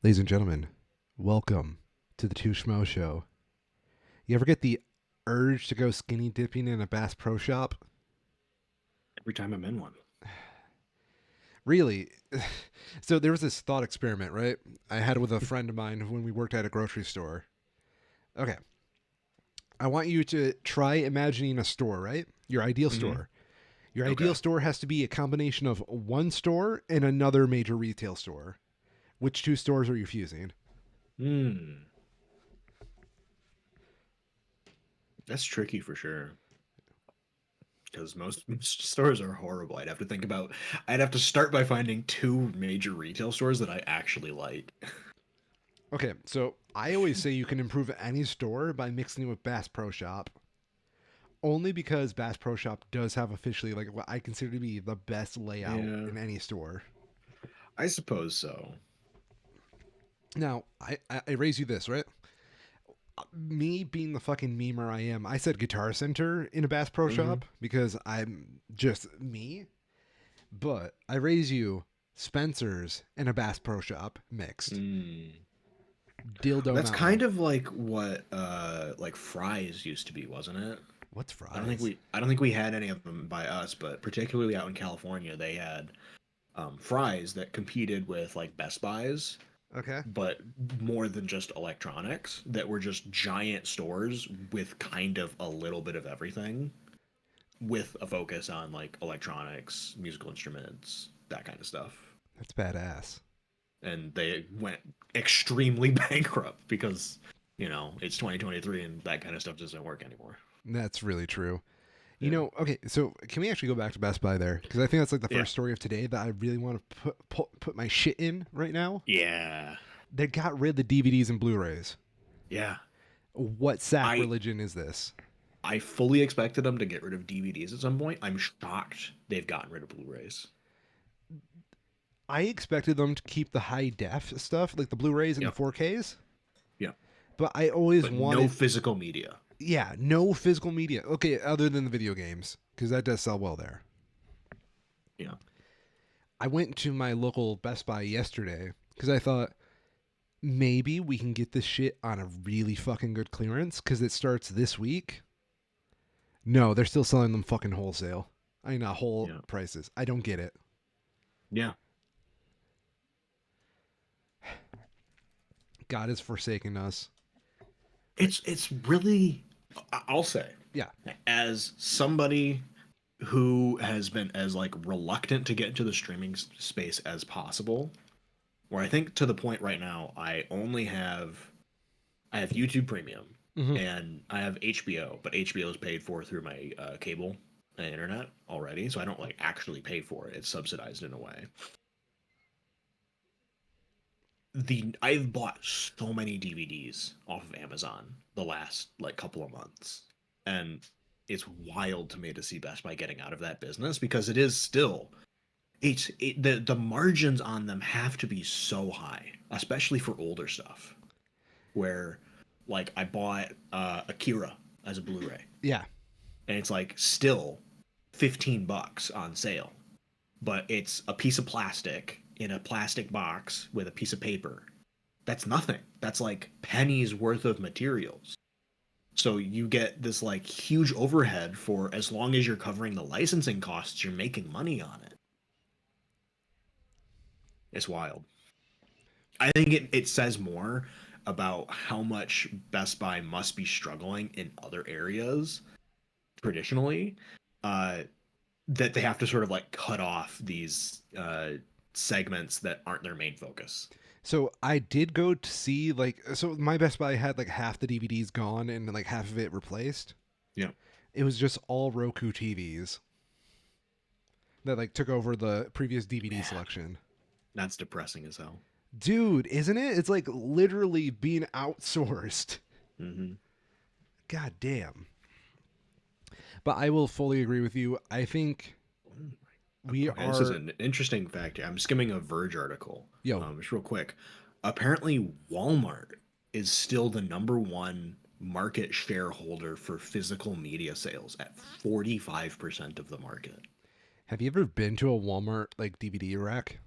Ladies and gentlemen, welcome to the Two Schmoes Show. You ever get the urge to go skinny dipping in a Bass Pro Shop? Every time I'm in one. Really? So there was this thought experiment, right? I had with a friend of mine when we worked at a grocery store. Okay, I want you to try imagining a store, right? Your ideal Hmm. store. Your ideal Okay. store has to be a combination of one store and another major retail store. Which two stores are you fusing? Hmm. That's tricky for sure. Because most stores are horrible. I'd have to start by finding two major retail stores that I actually like. Okay, so I always say you can improve any store by mixing it with Bass Pro Shop. Only because Bass Pro Shop does have officially like what I consider to be the best layout Yeah, in any store. I suppose so. Now, I raise you this, right? Me being the fucking memer I am, I said Guitar Center in a Bass Pro Hmm. Shop because I'm just me. But I raise you Spencer's in a Bass Pro Shop mixed. Hmm. Dildo That's Mountain. kind of like what like fries used to be, wasn't it? What's fries? I don't think we had any of them by us, but particularly out in California, they had fries that competed with like Best Buys, Okay. but more than just electronics, that were just giant stores with kind of a little bit of everything, with a focus on like electronics, musical instruments, that kind of stuff. That's badass. And they went extremely bankrupt because, it's 2023 and that kind of stuff doesn't work anymore. That's really true. You Yeah. know, okay, so can we actually go back to Best Buy there? Because I think that's like the Yeah. first story of today that I really want to put my shit in right now. Yeah. They got rid of the DVDs and Blu-rays. Yeah. What sack I religion is this? I fully expected them to get rid of DVDs at some point. I'm shocked they've gotten rid of Blu-rays. I expected them to keep the high def stuff, like the Blu-rays and the Yep. 4Ks, Yep. but I always But no wanted, physical media. yeah, no physical media. Okay, other than the video games, because that does sell well there. Yeah. I went to my local Best Buy yesterday because I thought maybe we can get this shit on a really fucking good clearance because it starts this week. No, they're still selling them fucking wholesale. I mean, not whole Yeah. prices. I don't get it. Yeah. God has forsaken us. It's really, I'll say, Yeah. as somebody who has been as like reluctant to get into the streaming space as possible, where I think to the point right now I have YouTube Premium Hmm. and I have HBO, but HBO is paid for through my cable and internet already, so I don't like actually pay for it. It's subsidized in a way. The I've bought so many DVDs off of Amazon the last like couple of months, and it's wild to me to see Best Buy getting out of that business because it is still the margins on them have to be so high, especially for older stuff. Where like I bought Akira as a Blu-ray, Yeah. and it's like still $15 on sale, but it's a piece of plastic in a plastic box with a piece of paper. That's nothing. That's like pennies worth of materials. So you get this like huge overhead for as long as you're covering the licensing costs, you're making money on it. It's wild. I think it says more about how much Best Buy must be struggling in other areas traditionally, uh, that they have to sort of like cut off these segments that aren't their main focus. So I did go to see like so my Best Buy had like half the DVDs gone and like half of it replaced. Yeah, It was just all Roku TVs that like took over the previous DVD man, selection. that's depressing as hell. Dude, isn't it? It's like literally being outsourced. Hmm. God damn. But I will fully agree with you. I think we Okay, this is are. an interesting fact here. I'm skimming a Verge article, Yo, just real quick. Apparently, Walmart is still the number one market shareholder for physical media sales at 45% of the market. have you ever been to a Walmart like DVD rack?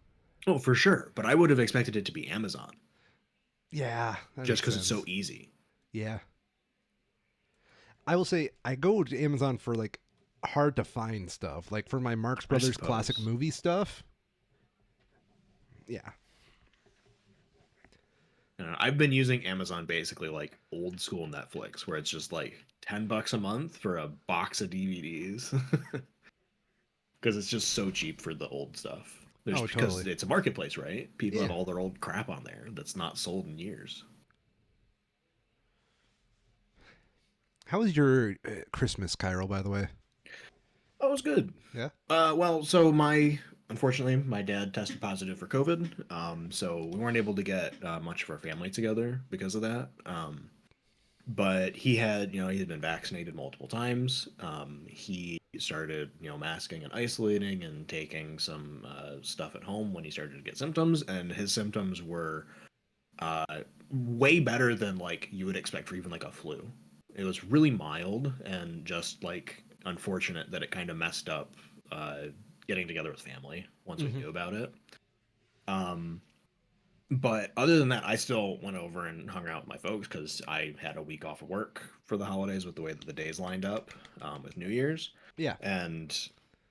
Oh, for sure. But I would have expected it to be Amazon. Yeah, that just makes because it's so sense. easy. Yeah. I will say I go to Amazon for like hard to find stuff. Like for my Marx I Brothers classic suppose. movie stuff. Yeah. I've been using Amazon basically like old school Netflix, where it's just like $10 a month for a box of DVDs because it's just so cheap for the old stuff. There's Oh, because totally. it's a marketplace, right? People have Yeah. all their old crap on there that's not sold in years. How was your Christmas, Cairo, by the way? Oh, it was good. Yeah. Well, so my unfortunately my dad tested positive for COVID, so we weren't able to get much of our family together because of that. But he had, he had been vaccinated multiple times. He started, masking and isolating and taking some stuff at home when he started to get symptoms, and his symptoms were uh, way better than like you would expect for even like a flu. It was really mild and just like unfortunate that it kind of messed up uh, getting together with family once we Hmm. knew about it. Um, but other than that, I still went over and hung out with my folks because I had a week off of work for the holidays with the way that the days lined up with New Year's. Yeah. And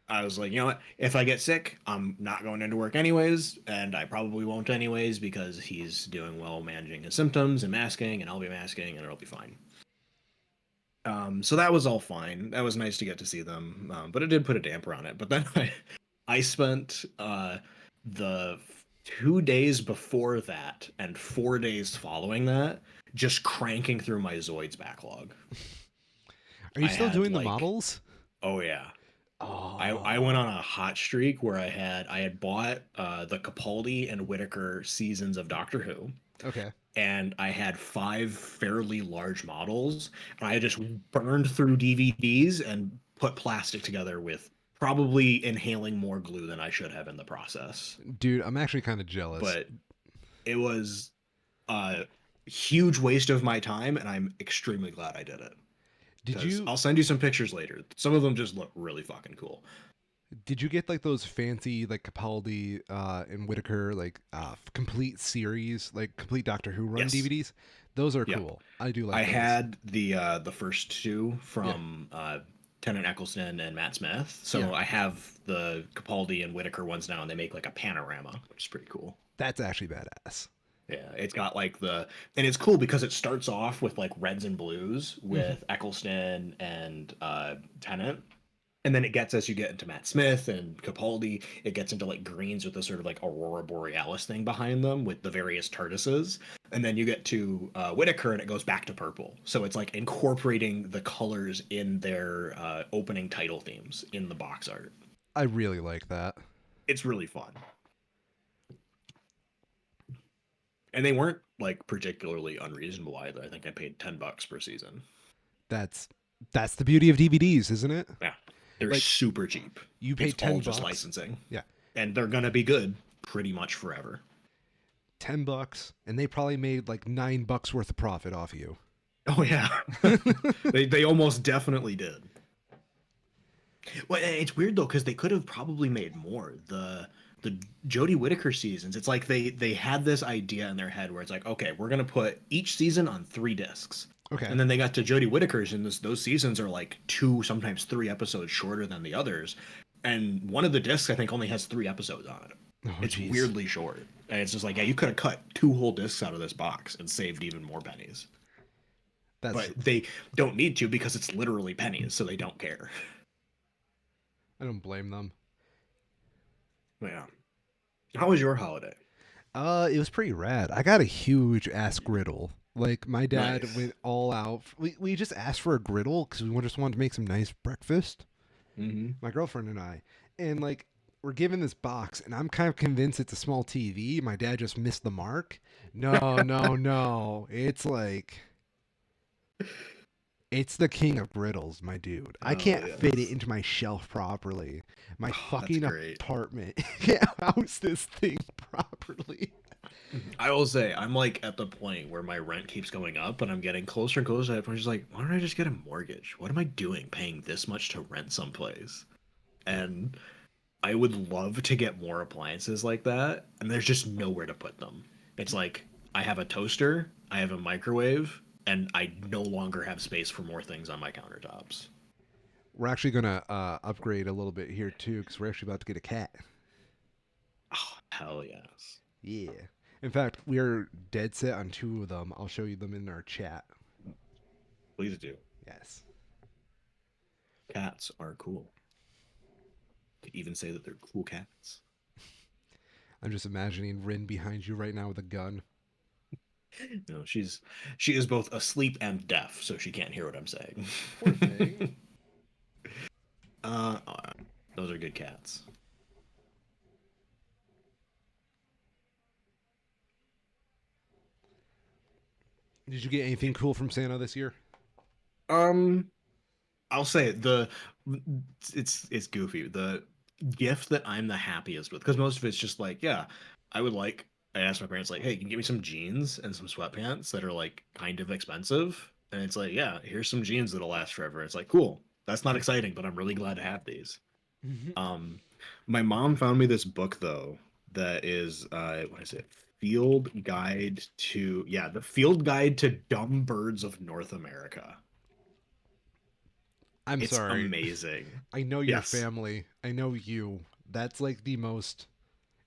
I was like, you know what? If I get sick, I'm not going into work anyways, and I probably won't anyways because he's doing well managing his symptoms and masking, and I'll be masking, and it'll be fine. So that was all fine. That was nice to get to see them, but it did put a damper on it. But then I spent the 2 days before that and 4 days following that just cranking through my Zoids backlog. Are you I still had doing the like, models? oh yeah, I went Oh. on a hot streak where I had bought the Capaldi and Whitaker seasons of Doctor Who, Okay. and I had five fairly large models, and I just burned through DVDs and put plastic together with probably inhaling more glue than I should have in the process. Dude, I'm actually kind of jealous. But it was a huge waste of my time, and I'm extremely glad I did it. Did Because you I'll send you some pictures later. Some of them just look really fucking cool. did you get like those fancy like Capaldi and Whitaker like complete series, like complete Doctor Who run Yes. DVDs? Those are Yep. cool. I do I like those. had the first two Yeah. from Tennant Eccleston and Matt Smith. Yeah. So I have the Capaldi and Whitaker ones now, and they make like a panorama, which is pretty cool. That's actually badass. Yeah, it's got like and it's cool because it starts off with like reds and blues Hmm. with Eccleston and Tennant, and then it gets, as you get into Matt Smith and Capaldi, it gets into like greens with the sort of like Aurora Borealis thing behind them with the various TARDISes. And then you get to Whitaker and it goes back to purple. So it's like incorporating the colors in their opening title themes in the box art. I really like that. It's really fun. And they weren't like particularly unreasonable either. I think I paid $10 per season. That's that's the beauty of DVDs, isn't it? Yeah. They're Like super cheap. you pay It's all ten just bucks. licensing. Yeah. And they're going to be good pretty much forever. $10 and they probably made like $9 worth of profit off you. Oh yeah, they almost definitely did. Well, it's weird though because they could have probably made more. The Jodie Whittaker seasons, it's like they had this idea in their head where it's like, okay, we're gonna put each season on 3 discs, Okay. and then they got to Jodie Whittaker's, and those seasons are like two, sometimes 3 episodes shorter than the others, and one of the discs I think only has 3 episodes on it. Oh It's jeez. weirdly short, and it's just like, yeah, you could have cut 2 whole discs out of this box and saved even more pennies. That's But they don't need to because it's literally pennies, so they don't care. I don't blame them. Yeah. How was your holiday? It was pretty rad. I got a huge ass griddle. Like my dad Nice. went all out. We just asked for a griddle because we just wanted to make some nice breakfast. Hmm. My girlfriend and I, and like we're given this box, and I'm kind of convinced it's a small TV. My dad just missed the mark. No, no, no. It's like it's the king of griddles, my dude. I Oh can't fit it yes. into my shelf properly. My Oh, that's fucking great. apartment can't house this thing properly. I will say I'm like at the point where my rent keeps going up and I'm getting closer and closer to that point. Just like, why don't I just get a mortgage? What am I doing paying this much to rent someplace? And I would love to get more appliances like that, and there's just nowhere to put them. It's like I have a toaster, I have a microwave, and I no longer have space for more things on my countertops. We're actually gonna upgrade a little bit here too, because we're actually about to get a cat. Oh, hell yes. Yeah. In fact, we are dead set on two of them. I'll show you them in our chat. Please do. Yes. Cats are cool. Could even say that they're cool cats. I'm just imagining Rin behind you right now with a gun. No, she is both asleep and deaf, so she can't hear what I'm saying. Poor thing. Uh, those are good cats. Did you get anything cool from Santa this year? Um, I'll say it, the it's goofy. The gift that I'm the happiest with, because most of it's just like, yeah, I would like. I asked my parents like, hey, can you give me some jeans and some sweatpants that are like kind of expensive? And it's like, yeah, here's some jeans that'll last forever. It's like, cool. That's not exciting, but I'm really glad to have these. Um, my mom found me this book though that is what is it? Field Guide to the Field Guide to Dumb Birds of North America. I'm It's sorry. amazing. I know your Yes, family. I know you. That's like the most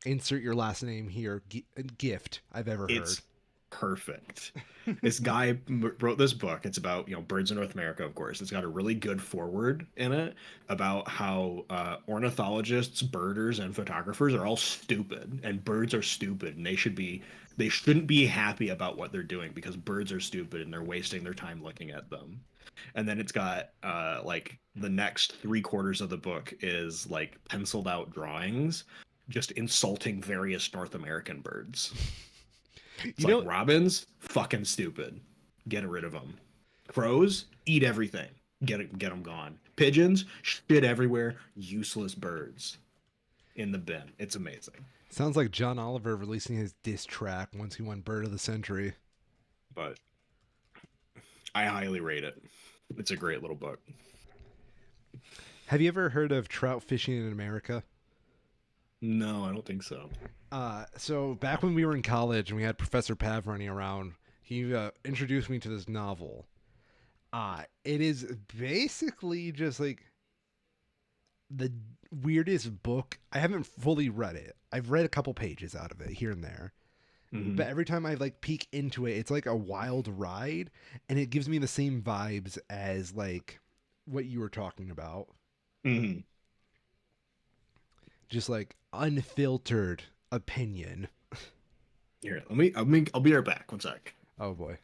insert your last name here gift I've ever heard. it's perfect. This guy wrote this book. It's about, birds in North America, of course. It's got a really good foreword in it about how ornithologists, birders, and photographers are all stupid, and birds are stupid, and they shouldn't be happy about what they're doing because birds are stupid and they're wasting their time looking at them. And then it's got like the next three-quarters of the book is like penciled out drawings just insulting various North American birds. It's You like know, robins, fucking stupid. Get rid of them. Crows, eat everything. Get them gone. Pigeons, shit everywhere. Useless birds in the bin. It's amazing. sounds like John Oliver releasing his diss track once he won Bird of the Century. But I highly rate it. It's a great little book. Have you ever heard of trout fishing in America? No, I don't think so. So back when we were in college and we had Professor Pav running around, he introduced me to this novel. It is basically just like the weirdest book. I haven't fully read it. I've read a couple pages out of it here and there. But Hmm. every time I like peek into it, it's like a wild ride and it gives me the same vibes as like what you were talking about. Hmm. Just like unfiltered opinion. Here, I'll be right back. One sec. Oh boy.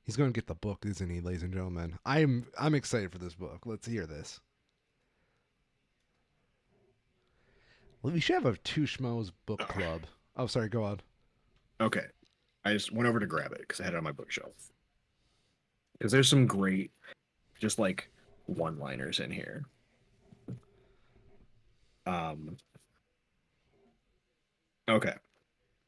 He's going to get the book, isn't he, ladies and gentlemen? I'm excited for this book. Let's hear this. Well, we should have a two schmoes book club. Oh, sorry. Go on. Okay. I just went over to grab it because I had it on my bookshelf. Because there's some great, just like one-liners in here. Um, okay.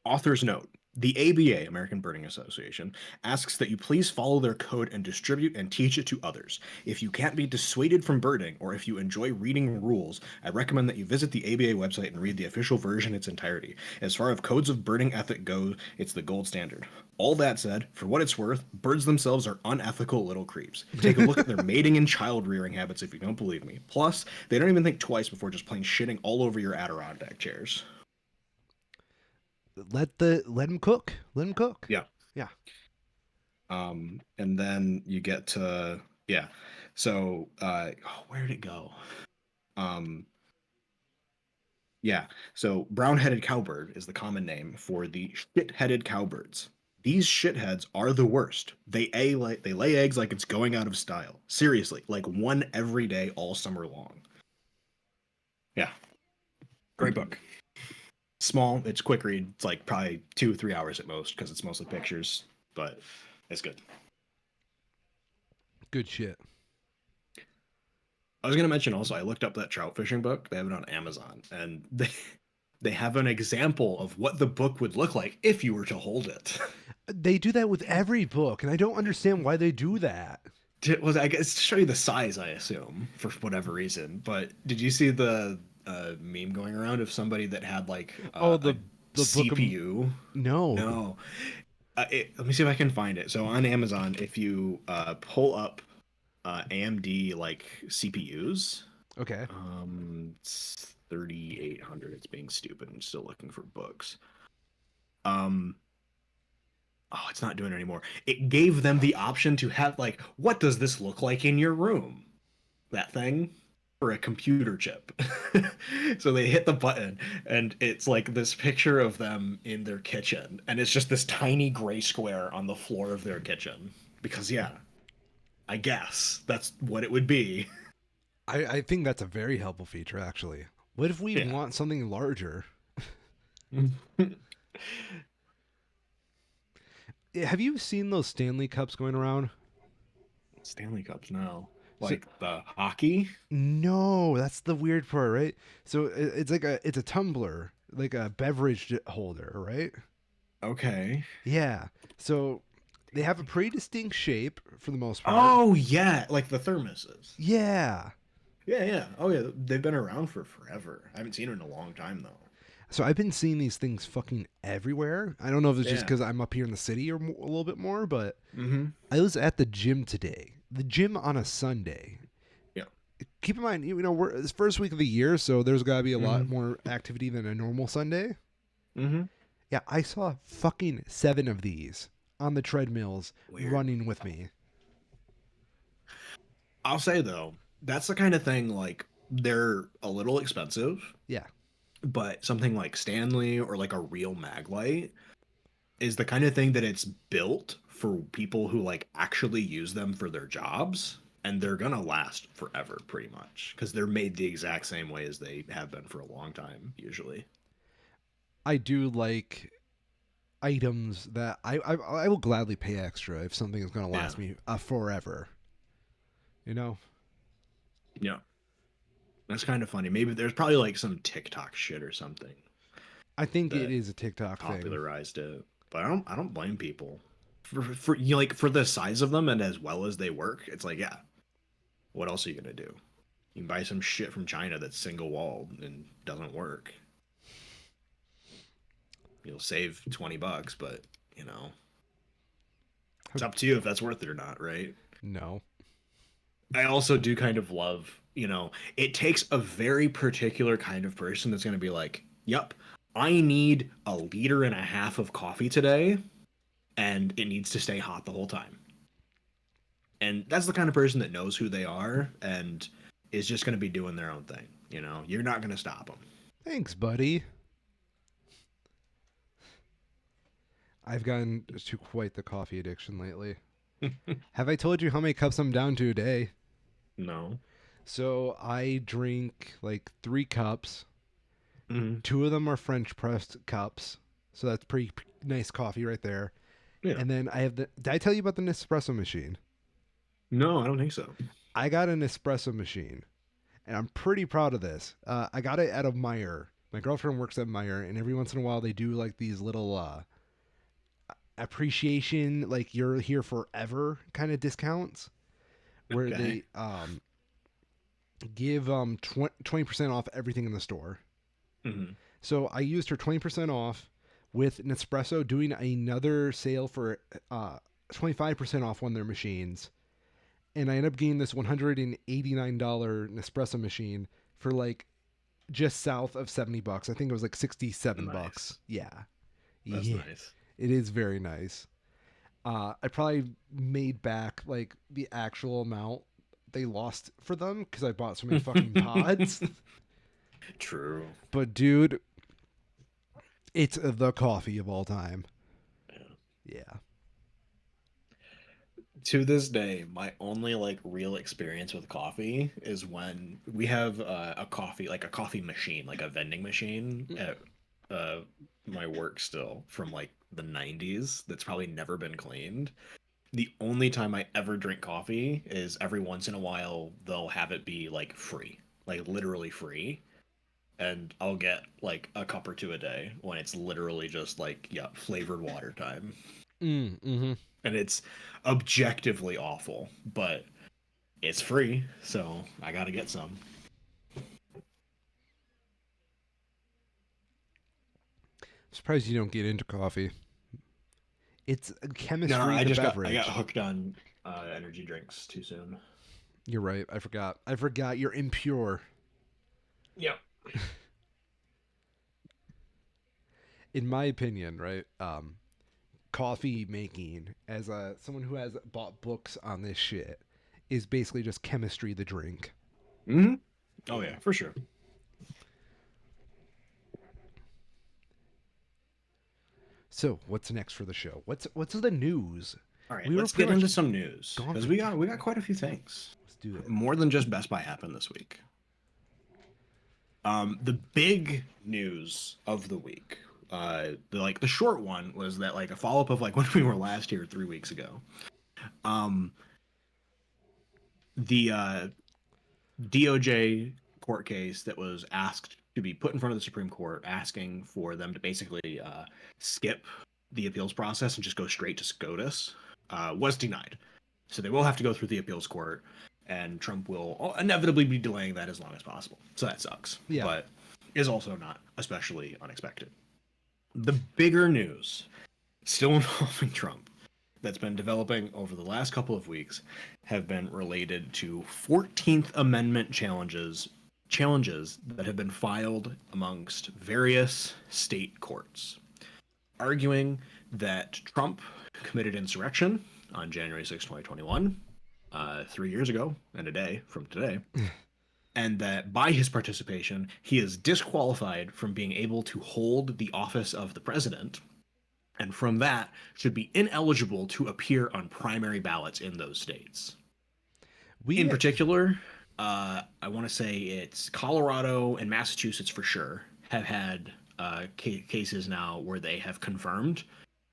Author's note. The ABA, American Birding Association, asks that you please follow their code and distribute and teach it to others. If you can't be dissuaded from birding, or if you enjoy reading rules, I recommend that you visit the ABA website and read the official version in its entirety. As far as codes of birding ethic go, it's the gold standard. All that said, for what it's worth, birds themselves are unethical little creeps. Take a look at their mating and child rearing habits if you don't believe me. Plus, they don't even think twice before just plain shitting all over your Adirondack chairs. Let him cook. Let him cook. Yeah. Yeah. And then you get to yeah. So where did it go? Um, yeah. So brown-headed cowbird is the common name for the shit-headed cowbirds. These shitheads are the worst. They lay eggs like it's going out of style. Seriously, like one every day all summer long. Yeah, great book. Small, it's quick read. It's like probably 2 3 hours at most because it's mostly pictures, but it's good. Good shit. I was gonna mention also, I looked up that trout fishing book. They have it on Amazon, and they have an example of what the book would look like if you were to hold it. They do that with every book, and I don't understand why they do that. Was I guess to show you the size, I assume, for whatever reason. But did you see the meme going around of somebody that had like Oh, a the the book of CPU. no. No. Let me see if I can find it. So on Amazon, if you pull up AMD like CPUs, Okay. it's 3,800. It's being stupid. I'm still looking for books. Um, oh, it's not doing it anymore. It gave them the option to have like, what does this look like in your room? That thing for a computer chip. So they hit the button and it's like this picture of them in their kitchen and it's just this tiny gray square on the floor of their kitchen because yeah, I guess that's what it would be. I think that's a very helpful feature actually. What if we Yeah. want something larger? Have you seen those Stanley Cups going around? Stanley Cups now. So Like the hockey? no, that's the weird part, right? So it's like it's a tumbler, like a beverage holder, right? Okay. Yeah. So they have a pretty distinct shape for the most part. Oh yeah, like the thermoses. Yeah. Yeah, yeah. Oh yeah, they've been around for forever. I haven't seen it in a long time though. So I've been seeing these things fucking everywhere. I don't know if it's just Yeah. because I'm up here in the city or a little bit more, but Mm-hmm. I was at the gym today. The gym on a Sunday. Yeah. Keep in mind, we're it's first week of the year, so there's got to be a lot Mm-hmm. more activity than a normal Sunday. Mm-hmm. Yeah, I saw fucking 7 of these on the treadmills Weird. running with me. I'll say though, that's the kind of thing like they're a little expensive, Yeah. but something like Stanley or like a real Maglite is the kind of thing that it's built for people who like actually use them for their jobs and they're gonna last forever pretty much because they're made the exact same way as they have been for a long time usually. I do like items that I will gladly pay extra if something is going to Yeah. last me forever. You know? Yeah. That's kind of funny. Maybe there's probably like some TikTok shit or something I think it that is a TikTok thing. popularized it. But I don't blame people. For you know, like for the size of them and as well as they work, it's like, yeah, what else are you gonna do? You can buy some shit from China that's single walled and doesn't work. You'll save $20, but you know, it's up to you if that's worth it or not, right? No. I also do kind of love, it takes a very particular kind of person that's gonna be like, yep, I need a liter and a half of coffee today, and it needs to stay hot the whole time. And that's the kind of person that knows who they are and is just going to be doing their own thing. You're not going to stop them. Thanks, buddy. I've gotten to quite the coffee addiction lately. Have I told you how many cups I'm down to a day? No. So I drink like 3 cups. Hmm. 2 of them are French pressed cups. So that's pretty nice coffee right there. Yeah. And then I have the. Did I tell you about the Nespresso machine? No, I don't think so. I got an espresso machine, and I'm pretty proud of this. I got it out of Meyer. My girlfriend works at Meyer, and every once in a while they do like these little appreciation, like you're here forever kind of discounts, where Okay. they give 20% off everything in the store. Hmm. So I used her 20% off with Nespresso doing another sale for 25% off one of their machines. And I ended up getting this $189 Nespresso machine for like just south of $70. I think it was like 67 bucks. Nice. Yeah. That's Yeah. nice. It is very nice. I probably made back like the actual amount they lost for them because I bought so many fucking pods. True. But dude, it's the coffee of all time. Yeah. Yeah. To this day, my only like real experience with coffee is when we have like a coffee machine, like a vending machine at uh, my work still from like the 90s that's probably never been cleaned. The only time I ever drink coffee is every once in a while they'll have it be like free, like literally free. And I'll get like a cup or two a day when it's literally just like, yeah, flavored water time. Mm-hmm. And it's objectively awful, but it's free, so I gotta get some. Surprised you don't get into coffee. It's No, chemistry, I the just got beverage. hooked on energy drinks too soon. You're right. I forgot. I forgot you're impure. Yep. In my opinion, right? Coffee making, as someone who has bought books on this shit, is basically just chemistry, the drink. Hmm. Oh yeah, for sure. So, what's next for the show? What's the news? All right, We were let's pretty get into much some news gone because for. we got quite a few things. Let's do it. More than just Best Buy happened this week. The big news of the week, the short one was that like a follow up of like when we were last here 3 weeks ago. Um, the DOJ court case that was asked to be put in front of the Supreme Court, asking for them to basically skip the appeals process and just go straight to SCOTUS, was denied. So they will have to go through the appeals court, and Trump will inevitably be delaying that as long as possible. So that sucks, Yeah. but is also not especially unexpected. The bigger news, still involving Trump, that's been developing over the last couple of weeks have been related to 14th Amendment challenges that have been filed amongst various state courts, arguing that Trump committed insurrection on January 6, 2021, 3 years ago and a day from today, and that by his participation, he is disqualified from being able to hold the office of the president, and from that should be ineligible to appear on primary ballots in those states. In We particular, I want to say it's Colorado and Massachusetts for sure have had cases now where they have confirmed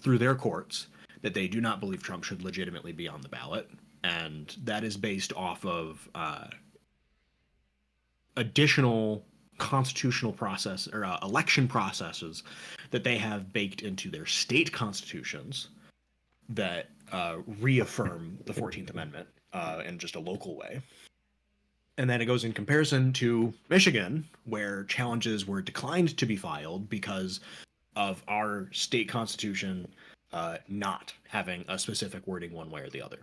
through their courts that they do not believe Trump should legitimately be on the ballot, and that is based off of additional constitutional process or election processes that they have baked into their state constitutions that reaffirm the 14th Amendment in just a local way. And then it goes in comparison to Michigan, where challenges were declined to be filed because of our state constitution not having a specific wording one way or the other.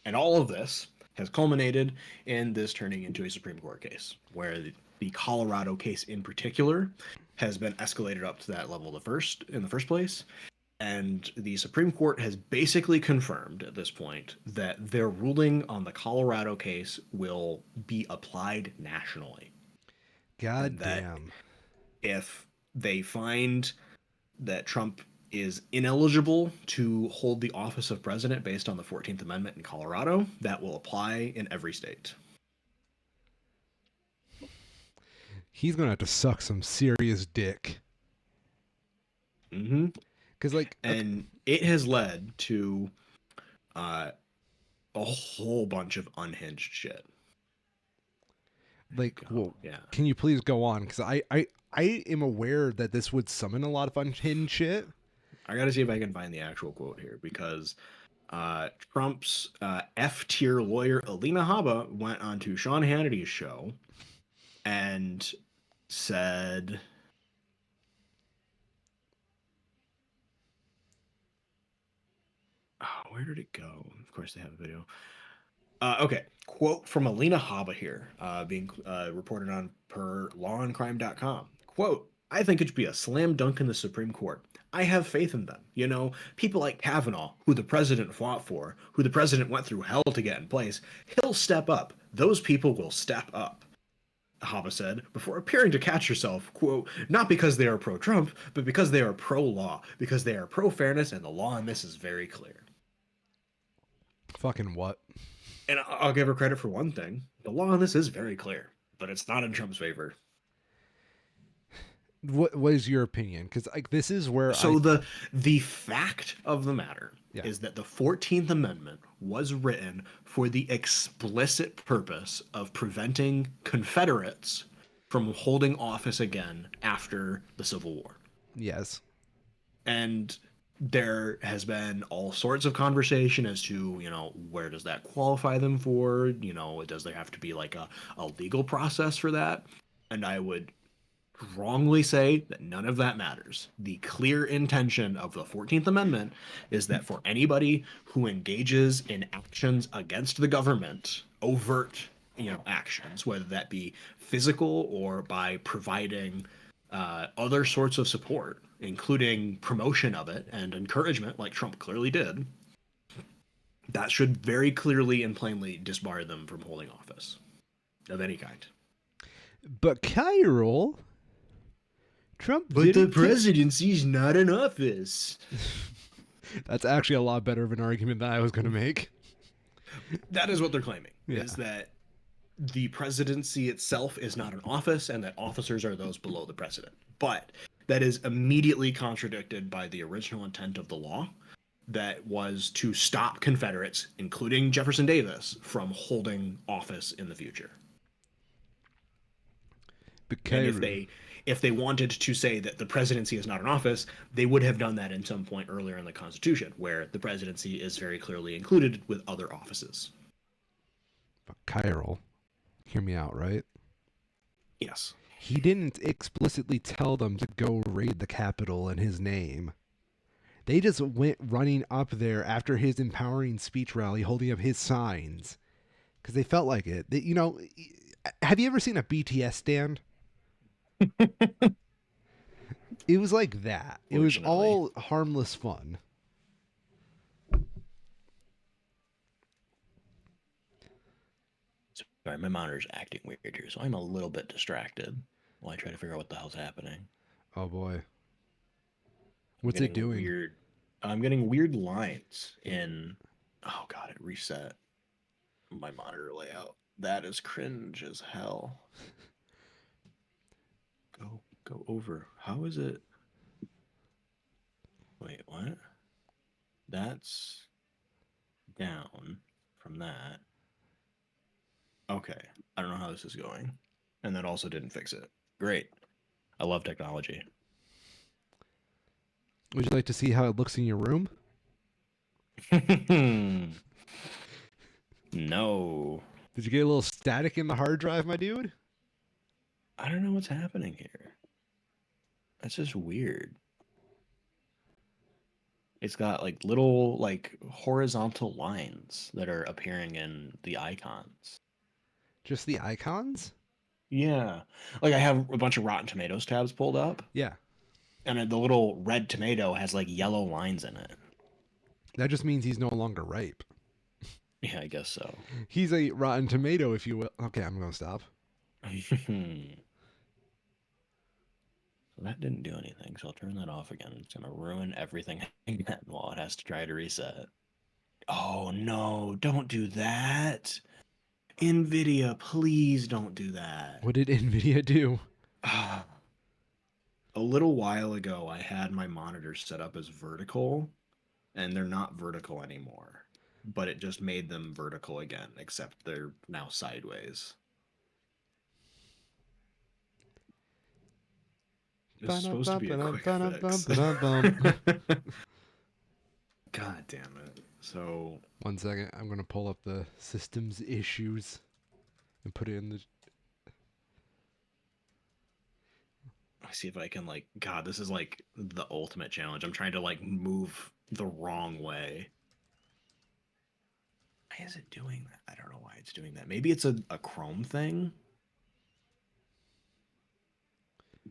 And all of this has culminated in this turning into a Supreme Court case, where the Colorado case in particular has been escalated up to that level in the first place, and the Supreme Court has basically confirmed at this point that their ruling on the Colorado case will be applied nationally. And God that damn. if they find that Trump is ineligible to hold the office of president based on the 14th Amendment in Colorado, that will apply in every state. He's gonna have to suck some serious dick. Hmm. Cause like, okay, And it has led to uh, a whole bunch of unhinged shit. like, Go. well, Yeah. can you please go on? Cause I am aware that this would summon a lot of unhinged shit. I got to see if I can find the actual quote here because Trump's F tier lawyer Alina Habba went on to Sean Hannity's show and said, oh, where did it go? Of course, they have a video. Okay, quote from Alina Habba here, being reported on per lawandcrime.com. Quote, I think it should be a slam dunk in the Supreme Court. I have faith in them. You know, people like Kavanaugh, who the president fought for, who the president went through hell to get in place, he'll step up. Those people will step up. Habba said, before appearing to catch herself, quote, not because they are pro Trump, but because they are pro law, because they are pro fairness, and the law in this is very clear. Fucking what? And I'll give her credit for one thing. The law on this is very clear, but it's not in Trump's favor. What is your opinion? Because like this is where So the fact of the matter yeah, is that the 14th Amendment was written for the explicit purpose of preventing Confederates from holding office again after the Civil War. yes, And there has been all sorts of conversation as to, where does that qualify them for? Does there have to be like a legal process for that? And I would strongly say that none of that matters. The clear intention of the 14th Amendment is that for anybody who engages in actions against the government, overt, actions, whether that be physical or by providing other sorts of support, including promotion of it and encouragement, like Trump clearly did, that should very clearly and plainly disbar them from holding office of any kind. But Kyril, Trump But the didn't. presidency's not an office. That's actually a lot better of an argument than I was going to make. That is what they're claiming, Yeah. is that the presidency itself is not an office and that officers are those below the president. But that is immediately contradicted by the original intent of the law, that was to stop Confederates, including Jefferson Davis, from holding office in the future. But And Kyril, if they wanted to say that the presidency is not an office, they would have done that in some point earlier in the Constitution, where the presidency is very clearly included with other offices. hear me out, right? Yes. He didn't explicitly tell them to go raid the Capitol in his name. They just went running up there after his empowering speech rally, holding up his signs because they felt like it. Have you ever seen a BTS stand? It was like that. It was Fortunately. all harmless fun. Sorry, my monitor's acting weird here, so I'm a little bit distracted while I try to figure out what the hell's happening. Oh boy. I'm What's it getting doing? weird. I'm getting weird lines in. Oh god, it reset my monitor layout. That is cringe as hell. Go over. How is it? Wait, what? That's down from that. Okay, I don't know how this is going. And that also didn't fix it. Great. I love technology. Would you like to see how it looks in your room? No. Did you get a little static in the hard drive, my dude? I don't know what's happening here. That's just weird. It's got like little like horizontal lines that are appearing in the icons. Just the icons? Yeah. Like I have a bunch of Rotten Tomatoes tabs pulled up, Yeah. and the little red tomato has like yellow lines in it. That just means he's no longer ripe. Yeah, I guess so. He's a rotten tomato, if you will. Okay, I'm going to stop. So that didn't do anything, so I'll turn that off again. It's going to ruin everything again while it has to try to reset. Oh no, don't do that. NVIDIA, please don't do that. What did NVIDIA do? A little while ago, I had my monitors set up as vertical, and they're not vertical anymore. But it just made them vertical again, except they're now sideways. This is supposed to be a quick fix. God damn it. So, 1 second. I'm going to pull up the systems issues and put it in the. I see if I can, like, God, this is like the ultimate challenge. I'm trying to, like, move the wrong way. Why is it doing that? I don't know why it's doing that. Maybe it's a Chrome thing.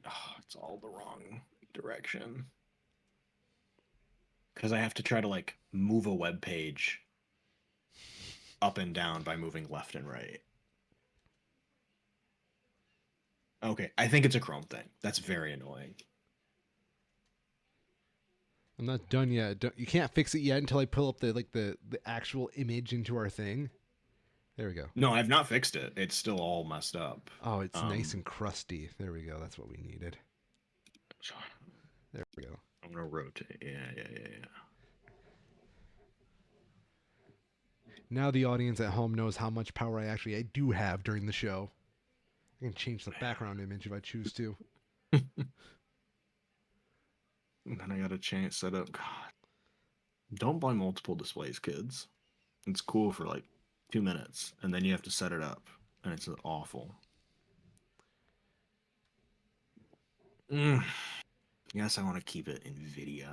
Oh, it's all the wrong direction. Because I have to try to, like, move a web page up and down by moving left and right. Okay, I think it's a Chrome thing. That's very annoying. I'm not done yet. You can't fix it yet until I pull up the actual image into our thing. There we go. No, I've not fixed it. It's still all messed up. Oh, it's nice and crusty. There we go. That's what we needed. There we go. I'm gonna rotate. Yeah. Now the audience at home knows how much power I do have during the show. I can change the background image if I choose to. And then I gotta change setup. God, don't buy multiple displays, kids. It's cool for like 2 minutes, and then you have to set it up, and it's awful. Mm, yes, I want to keep it NVIDIA.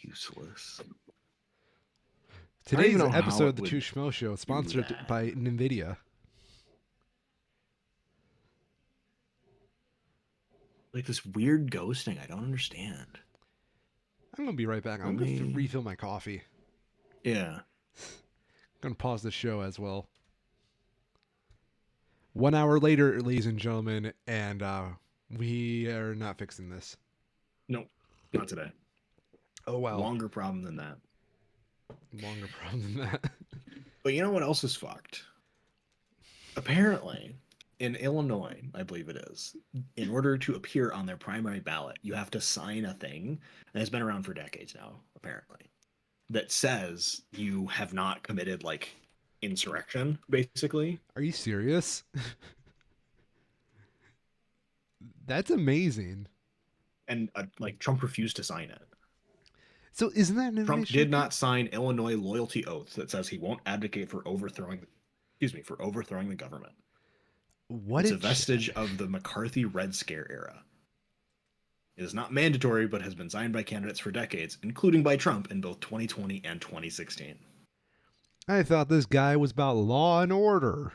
Useless. I don't even Today's know how episode of it the Two would Schmo Show is do sponsored that. by NVIDIA. Like this weird ghosting, I don't understand. I'm gonna be right back. Let I'm gonna me. refill my coffee. Yeah. Gonna pause the show as well. 1 hour later, ladies and gentlemen, and we are not fixing this. Nope. Not today. Oh well, Longer problem than that. longer problem than that. But you know what else is fucked? Apparently, in Illinois, I believe it is, in order to appear on their primary ballot, you have to sign a thing, and it's been around for decades now, apparently, that says you have not committed like insurrection, basically. Are you serious? That's amazing. And like Trump refused to sign it. So isn't that an Trump initiative? did not sign Illinois loyalty oaths that says he won't advocate for overthrowing, excuse me, for overthrowing the government. What It's a a vestige of the McCarthy Red Scare era. It is not mandatory, but has been signed by candidates for decades, including by Trump in both 2020 and 2016. I thought this guy was about law and order.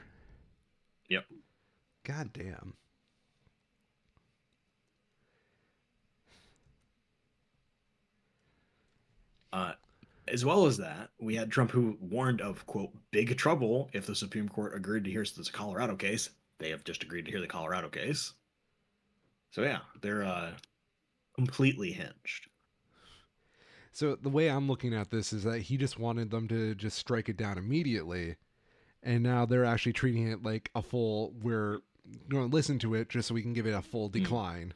Yep. God damn. Uh, as well as that, we had Trump who warned of, quote, big trouble if the Supreme Court agreed to hear this Colorado case. They have just agreed to hear the Colorado case. So, yeah, they're completely hinged. So the way I'm looking at this is that he just wanted them to just strike it down immediately, and now they're actually treating it like a full. We're going to listen to it just so we can give it a full Mm. decline.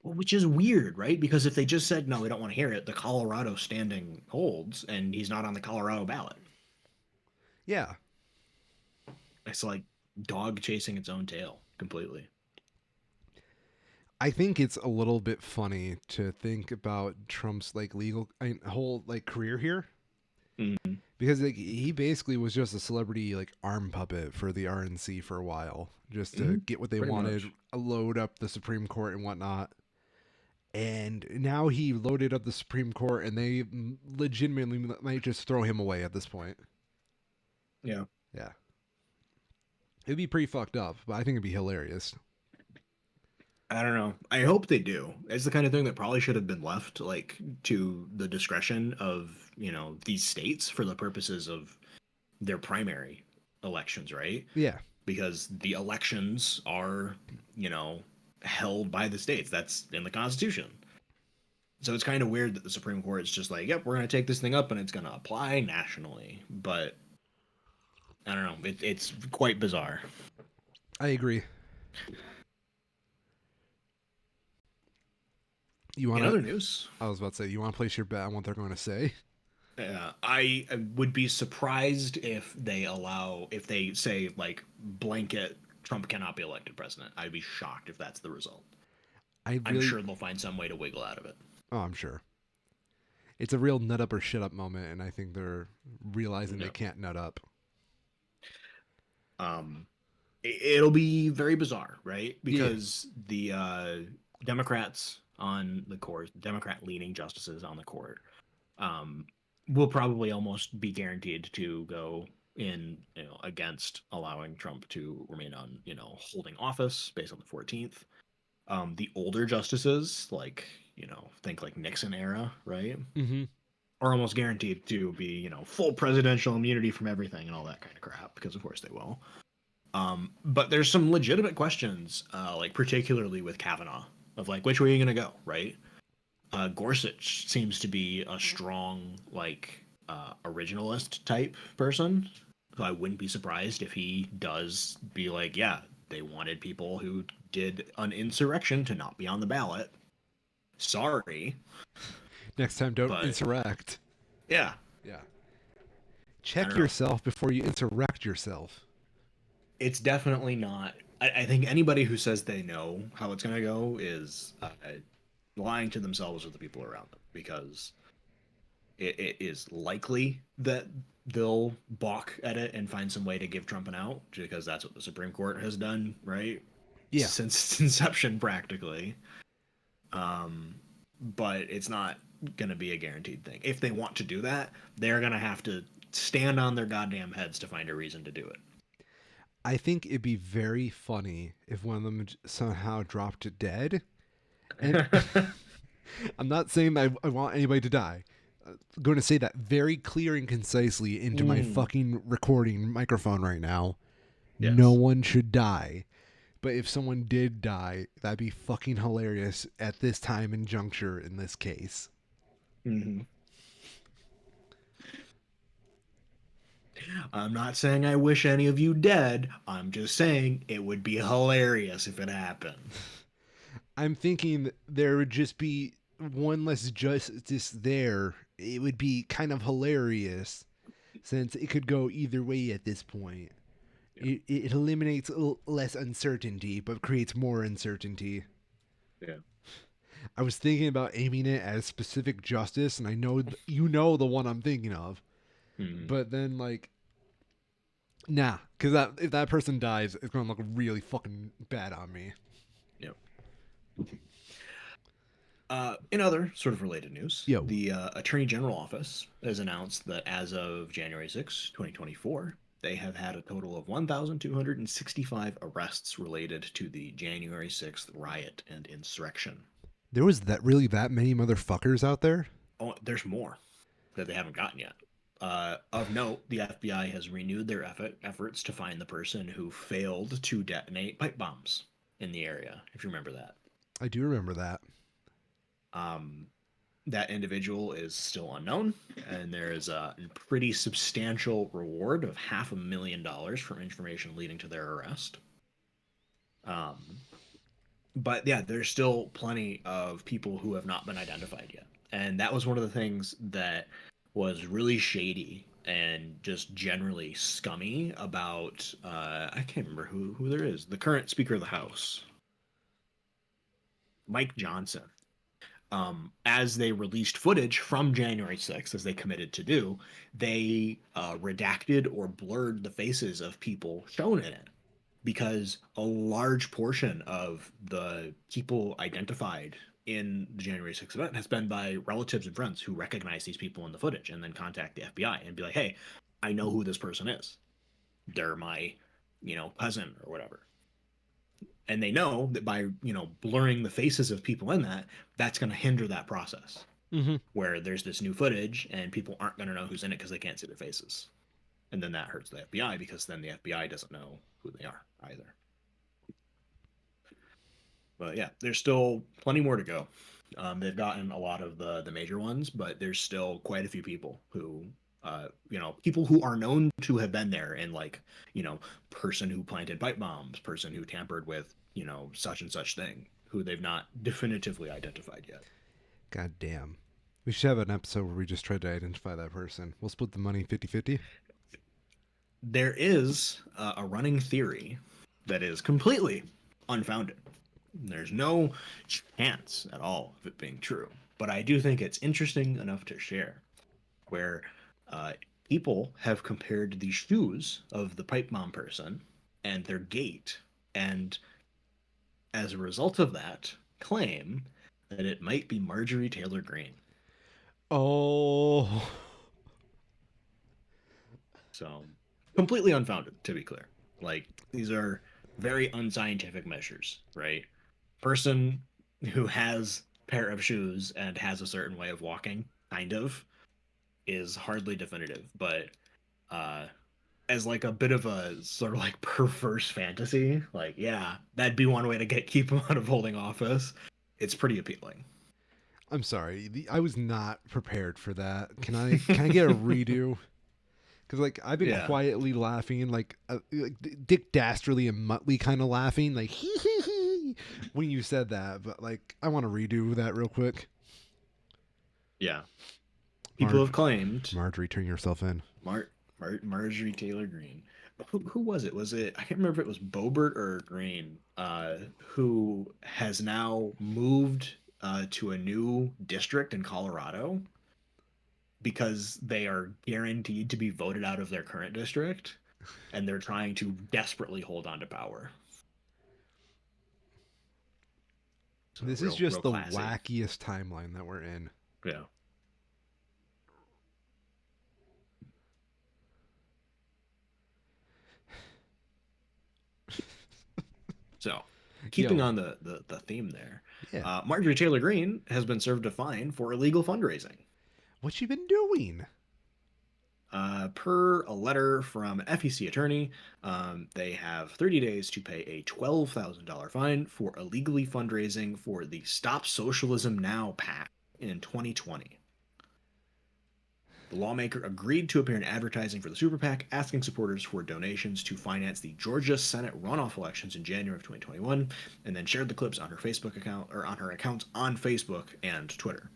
Well, which is weird, right? Because if they just said, no, we don't want to hear it, the Colorado standing holds, and he's not on the Colorado ballot. Yeah, It's like dog chasing its own tail completely. I think it's a little bit funny to think about Trump's like whole like career here, Mm-hmm. because like he basically was just a celebrity like arm puppet for the RNC for a while, just to Mm-hmm. get what they Pretty wanted, much. load up the Supreme Court and whatnot. And now he loaded up the Supreme Court, and they legitimately might just throw him away at this point. Yeah. Yeah, it'd be pretty fucked up, but I think it'd be hilarious. I don't know. I hope they do. It's the kind of thing that probably should have been left like to the discretion of, these states for the purposes of their primary elections, right? Yeah, Because the elections are, you know, held by the states. That's in the Constitution. So it's kind of weird that the Supreme Court is just like, yep, we're going to take this thing up and it's going to apply nationally. But I don't know. It's quite bizarre. I agree. You In wanna? other news, I was about to say, you want to place your bet on what they're going to say? I would be surprised if they say, like, blanket, Trump cannot be elected president. I'd be shocked if that's the result. I I'm really, sure they'll find some way to wiggle out of it. oh, I'm sure it's a real nut up or shut up moment, and I think they're realizing they Yeah. can't nut up. Um, it'll be very bizarre, right? Yeah. Because the Democrats on the court, Democrat leaning justices on the court, um, will probably almost be guaranteed to go in, against allowing Trump to remain on, holding office based on the 14th. The older justices, like, think like Nixon era, right, Mm-hmm. are almost guaranteed to be, full presidential immunity from everything and all that kind of crap, because of course they will. But there's some legitimate questions, like particularly with Kavanaugh, of like which way are you gonna go, right? Gorsuch seems to be a strong, like, originalist type person. So I wouldn't be surprised if he does be like, yeah, they wanted people who did an insurrection to not be on the ballot. Sorry, Next time, don't but insurrect. yeah, Yeah. I Check don't know. yourself before you insurrect yourself. It's definitely not. I think anybody who says they know how it's going to go is lying to themselves or the people around them, because it is likely that they'll balk at it and find some way to give Trump an out, because that's what the Supreme Court has done, right? Yeah. Since its inception, practically. Um, but it's not going to be a guaranteed thing. If they want to do that, they're going to have to stand on their goddamn heads to find a reason to do it. I think it'd be very funny if one of them somehow dropped dead. And I'm not saying that I want anybody to die. I'm going to say that very clear and concisely into my Mm, fucking recording microphone right now. No yes. one should die. But if someone did die, that'd be fucking hilarious at this time and juncture in this case. Hmm. I'm not saying I wish any of you dead. I'm just saying it would be hilarious if it happened. I'm thinking there would just be one less justice there. It would be kind of hilarious since it could go either way at this point. Yeah. It eliminates less uncertainty but creates more uncertainty. Yeah. I was thinking about aiming it at a specific justice, and I know you know the one I'm thinking of. Hmm. But then, like, nah, because if that person dies, it's gonna look really fucking bad on me. Yeah. In other sort of related news, Yo, the Attorney General Office has announced that as of January 6, 2024, they have had a total of 1,265 arrests related to the January 6th riot and insurrection. there was that many motherfuckers out there. Oh, there's more that they haven't gotten yet. Of note, the FBI has renewed their efforts to find the person who failed to detonate pipe bombs in the area, if you remember that. I do remember that. Um, that individual is still unknown, and there is a pretty substantial reward of $500,000 for information leading to their arrest. Um, but yeah, there's still plenty of people who have not been identified yet, and that was one of the things that was really shady and just generally scummy about. I can't remember who there is. The current Speaker of the House, Mike Johnson. As they released footage from January 6th, as they committed to do, they redacted or blurred the faces of people shown in it because a large portion of the people identified in the January 6th event has been by relatives and friends who recognize these people in the footage and then contact the FBI and be like, hey, I know who this person is. They're my, cousin or whatever. And they know that by, blurring the faces of people in that, that's going to hinder that process Mm-hmm. where there's this new footage and people aren't going to know who's in it because they can't see their faces. And then that hurts the FBI because then the FBI doesn't know who they are either. But yeah, there's still plenty more to go. They've gotten a lot of the major ones, but there's still quite a few people who, people who are known to have been there and like, person who planted pipe bombs, person who tampered with, such and such thing, who they've not definitively identified yet. God damn. We should have an episode where we just try to identify that person. We'll split the money 50-50. There is a running theory that is completely unfounded. There's no chance at all of it being true. But I do think it's interesting enough to share where uh, people have compared the shoes of the pipe bomb person and their gait, and as a result of that, claim that it might be Marjorie Taylor Greene. Oh. So completely unfounded, to be clear. Like these are very unscientific measures, right? Person who has a pair of shoes and has a certain way of walking, kind of, is hardly definitive. But uh, as like a bit of a sort of like perverse fantasy, like yeah, that'd be one way to keep him out of holding office. It's pretty appealing. I'm sorry. I was not prepared for that. Can I get a redo? Because like I've been Yeah, quietly laughing, like Dick Dastardly and Muttley kind of laughing, like hee hee hee when you said that. But like I want to redo that real quick. yeah. People have Marge, claimed Marjorie, turn yourself in. Marjorie Taylor Greene. Who was it? Was it? I can't remember if it was Bobert or Green, who has now moved to a new district in Colorado because they are guaranteed to be voted out of their current district, and they're trying to desperately hold on to power. So This is real, just real the classy. wackiest timeline that we're in. Yeah. So, keeping Yo, on the theme there, yeah. Marjorie Taylor Greene has been served a fine for illegal fundraising. What you been doing? Per a letter from an FEC attorney, they have 30 days to pay a $12,000 fine for illegally fundraising for the Stop Socialism Now PAC in 2020. The lawmaker agreed to appear in advertising for the super PAC, asking supporters for donations to finance the Georgia Senate runoff elections in January of 2021, and then shared the clips on her Facebook account or on her accounts on Facebook and Twitter.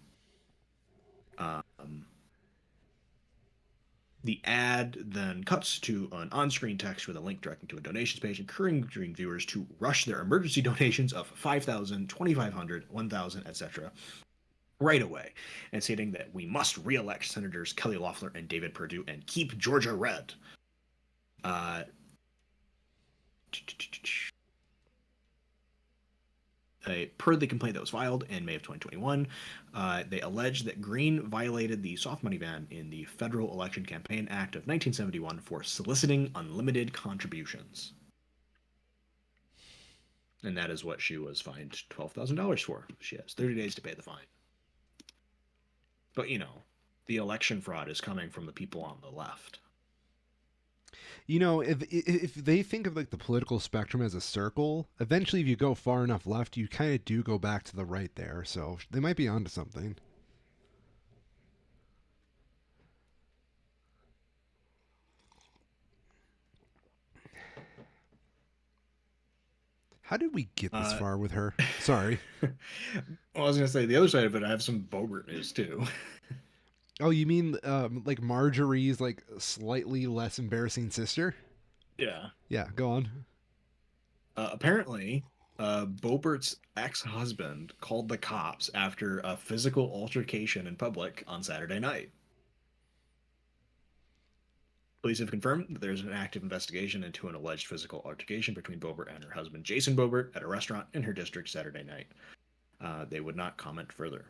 Um, The ad then cuts to an on screen text with a link directing to a donations page, encouraging viewers to rush their emergency donations of 5,000, 2,500, 1,000, etc. right away, and stating that we must re elect Senators Kelly Loeffler and David Perdue and keep Georgia red. Uh, per the complaint that was filed in May of 2021, they alleged that Green violated the soft money ban in the Federal Election Campaign Act of 1971 for soliciting unlimited contributions. And that is what she was fined $12,000 for. She has 30 days to pay the fine. But, the election fraud is coming from the people on the left. You know, if they think of like the political spectrum as a circle, eventually, if you go far enough left, you kind of do go back to the right there. So they might be onto something. How did we get this Uh, far with her? Sorry. well, I was going to say the other side of it, I have some Bogart news too. Oh, you mean like Marjorie's like slightly less embarrassing sister? Yeah. Yeah, go on. Apparently, Bobert's ex husband called the cops after a physical altercation in public on Saturday night. Police have confirmed that there's an active investigation into an alleged physical altercation between Bobert and her husband, Jason Bobert, at a restaurant in her district Saturday night. They would not comment further.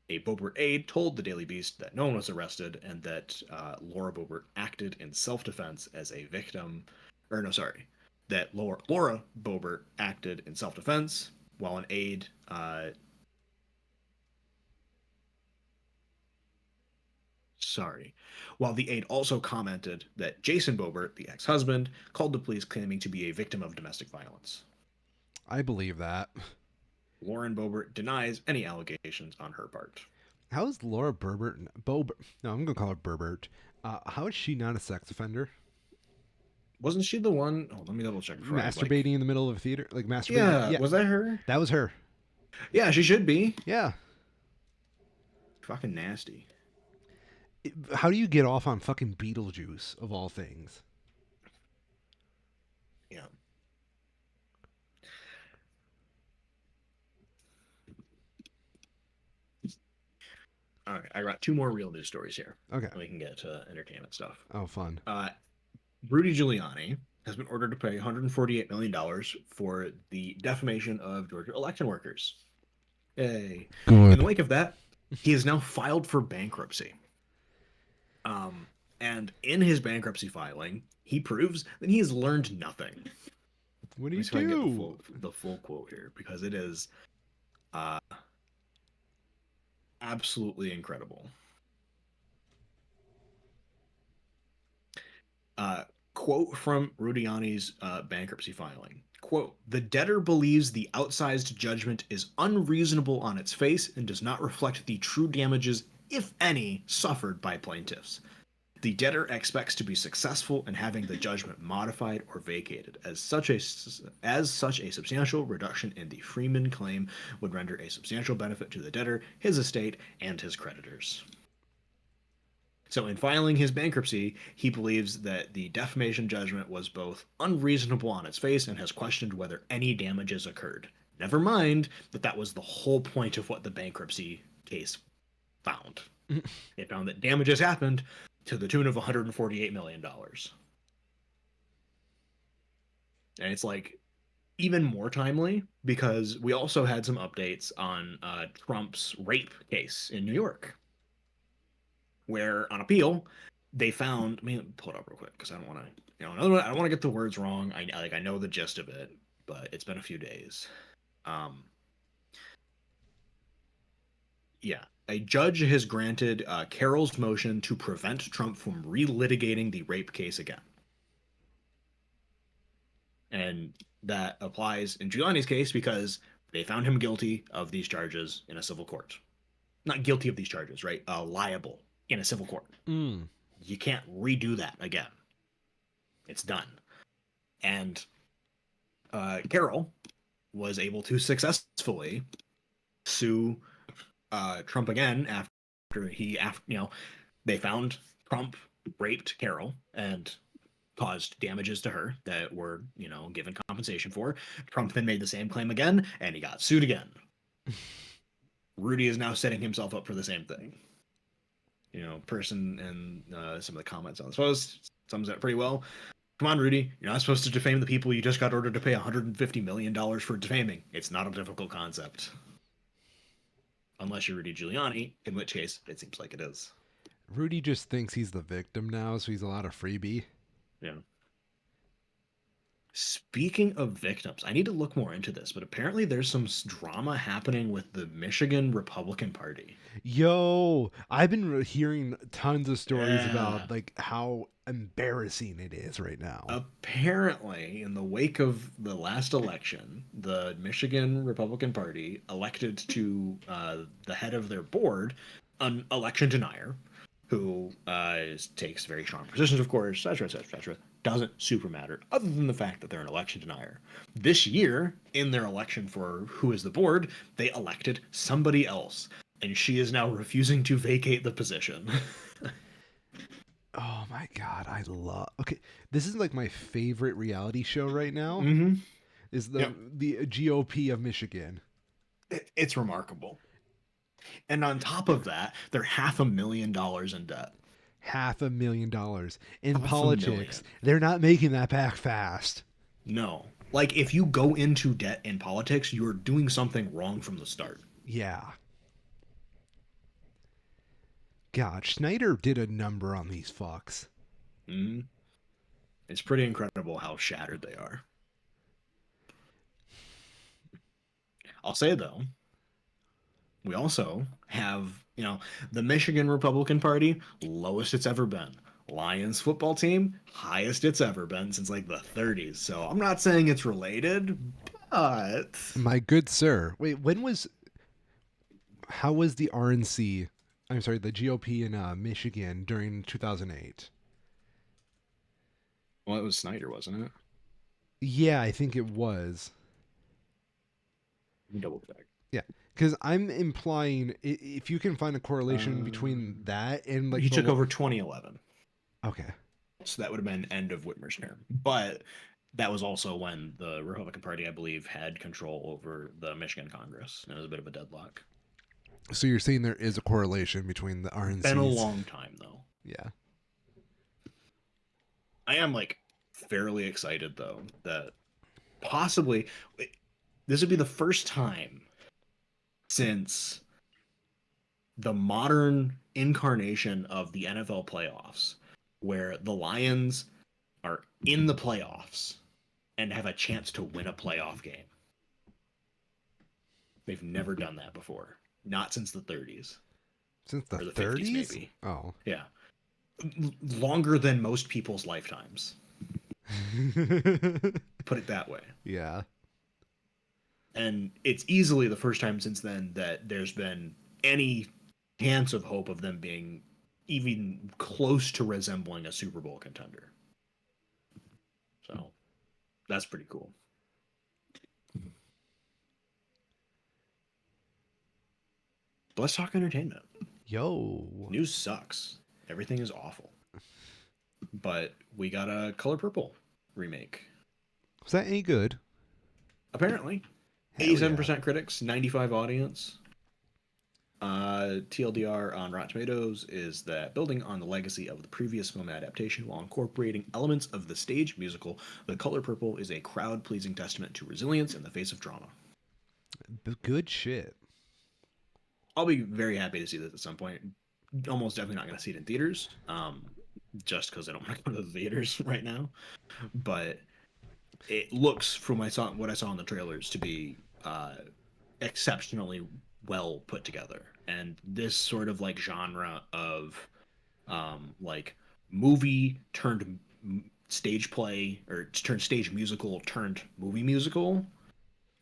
A Bobert aide told the Daily Beast that no one was arrested and that Laura Bobert acted in self defense as a victim. Or, no, sorry. That Laura Bobert acted in self defense while an aide. Sorry. While the aide also commented that Jason Bobert, the ex husband, called the police claiming to be a victim of domestic violence. I believe that. Lauren Bobert denies any allegations on her part. How is Laura Berbert? No, I'm gonna call her Berbert. How is she not a sex offender? Wasn't she the one? Oh, let me double check before I Masturbating in the middle of a theater, like masturbating. Yeah, Yeah, was that her? that was her. Yeah, she should be. Yeah. Fucking nasty. How do you get off on fucking Beetlejuice of all things? Yeah. All right, I got two more real news stories here. Okay. And we can get to entertainment stuff. Oh, fun. Uh, Rudy Giuliani has been ordered to pay $148 million for the defamation of Georgia election workers. Yay. In the Good. wake of that, he has now filed for bankruptcy. And in his bankruptcy filing, he proves that he has learned nothing. What do Let me you see if I can get do? the full quote here because it is uh, absolutely incredible. Uh, Quote from Rudiani's bankruptcy filing. Quote, the debtor believes the outsized judgment is unreasonable on its face and does not reflect the true damages, if any, suffered by plaintiffs. The debtor expects to be successful in having the judgment modified or vacated, as such a substantial reduction in the Freeman claim would render a substantial benefit to the debtor, his estate, and his creditors. So, in filing his bankruptcy, he believes that the defamation judgment was both unreasonable on its face and has questioned whether any damages occurred. Never mind that that was the whole point of what the bankruptcy case found. It found that damages happened to the tune of $148 million. And it's like, even more timely because we also had some updates on Trump's rape case in New York, where on appeal they found. Let me pull it up real quick because I don't want to, I don't want to get the words wrong. I know the gist of it, but it's been a few days. Um, yeah, a judge has granted Carroll's motion to prevent Trump from relitigating the rape case again, and that applies in Giuliani's case because they found him guilty of these charges in a civil court. Not guilty of these charges, right? Liable in a civil court. Mm. You can't redo that again. It's done. And Carroll was able to successfully sue Trump again after they found Trump raped Carroll and caused damages to her that were given compensation for. Trump then made the same claim again, and he got sued again. Rudy is now setting himself up for the same thing. Person in some of the comments on this post sums that pretty well. Come on, Rudy. You're not supposed to defame the people you just got ordered to pay $150 million for defaming. It's not a difficult concept. Unless you're Rudy Giuliani, in which case it seems like it is. Rudy just thinks he's the victim now, so he's allowed a freebie. Yeah. Speaking of victims, I need to look more into this, but apparently there's some drama happening with the Michigan Republican Party. Yo, I've been hearing tons of stories Yeah. about like how embarrassing it is right now. Apparently, in the wake of the last election, the Michigan Republican Party elected to the head of their board an election denier who takes very strong positions, of course, etc., etc., etc. Doesn't super matter, other than the fact that they're an election denier. This year, in their election for who is the board, they elected somebody else, and she is now refusing to vacate the position. Oh my god, I love. Okay, this is like my favorite reality show right now. Mm-hmm. Is the Yep. the GOP of Michigan. It's remarkable. And on top of that, they're $500,000 in debt. $500,000 in Half a politics. million. They're not making that back fast. No. Like, if you go into debt in politics, you're doing something wrong from the start. Yeah. God, Schneider did a number on these fucks. Mm. It's pretty incredible how shattered they are. I'll say, though, we also have, the Michigan Republican Party, lowest it's ever been. Lions football team, highest it's ever been since like the 30s. So I'm not saying it's related, but My good sir. Wait, when was how was the RNC? I'm sorry, the GOP in Michigan during 2008? well, it was Snyder, wasn't it? Yeah, I think it was. Let me double check. Yeah, because I'm implying if you can find a correlation between that and like He the took over 2011. okay, So that would have been end of Whitmer's term. But that was also when the Republican Party, I believe, had control over the Michigan Congress. And it was a bit of a deadlock. so you're saying there is a correlation between the Been a RNCs? long time, though. Yeah. I am like fairly excited, though, that possibly this would be the first time since the modern incarnation of the NFL playoffs where the Lions are in the playoffs and have a chance to win a playoff game. They've never done that before. Not since the 30s Since the or the 50s, 30s? maybe. Oh. Yeah. Longer than most people's lifetimes. Put it that way. Yeah. And it's easily the first time since then that there's been any chance of hope of them being even close to resembling a Super Bowl contender. So that's pretty cool. But let's talk entertainment. Yo. News sucks. Everything is awful. But we got a Color Purple remake. Was that any good? Apparently. Hell yeah. 87% critics, 95 audience. TLDR on Rotten Tomatoes is that building on the legacy of the previous film adaptation while incorporating elements of the stage musical, The Color Purple is a crowd pleasing testament to resilience in the face of drama. Good shit. I'll be very happy to see this at some point. Almost definitely not going to see it in theaters, just because I don't want to go to the theaters right now. But it looks, from what I saw in the trailers, to be exceptionally well put together. And this sort of like genre of like movie turned stage play or turned stage musical turned movie musical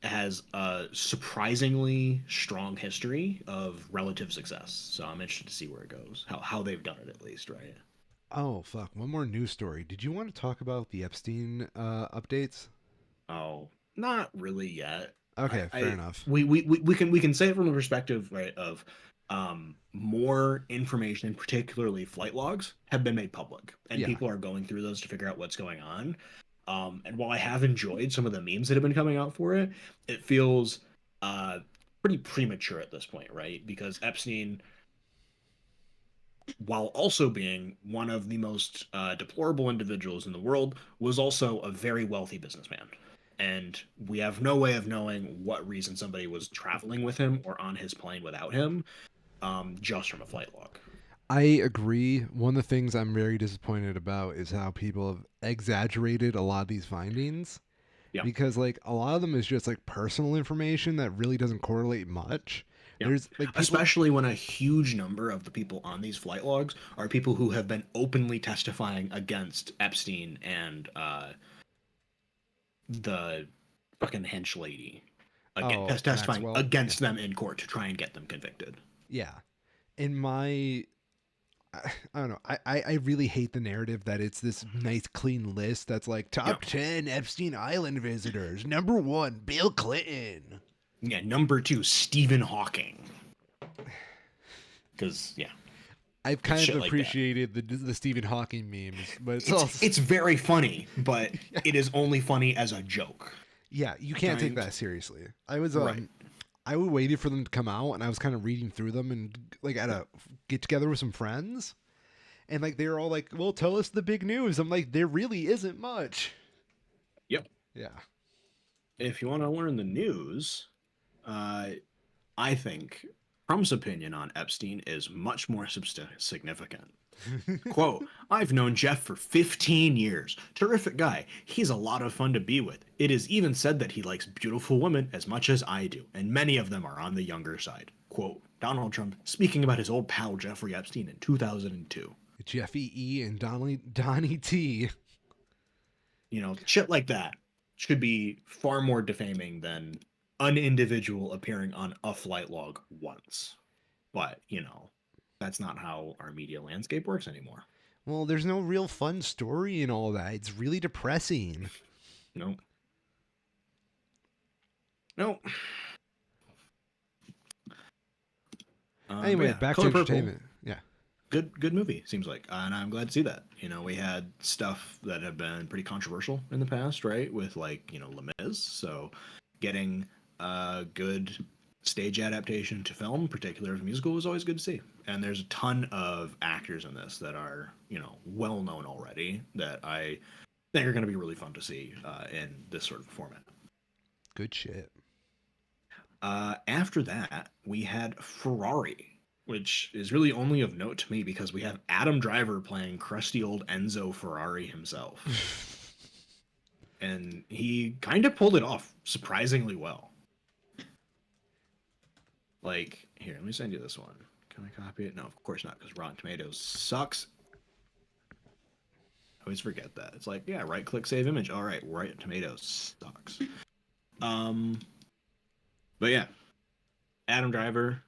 has a surprisingly strong history of relative success. So I'm interested to see where it goes, how they've done it at least, right? Oh fuck! One more news story. Did you want to talk about the Epstein updates? Oh, not really yet. Okay, fair enough. We can say it from the perspective, right, of more information, particularly flight logs, have been made public, and Yeah, people are going through those to figure out what's going on. And while I have enjoyed some of the memes that have been coming out for it, it feels uh pretty premature at this point, right? Because Epstein, while also being one of the most deplorable individuals in the world, was also a very wealthy businessman. And we have no way of knowing what reason somebody was traveling with him or on his plane without him, just from a flight log. I agree. One of the things I'm very disappointed about is how people have exaggerated a lot of these findings Yeah, because like a lot of them is just like personal information that really doesn't correlate much. yeah. There's like people. Especially when a huge number of the people on these flight logs are people who have been openly testifying against Epstein and the fucking hench lady. Again, Oh, testifying Maxwell. Yeah. against them in court to try and get them convicted. Yeah. In my I don't know. I really hate the narrative that it's this nice clean list that's like Yeah. top 10 Epstein Island visitors. Number 1, Bill Clinton. Yeah, number two, Stephen Hawking. Because yeah, I've it's kind of shit like that. appreciated the Stephen Hawking memes, but it's It's also it's very funny, but it is only funny as a joke. yeah, you can't take Trying to that seriously. I was right. I waited for them to come out and I was kind of reading through them and like at Yeah. a get together with some friends and like they were all like, "Well, tell us the big news." I'm like, "There really isn't much." Yep. Yeah. If you want to learn the news, uh, I think Trump's opinion on Epstein is much more significant. Quote, I've known Jeff for 15 years. Terrific guy. He's a lot of fun to be with. It is even said that he likes beautiful women as much as I do, and many of them are on the younger side. Quote, Donald Trump speaking about his old pal Jeffrey Epstein in 2002. Jeffy E and Donnie T. You know, shit like that should be far more defaming than an individual appearing on a flight log once. But, that's not how our media landscape works anymore. Well, there's no real fun story in all that. It's really depressing. No, no. But Anyway, yeah, back to Color Purple, entertainment. Yeah. good movie seems like, and I'm glad to see that. We had stuff that have been pretty controversial in the past, right? With like Les Mis, so getting a good stage adaptation to film, particularly of a musical, is always good to see. And there's a ton of actors in this that are well known already that I think are going to be really fun to see in this sort of format. Good shit. After that, we had Ferrari, which is really only of note to me because we have Adam Driver playing crusty old Enzo Ferrari himself. And he kind of pulled it off surprisingly well. Like, here, let me send you this one. Can I copy it? No, of course not, because Rotten Tomatoes sucks. I always forget that. It's like, yeah, right click, save image. All right, Rotten Tomatoes sucks. Um, but yeah, Adam Driver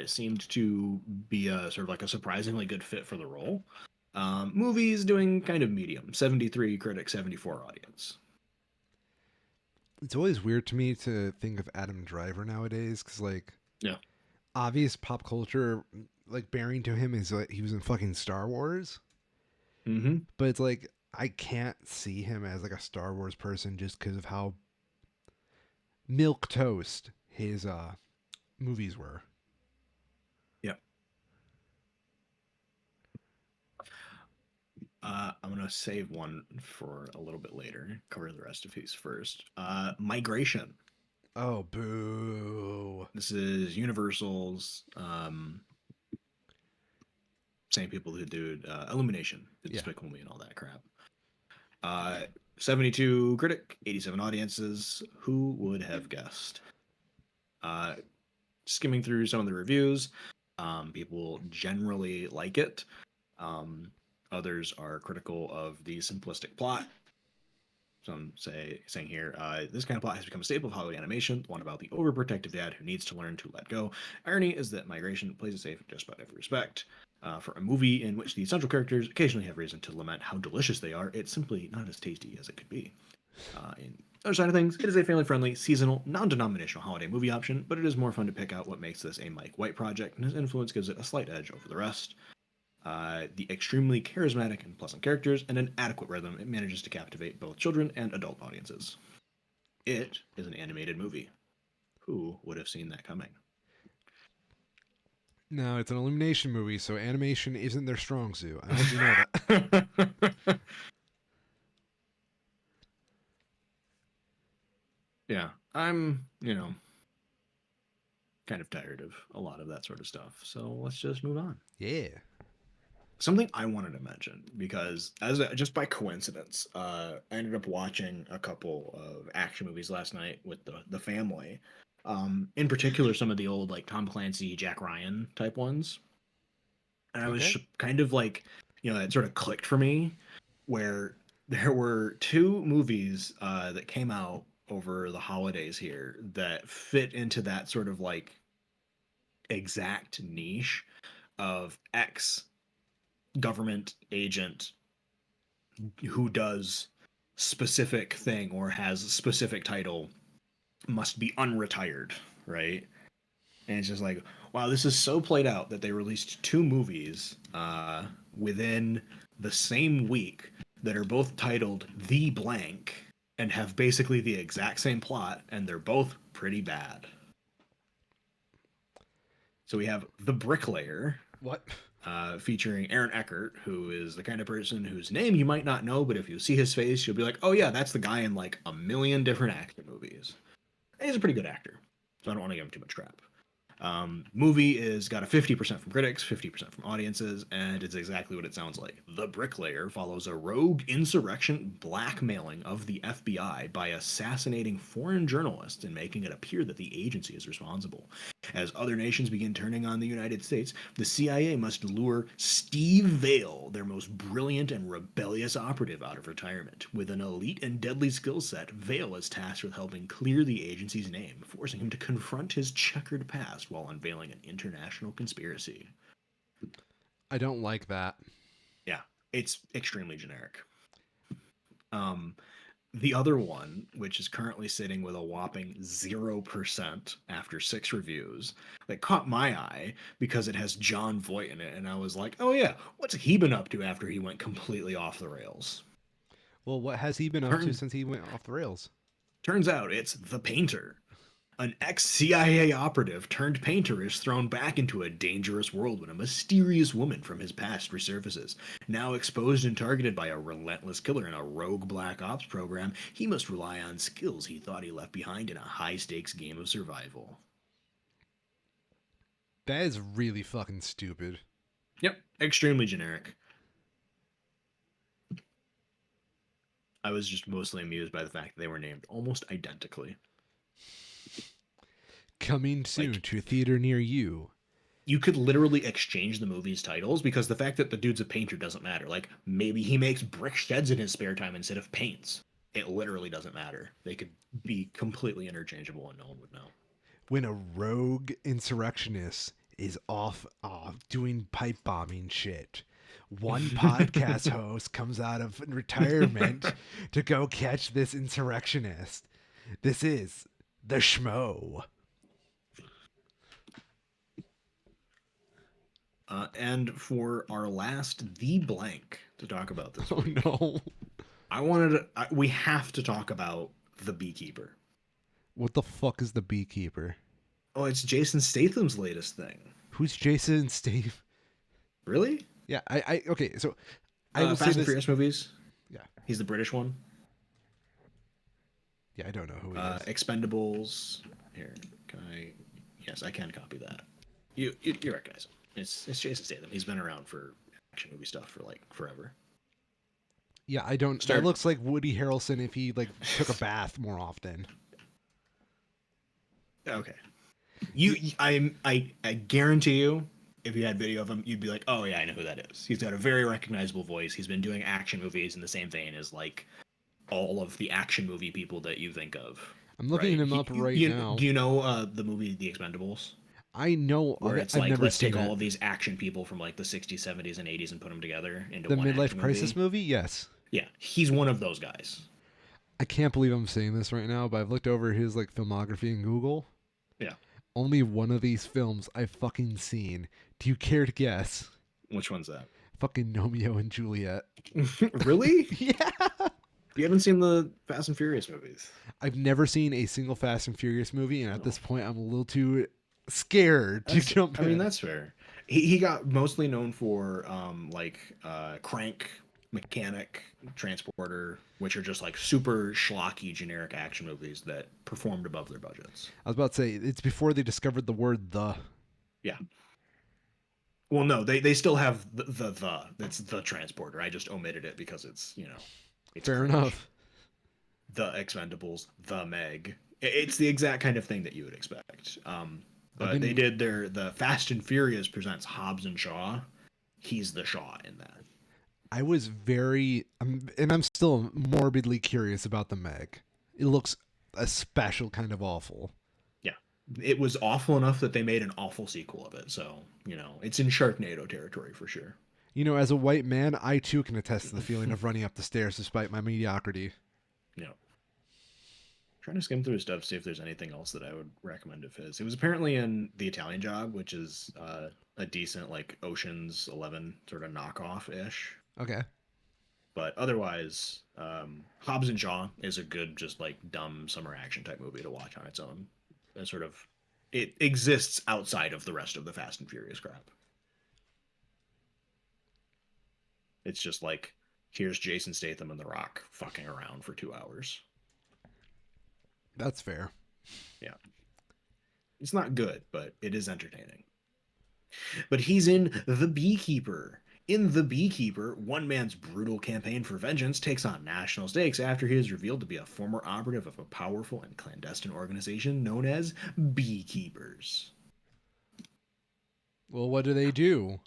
seemed to be a sort of like a surprisingly good fit for the role. Movies doing kind of medium, 73 critic, 74 audience. It's always weird to me to think of Adam Driver nowadays because, like, Yeah. obvious pop culture, like, bearing to him is like he was in fucking Star Wars. Mm-hmm. But it's like, I can't see him as like a Star Wars person just because of how milk toast his movies were. I'm gonna save one for a little bit later. Cover the rest of these first. Migration. Oh, boo. This is Universal's same people who did Illumination, the Yeah. Despicable Me, and all that crap. Uh, 72 critic, 87 audiences. Who would have guessed? Uh, Skimming through some of the reviews, people generally like it. Um, Others are critical of the simplistic plot. Some saying here, this kind of plot has become a staple of Hollywood animation, one about the overprotective dad who needs to learn to let go. Irony is that Migration plays it safe in just about every respect. For a movie in which the central characters occasionally have reason to lament how delicious they are, it's simply not as tasty as it could be. In other side of things, it is a family-friendly, seasonal, non-denominational holiday movie option, but it is more fun to pick out what makes this a Mike White project, and his influence gives it a slight edge over the rest. The extremely charismatic and pleasant characters, and an adequate rhythm, it manages to captivate both children and adult audiences. It is an animated movie. Who would have seen that coming? No, it's an Illumination movie, so animation isn't their strong suit. I hope you know that. Yeah, I'm kind of tired of a lot of that sort of stuff. So let's just move on. Yeah. Something I wanted to mention because just by coincidence, I ended up watching a couple of action movies last night with the family. In particular, some of the old like Tom Clancy, Jack Ryan type ones, and I was Okay. kind of like, it sort of clicked for me where there were two movies that came out over the holidays here that fit into that sort of like exact niche of ex government agent who does specific thing or has a specific title must be unretired, right? And it's just like, wow, this is so played out that they released two movies within the same week that are both titled The Blank and have basically the exact same plot, and they're both pretty bad. So we have The Bricklayer, What? featuring Aaron Eckert, who is the kind of person whose name you might not know, but if you see his face, you'll be like, oh yeah, that's the guy in like a million different action movies. And he's a pretty good actor, so I don't want to give him too much crap. Movie is got a 50% from critics, 50% from audiences, and it's exactly what it sounds like. The Bricklayer follows a rogue insurrection blackmailing of the FBI by assassinating foreign journalists and making it appear that the agency is responsible. As other nations begin turning on the United States, the CIA must lure Steve Vale, their most brilliant and rebellious operative, out of retirement. With an elite and deadly skill set, Vale is tasked with helping clear the agency's name, forcing him to confront his checkered past while unveiling an international conspiracy. I don't like that. Yeah, it's extremely generic. Um, the other one, which is currently sitting with a whopping 0% after six reviews, that caught my eye because it has John Voight in it. And I was like, oh, yeah, what's he been up to after he went completely off the rails? Well, what has he been up to Turns, since he went off the rails? turns out it's The Painter. An ex CIA operative turned painter is thrown back into a dangerous world when a mysterious woman from his past resurfaces. Now exposed and targeted by a relentless killer in a rogue black ops program, he must rely on skills he thought he left behind in a high stakes game of survival. That is really fucking stupid. Yep, extremely generic. I was just mostly amused by the fact that they were named almost identically. Coming soon Like, to a theater near you. you could literally exchange the movie's titles because the fact that the dude's a painter doesn't matter. Like maybe he makes brick sheds in his spare time instead of paints. It literally doesn't matter. They could be completely interchangeable and no one would know. When a rogue insurrectionist is off doing pipe bombing shit. One podcast host comes out of retirement to go catch this insurrectionist. This is the Schmo. And for our last The Blank to talk about this Oh week, no. we have to talk about The Beekeeper. What the fuck is the Beekeeper? Oh, it's Jason Statham's latest thing. Who's Jason Stave? Really? Yeah, I okay, so I will say Fast and this. Furious movies. Yeah, He's the British one. yeah. I don't know who he is. Expendables. Here, can I? Yes, I can copy that. You recognize him? It's Jason Statham. He's been around for action movie stuff for like forever. Yeah, I don't. That Start. looks like Woody Harrelson if he like took a bath more often. Okay. He, I guarantee you, if you had video of him, you'd be like, oh yeah, I know who that is. He's got a very recognizable voice. He's been doing action movies in the same vein as like all of the action movie people that you think of, I'm looking right? him up right Do now. you know the movie The Expendables? I know of Where it. it's I've like, never let's seen take all it. of these action people from like the 60s, 70s, and 80s and put them together into The one midlife action crisis movie. movie. Yes. Yeah, he's one of those guys. I can't believe I'm saying this right now, but I've looked over his like filmography in Google. Yeah. Only one of these films I've fucking seen. Do you care to guess? Which one's that? Fucking Romeo and Juliet. Really? Yeah. You haven't seen the Fast and Furious movies? I've never seen a single Fast and Furious movie, and at No. this point, I'm a little too scared to jump I mean, in. that's fair. He got mostly known for Crank, Mechanic, Transporter, which are just like super schlocky generic action movies that performed above their budgets. I was about to say it's before they discovered the word "the." Yeah. Well, no, they still have the that's the Transporter. I just omitted it because it's Fair cringe. enough. The Expendables, the Meg. It's the exact kind of thing that you would expect. I've But they been. did the Fast and Furious presents Hobbs and Shaw. He's the Shaw in that. I was very, and I'm still morbidly curious about the Meg. It looks a special kind of awful. Yeah. It was awful enough that they made an awful sequel of it. So, it's in Sharknado territory for sure. You know, as a white man, I too can attest to the feeling of running up the stairs despite my mediocrity. Yeah. Trying to skim through his stuff, see if there's anything else that I would recommend of his. It was apparently in The Italian Job, which is a decent, like, Ocean's 11 sort of knockoff ish. Okay. But otherwise, Hobbs and Shaw is a good, just like dumb summer action type movie to watch on its own. And sort of, it exists outside of the rest of the Fast and Furious crap. It's just like, here's Jason Statham and The Rock fucking around for 2 hours. That's fair. Yeah, it's not good, but it is entertaining. But he's in The Beekeeper. In The Beekeeper, one man's brutal campaign for vengeance takes on national stakes after he is revealed to be a former operative of a powerful and clandestine organization known as Beekeepers. Well, what do they do?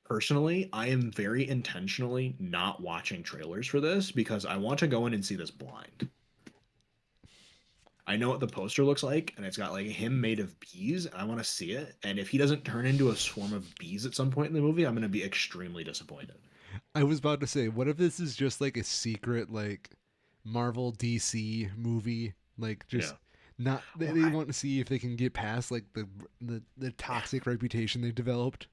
Personally, I am very intentionally not watching trailers for this because I want to go in and see this blind. I know what the poster looks like, and it's got like him made of bees. I want to see it, and if he doesn't turn into a swarm of bees at some point in the movie, I'm going to be extremely disappointed. I was about to say, what if this is just like a secret, like Marvel DC movie? Like, Yeah. just not, Well, they want to see if they can get past like the toxic reputation they've developed.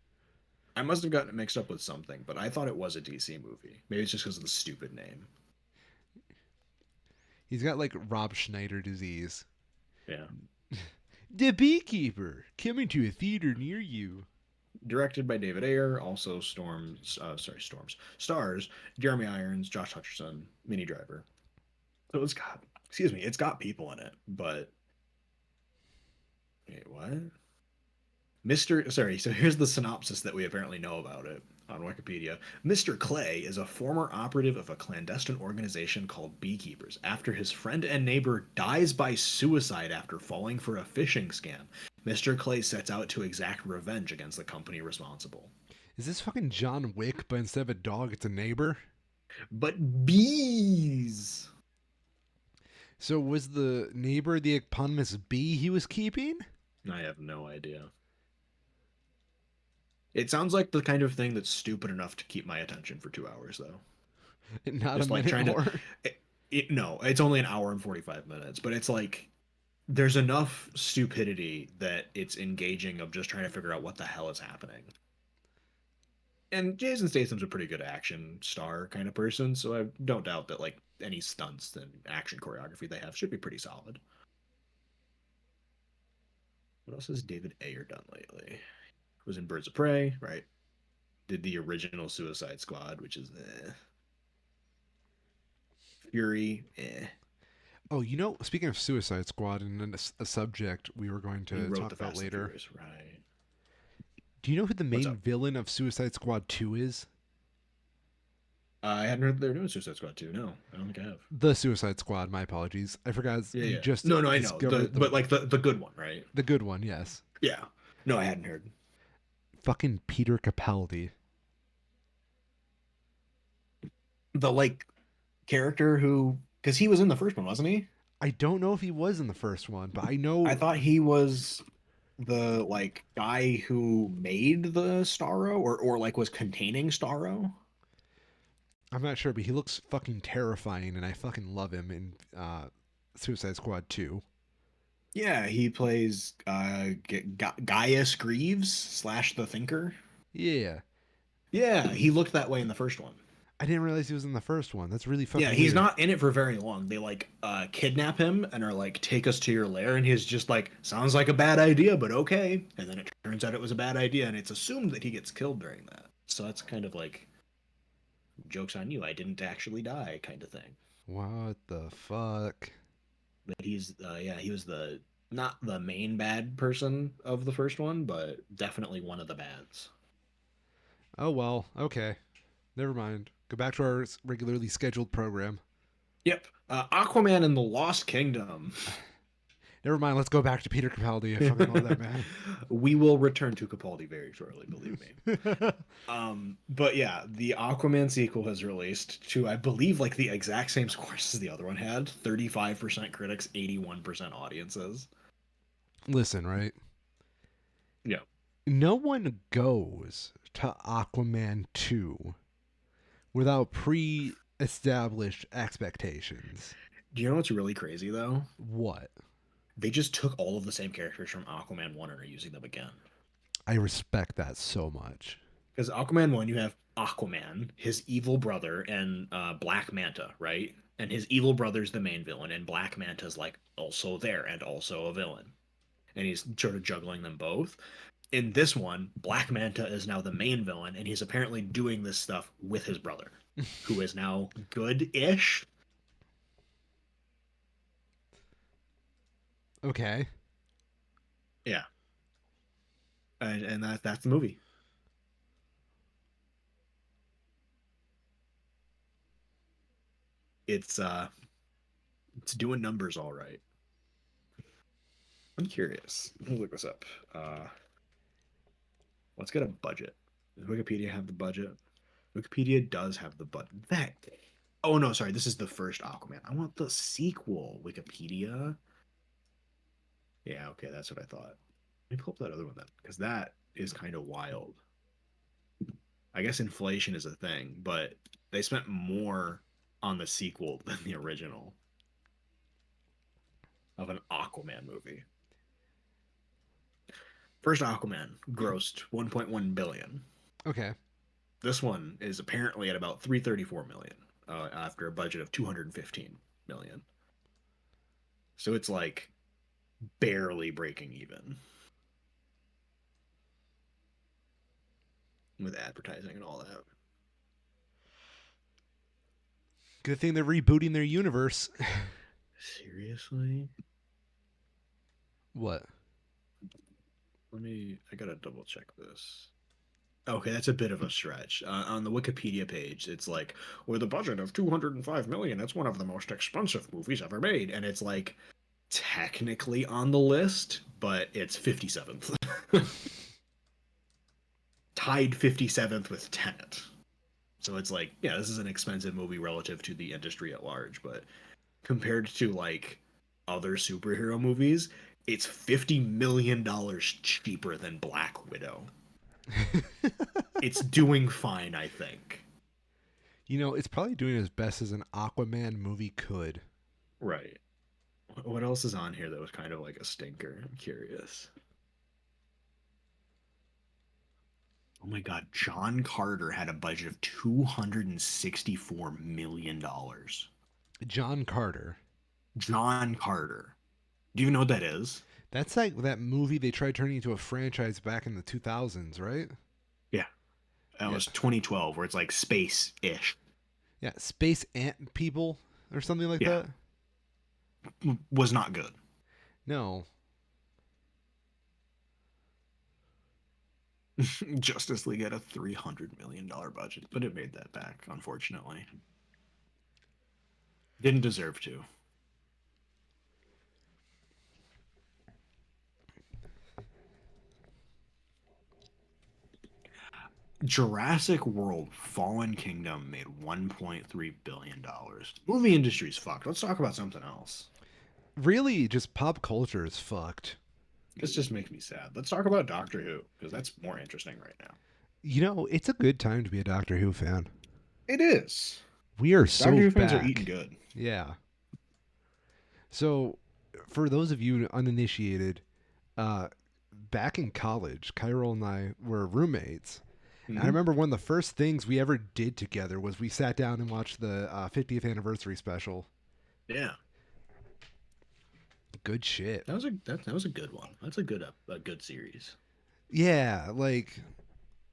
I must have gotten it mixed up with something, but I thought it was a DC movie. Maybe it's just because of the stupid name. He's got like Rob Schneider disease. Yeah. The Beekeeper, coming to a theater near you. Directed by David Ayer, also stars Jeremy Irons, Josh Hutcherson, Minnie Driver. So it's got people in it, but wait, what? So here's the synopsis that we apparently know about it on Wikipedia. Mr. Clay is a former operative of a clandestine organization called Beekeepers after his friend and neighbor dies by suicide after falling for a phishing scam. Mr. Clay sets out to exact revenge against the company responsible. Is this fucking John Wick, but instead of a dog, it's a neighbor? But bees. So was the neighbor the eponymous bee he was keeping? I have no idea. It sounds like the kind of thing that's stupid enough to keep my attention for 2 hours, though. Not a Just like minute trying to. more. No, it's only an hour and 45 minutes, but it's like there's enough stupidity that it's engaging of just trying to figure out what the hell is happening. And Jason Statham's a pretty good action star kind of person, so I don't doubt that like any stunts and action choreography they have should be pretty solid. What else has David Ayer done lately? Was in Birds of Prey, right? did the original Suicide Squad, which is Fury. Oh, speaking of Suicide Squad and a subject we were going He to wrote talk the about Fast and later, Furious, right? do you know who the What's main up? villain of Suicide Squad 2 is? I hadn't heard they're doing Suicide Squad 2. No, I don't think I have. The Suicide Squad, my apologies. I forgot Yeah, we yeah. just No, no, I know the discovered but like the good one, right? the good one, yes. Yeah. No, I hadn't heard. Fucking Peter Capaldi. The like character who, because he was in the first one, wasn't he? I don't know if he was in the first one, but I I know thought he was the like guy who made the Starro, or like was containing Starro. I'm not sure, but he looks fucking terrifying and I fucking love him in Suicide Squad 2. Yeah, he plays Gaius Greaves slash the Thinker. Yeah. Yeah, he looked that way in the first one. I didn't realize he was in the first one. That's really Yeah, fucking he's weird. not in it for very long. They like kidnap him and are like, take us to your lair, and he's just like, sounds like a bad idea, but okay. And then it turns out it was a bad idea, and it's assumed that he gets killed during that. So that's kind of like jokes on you. I didn't actually die, kind of thing. What the fuck? But he's yeah, he was the not the main bad person of the first one, but definitely one of the bads. Oh well, okay. Never mind. Go back to our regularly scheduled program. Yep. Aquaman and the Lost Kingdom. Never mind. Let's go back to Peter Capaldi. I fucking love that man. We will return to Capaldi very shortly, believe me. But yeah, the Aquaman sequel has released to, I believe, like the exact same scores as the other one had. 35% critics, 81% audiences. Listen, right? Yeah. No one goes to Aquaman 2 without pre established expectations. Do you know what's really crazy though? What? They just took all of the same characters from Aquaman 1 and are using them again. I respect that so much. Because Aquaman 1, you have Aquaman, his evil brother, and Black Manta, right? And his evil brother's the main villain, and Black Manta's like also there and also a villain. And he's sort of juggling them both. In this one, Black Manta is now the main villain, and he's apparently doing this stuff with his brother, who is now good-ish. Okay. Yeah, and that's the movie. It's it's doing numbers all right. I'm curious. Let me look this up. Let's get a budget. Does Wikipedia have the budget? Wikipedia does have the budget. That. Oh no, sorry. This is the first Aquaman. I want the sequel. Wikipedia. Yeah, okay, that's what I thought. Let me pull up that other one then, because that is kind of wild. I guess inflation is a thing, but they spent more on the sequel than the original of an Aquaman movie. First Aquaman grossed 1.1 billion. Okay. This one is apparently at about 334 million after a budget of 215 million. So it's like barely breaking even with advertising and all that. Good thing they're rebooting their universe. Seriously? What? I gotta double check this. Okay, that's a bit of a stretch. On the Wikipedia page, it's like, with a budget of 205 million, it's one of the most expensive movies ever made. And it's like, technically on the list, but it's 57th. Tied 57th with Tenet. So it's like, yeah, this is an expensive movie relative to the industry at large, but compared to like other superhero movies, it's $50 million cheaper than Black Widow. It's doing fine, I think. It's probably doing as best as an Aquaman movie could. Right. What else is on here that was kind of like a stinker? I'm curious. Oh my God, John Carter had a budget of $264 million. John Carter. John Carter. Do you even know what that is? That's like that movie they tried turning into a franchise back in the 2000s, right? Yeah. That Yeah, was 2012, where it's like space-ish. yeah, space ant people or something like Yeah, that. was not good. No, Justice League had a $300 million budget, but it made that back, unfortunately. Didn't deserve to. Jurassic World Fallen Kingdom made $1.3 billion. Movie industry's fucked. Let's talk about something else. really, just pop culture is fucked. This just makes me sad. Let's talk about Doctor Who, because that's more interesting right now. You know, it's a good time to be a Doctor Who fan. It is. We are Doctor so Who fans are eating back. good. Yeah. So, for those of you uninitiated, uh, back in college, Kyril and I were roommates. And I Hmm. remember one of the first things we ever did together was we sat down and watched the 50th anniversary special. Yeah, Good shit. that was a good one. That's a good series. Yeah, like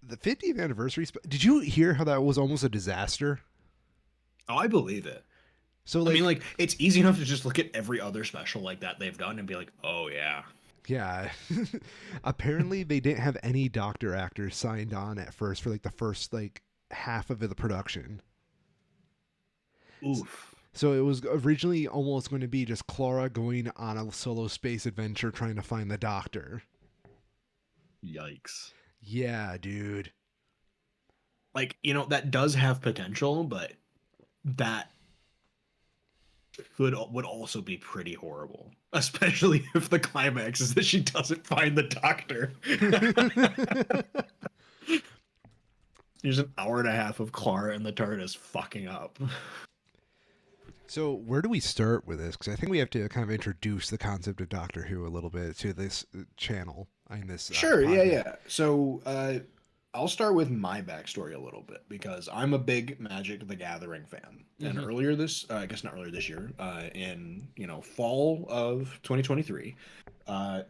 the 50th anniversary. Did you hear how that was almost a disaster? Oh, I believe it. So, I mean, like, like it's easy enough to just look at every other special like that they've done and be like, oh yeah, yeah, apparently they didn't have any doctor actors signed on at first for like the first like half of the production. oof, So it was originally almost going to be just Clara going on a solo space adventure trying to find the doctor. yikes. Yeah, dude. Like that does have potential, but that would also be pretty horrible, especially if the climax is that she doesn't find the doctor. There's an hour and a half of Clara and the TARDIS fucking up. So where do we start with this? Because I think we have to kind of introduce the concept of Doctor Who a little bit to this channel and this Sure, yeah, podcast. yeah. So I'll start with my backstory a little bit because I'm a big Magic the Gathering fan. And Hmm. earlier this, I guess not earlier this year, in fall of 2023,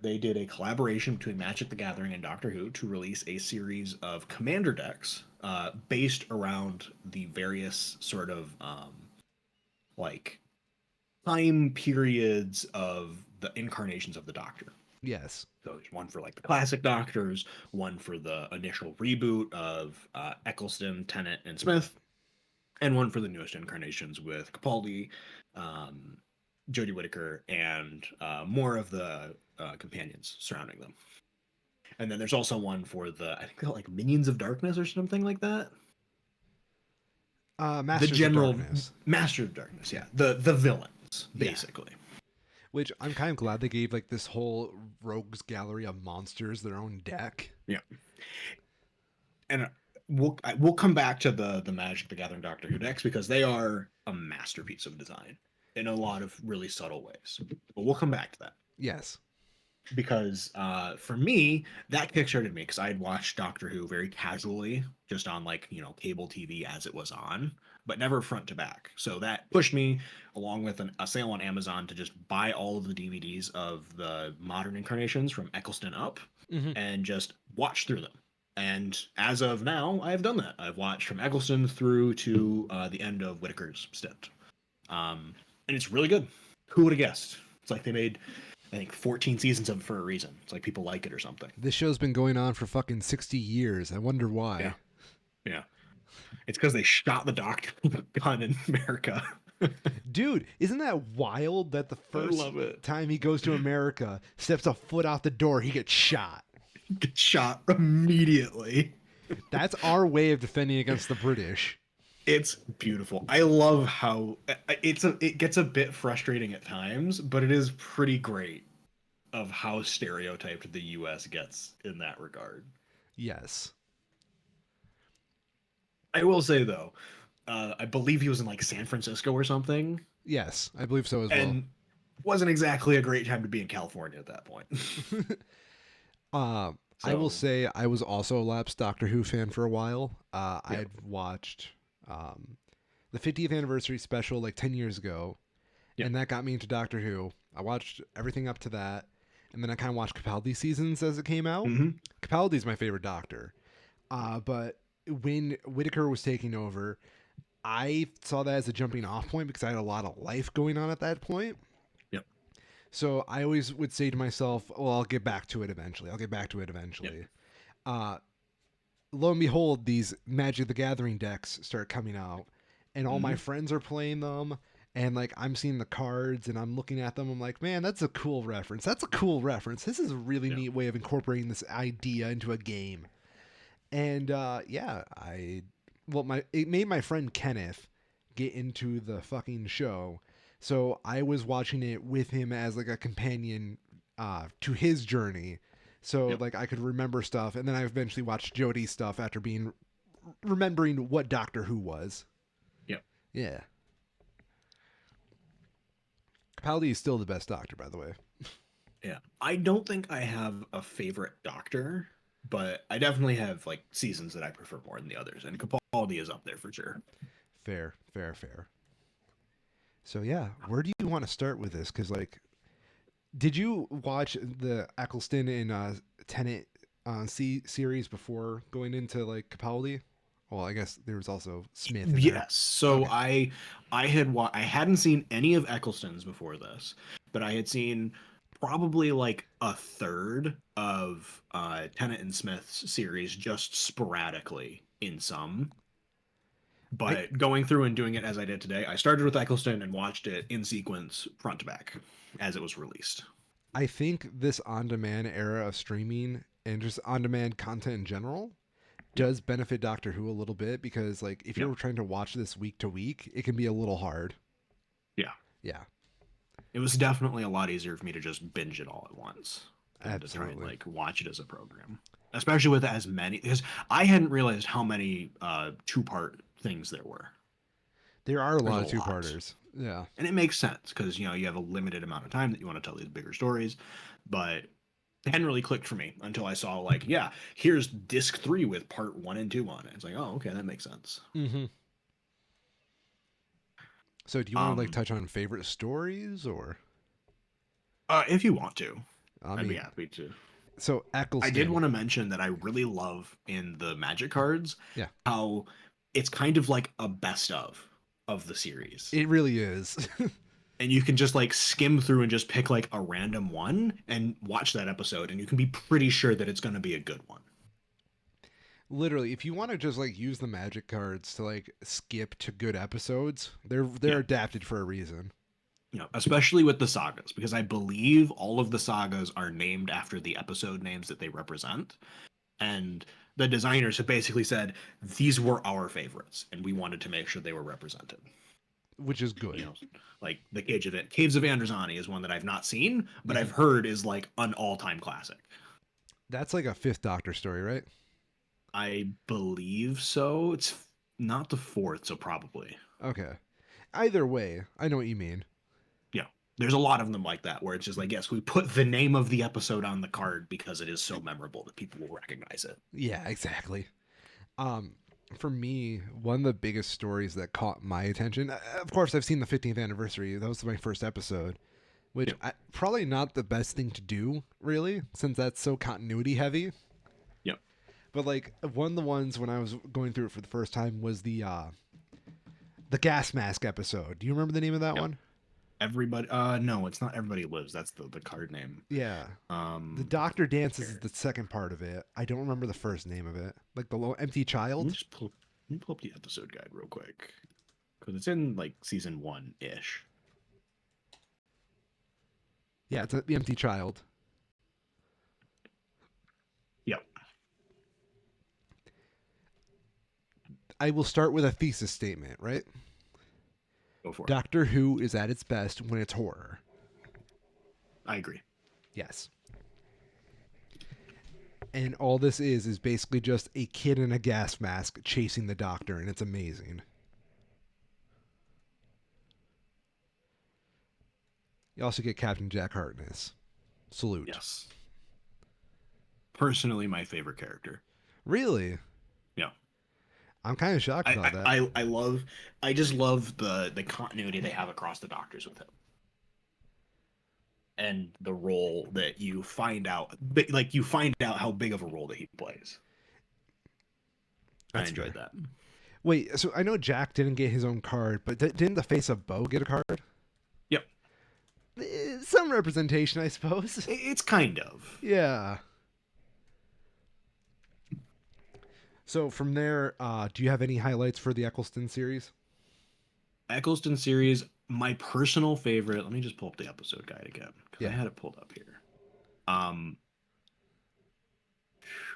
they did a collaboration between Magic the Gathering and Doctor Who to release a series of commander decks based around the various sort of like time periods of the incarnations of the Doctor. Yes. So there's one for like the classic Doctors, one for the initial reboot of Eccleston, Tennant, and Smith, and one for the newest incarnations with Capaldi, um, Jodie Whittaker, and more of the companions surrounding them. And then there's also one for the I think they're like Minions of Darkness or something like that. The Masters of general Darkness, Master of Darkness, yeah, the villains yeah. basically. Which I'm kind of glad they gave like this whole rogues gallery of monsters their own deck. Yeah, and we'll come back to the Magic the Gathering Doctor Who decks because they are a masterpiece of design in a lot of really subtle ways. But we'll come back to that Yes. because for me that kickstarted me because I had watched Doctor Who very casually, just on like cable TV as it was on, but never front to back. So that pushed me, along with a sale on Amazon, to just buy all of the DVDs of the modern incarnations from Eccleston up Hmm. and just watch through them. And as of now, I have done that. I've watched from Eccleston through to the end of Whitaker's stint, and it's really good. Who would have guessed? It's like they made, I think, 14 seasons of it for a reason. It's like people like it or something. This show's been going on for fucking 60 years. I wonder Yeah, why. yeah. It's because they shot the doctor with a gun in America. Dude, isn't that wild that the I first love it. time he goes to America, steps a foot out the door, he gets shot? Get shot immediately. That's our way of defending against the British. It's beautiful. I love how it gets a bit frustrating at times, but it is pretty great of how stereotyped the US gets in that regard. Yes. I will say though, I believe he was in like San Francisco or something, Yes, I believe so as well. and wasn't exactly a great time to be in California at that point. I will So, say I was also a lapsed Doctor Who fan for a while. I yeah. had watched um, the 50th anniversary special like 10 years ago, Yeah. and that got me into Doctor Who. I watched everything up to that, and then I kind of watched Capaldi seasons as it came out. Hmm. Capaldi's my favorite Doctor. But when Whitaker was taking over, I saw that as a jumping off point because I had a lot of life going on at that point. Yep. So I always would say to myself, well, I'll get back to it eventually. I'll get back to it Yep. eventually. Uh, Lo and behold, these Magic the Gathering decks start coming out, and all my Hmm. friends are playing them. And like I'm seeing the cards and I'm looking at them, I'm like, man, that's a cool reference. That's a cool reference. This is a really Yeah. neat way of incorporating this idea into a game. And yeah, I well, my it made my friend Kenneth get into the fucking show, so I was watching it with him as like a companion to his journey. So Yep. like I could remember stuff, and then I eventually watched Jody's stuff after being remembering what Doctor Who was. Yep. Yeah, Capaldi is still the best Doctor, by the way. Yeah. I don't think I have a favorite Doctor, but I definitely have like seasons that I prefer more than the others, and Capaldi is up there for sure. Fair, fair, fair. So yeah, where do you want to start with this? Because like did you watch the Eccleston and Tennant series before going into like Capaldi? Well, I guess there was also Smith in there. Yes. So Okay. I hadn't seen any of Eccleston's before this, but I had seen probably like a third of Tennant and Smith's series just sporadically in some. I But going through and doing it as I did today, I started with Eccleston and watched it in sequence front to back as it was released. I think this on-demand era of streaming and just on-demand content in general Yep. does benefit Doctor Who a little bit because like if Yep. you're trying to watch this week to week, it can be a little hard. Yeah. Yeah, It was definitely a lot easier for me to just binge it all at once than to try and absolutely. like watch it as a program. Especially with as many, because I hadn't realized how many two-part things there were. There are a There's lot a of lot. two-parters. Yeah. And it makes sense because you have a limited amount of time that you want to tell these bigger stories, but it hadn't really clicked for me until I saw like, yeah, here's disc three with part one and two on it. It's like, oh, okay, that makes sense. Mm-hmm. So do you want to like Um, touch on favorite stories or? if you want to, I I'd be mean, happy to. so I did Eccleston. want to mention that I really love in the Magic cards Yeah, how it's kind of like a best of the series. it really is. And you can just like skim through and just pick like a random one and watch that episode and you can be pretty sure that it's going to be a good one. Literally, if you want to just like use the magic cards to like skip to good episodes, they're Yeah. adapted for a reason. Especially with the sagas because I believe all of the sagas are named after the episode names that they represent. And the designers have basically said these were our favorites and we wanted to make sure they were represented. Which is you good. know, like the Caves of Androzani is one that I've not seen, but Hmm. I've heard is like an all-time classic. That's like a Fifth Doctor story, right? I believe so. It's not the fourth, so probably. Okay. Either way, I know what you mean. Yeah. There's a lot of them like that where it's just like, yes, we put the name of the episode on the card because it is so memorable that people will recognize it. Yeah, exactly. Um, for me, one of the biggest stories that caught my attention, of course, I've seen the 15th anniversary. That was my first episode, which Yep. probably not the best thing to do, really, since that's so continuity heavy. Yep. But like one of the ones when I was going through it for the first time was the gas mask episode. Do you remember the name of that Yep. one? Everybody no, it's not Everybody Lives. That's the card name. Yeah. The Um Doctor Dances is here. the second part of it. I don't remember the first name of it. Like the empty Let me child. just let me pull up the episode guide real quick. Because it's in like season one ish. Yeah, it's the empty child. Yep. I will start with a thesis statement, right? Go for it. Doctor Who is at its best when it's horror. I agree. Yes. And all this is basically just a kid in a gas mask chasing the doctor, and it's amazing. You also get Captain Jack Harkness. Salute. Yes. Personally, my favorite character. Really? Yeah. I'm kind of shocked about that. I love I just love the continuity they have across the Doctors with him. And the role that you find out like you find out how big of a role that he plays. I That's enjoyed fair. that. Wait, so I know Jack didn't get his own card, but didn't the face of Bo get a card? Yep, Some representation, I suppose. it's kind of. Yeah. So from there, do you have any highlights for the Eccleston series? Eccleston series, my personal favorite. Let me just pull up the episode guide again because I Yeah. had it pulled up here. Um,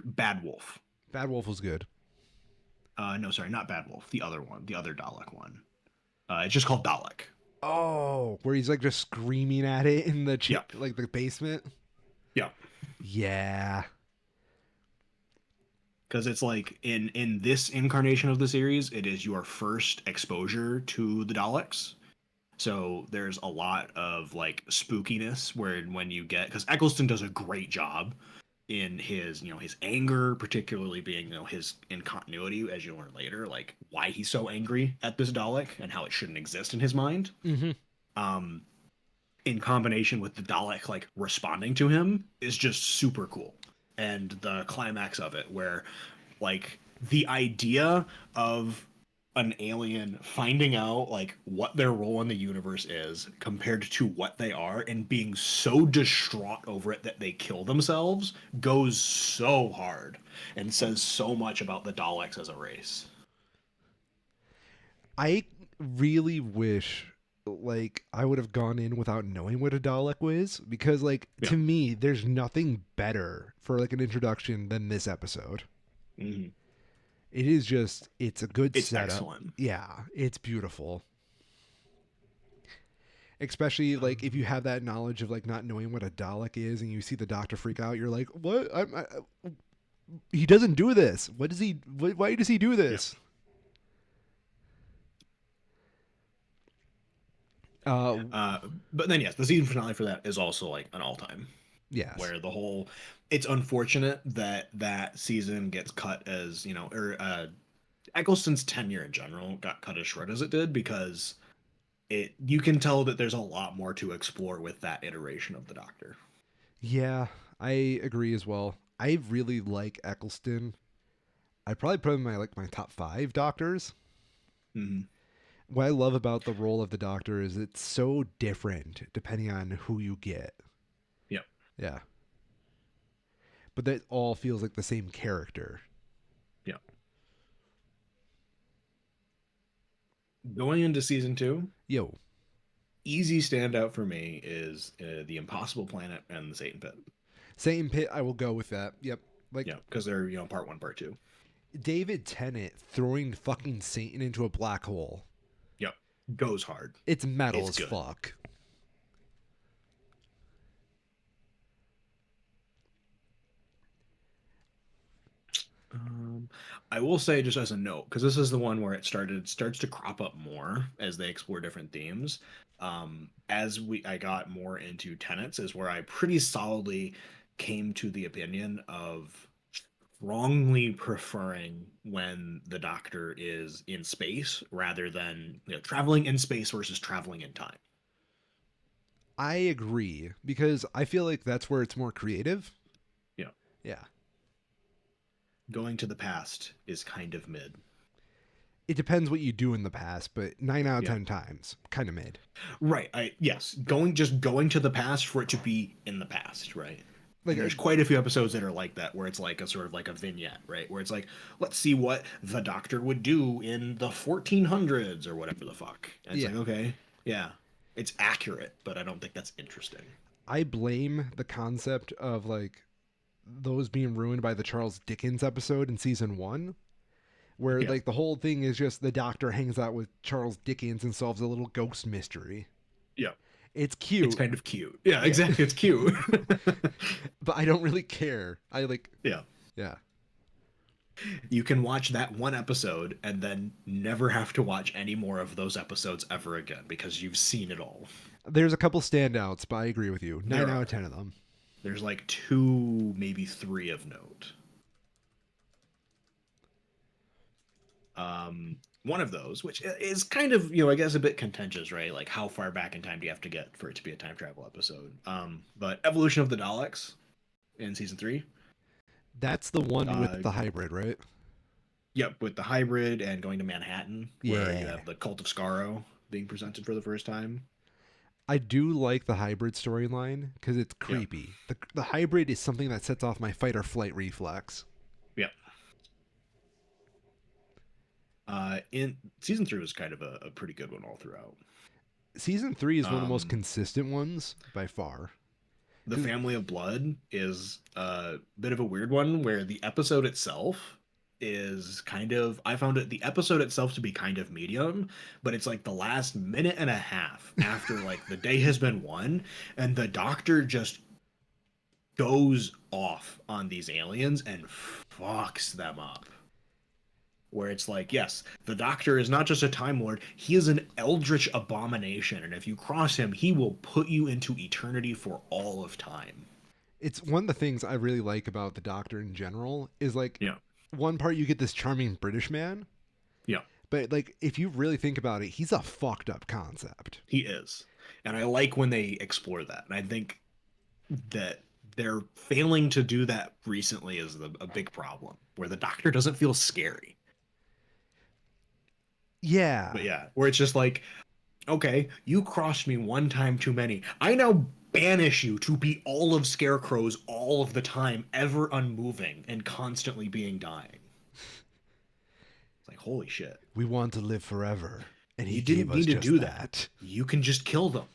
Bad Wolf. Bad Wolf was good. No, sorry, not Bad Wolf. The other one, the other Dalek one. It's just called Dalek. Oh, where he's like just screaming at it in the Yep. like the basement. Yep. Yeah. Because it's like in this incarnation of the series, it is your first exposure to the Daleks. So there's a lot of like spookiness where when you get because Eccleston does a great job in his his anger, particularly being his in continuity as you learn later, like why he's so angry at this Dalek and how it shouldn't exist in his mind. Mm-hmm. Um, in combination with the Dalek like responding to him is just super cool. And the climax of it, where like the idea of an alien finding out like what their role in the universe is compared to what they are and being so distraught over it that they kill themselves goes so hard and says so much about the Daleks as a race. I really wish like I would have gone in without knowing what a Dalek was because like Yeah. to me there's nothing better for like an introduction than this episode. Hmm. It is just it's a good It's setup. excellent. Yeah, it's beautiful. Especially like if you have that knowledge of like not knowing what a Dalek is and you see the doctor freak out, you're like, "What? He doesn't do this. What does he why does he do Yeah. this?" Uh Uh, but then yes, the season finale for that is also like an all time yes. where the whole it's unfortunate that that season gets cut as or Eccleston's tenure in general got cut as short as it did because it you can tell that there's a lot more to explore with that iteration of the Doctor. Yeah, I agree as well. I really like Eccleston. I probably put him in my top 5 doctors. Mm-hmm. What I love about the role of the doctor is it's so different depending on who you get. Yep. Yeah. But that all feels like the same character. Yep. Going into season 2, Yo, easy standout for me is the Impossible Planet and the Satan Pit. Satan Pit, I will go with that. Yep. Like Yeah, because they're part 1, part 2. David Tennant throwing fucking Satan into a black hole. Yep. Goes hard. It's metal It's as good. fuck. Um, I will say just as a note, because this is the one where it starts to crop up more as they explore different themes. As I got more into tenets, is where I pretty solidly came to the opinion of strongly preferring when the Doctor is in space rather than traveling in space versus traveling in time. I agree because I feel like that's where it's more creative. Yeah, Yeah. going to the past is kind of mid. It depends what you do in the past, but 9 out of Yeah. 10 times, kind of mid. Right. Yes, going to the past for it to be in the past, right? Like, And there's quite a few episodes that are like that, where it's like a sort of like a vignette, right? Where it's like, let's see what the Doctor would do in the 1400s or whatever the fuck. And it's yeah. like, okay, yeah, it's accurate, but I don't think that's interesting. I blame the concept of like those being ruined by the Charles Dickens episode in season 1 where Yeah, like the whole thing is just the doctor hangs out with Charles Dickens and solves a little ghost mystery. yeah, It's it's cute. kind of cute. Yeah, Yeah. exactly, it's cute. But I don't really care. I like Yeah, yeah. you can watch that one episode and then never have to watch any more of those episodes ever again because you've seen it all. There's a couple standouts, but I agree with you. 9 There out of are. 10 of them. There's like 2, maybe 3 of note. One of those, which is kind of, I guess a bit contentious, right? Like how far back in time do you have to get for it to be a time travel episode? But Evolution of the Daleks in season 3. That's the one with Uh, the hybrid, right? Yep, with the hybrid and going to Manhattan, where you Yeah. have the Cult of Skaro being presented for the first time. I do like the hybrid storyline because it's Yep, creepy. The hybrid is something that sets off my fight or flight reflex. yep. In season three was kind of a pretty good one all throughout. Season 3 is one of the most Um, consistent ones by far. the Because, Family of Blood is a bit of a weird one where the episode itself is kind of I found it the episode itself to be kind of medium, but it's like the last minute and a half after like the day has been won and the doctor just goes off on these aliens and fucks them up. Where it's like, yes, the Doctor is not just a Time Lord, he is an eldritch abomination, and if you cross him, he will put you into eternity for all of time. it's one of the things I really like about the Doctor in general is like Yeah, one part you get this charming British man, yeah, but like if you really think about it, he's a fucked up concept. he is. And I like when they explore that. And I think that they're failing to do that recently is a big problem, where the Doctor doesn't feel scary. But Yeah. yeah, where it's just like, okay, you crossed me one time too many. I now banish you to be all of Scarecrow's all of the time, ever unmoving and constantly being dying. It's like, holy shit. We want to live forever, and he You gave didn't us need to just do that. that. You can just kill them.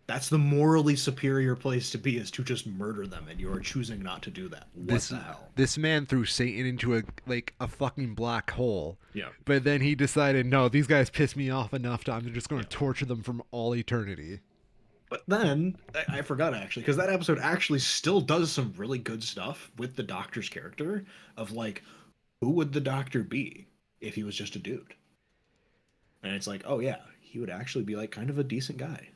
That's the morally superior place to be, is to just murder them, and you are choosing not to do that. What This the hell? this man threw Satan into a fucking black hole. Yeah. But then he decided, no, these guys piss me off enough. I'm just going Yeah. to torture them from all eternity. But then I forgot actually, because that episode actually still does some really good stuff with the Doctor's character of like, who would the Doctor be if he was just a dude? And it's like, oh yeah, he would actually be like kind of a decent guy.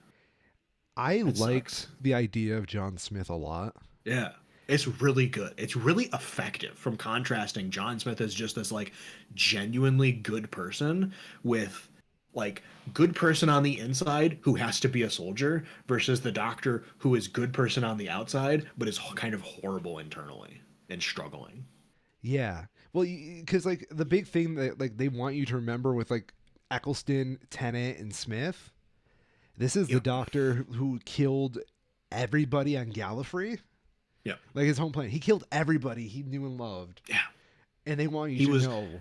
I That sucks. liked the idea of John Smith a lot. Yeah. It's really good. It's really effective from contrasting John Smith as just this like genuinely good person with like good person on the inside who has to be a soldier versus the doctor who is good person on the outside but is kind of horrible internally and struggling. Yeah. Well, because like the big thing that like they want you to remember with like Eccleston, Tennant, and Smith, this is the Yep. Doctor who killed everybody on Gallifrey, Yep. like his home planet. He killed everybody he knew and loved, Yeah. and they want you He to was know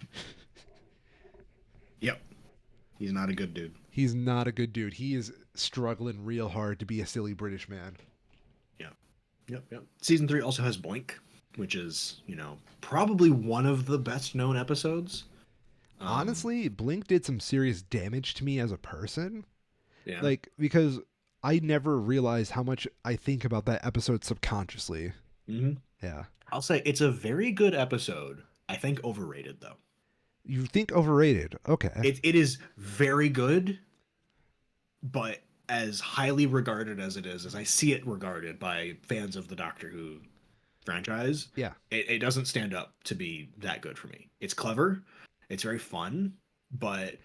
yep. He's not a good dude. he's not a good dude. He is struggling real hard to be a silly British man. Yeah. Yep, yep. Season 3 also has Blink, which is, probably one of the best known episodes. Um, Honestly, Blink did some serious damage to me as a person. yeah. Like, because I never realized how much I think about that episode subconsciously. hmm Yeah. I'll say it's a very good episode. I think overrated though. You think overrated. Okay. It is very good, but as highly regarded as it is, as I see it regarded by fans of the Doctor Who franchise, Yeah. it doesn't stand up to be that good for me. It's clever, it's very fun, but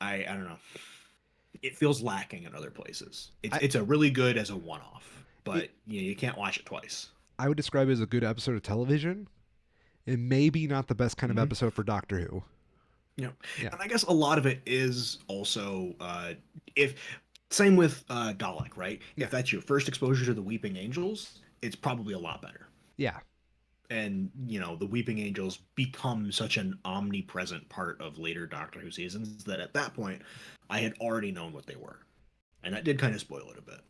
I don't know. It feels lacking in other places. It's I it's a really good as a one off, it but you can't watch it twice. I would describe it as a good episode of television. And maybe not the best kind of hmm episode for Doctor Who. Yeah, Yeah. and I guess a lot of it is also if same with Dalek, right? Yeah. If that's your first exposure to the Weeping Angels, it's probably a lot better. Yeah. And the Weeping Angels become such an omnipresent part of later Doctor Who seasons that at that point, I had already known what they were, and that did kind of spoil it a bit.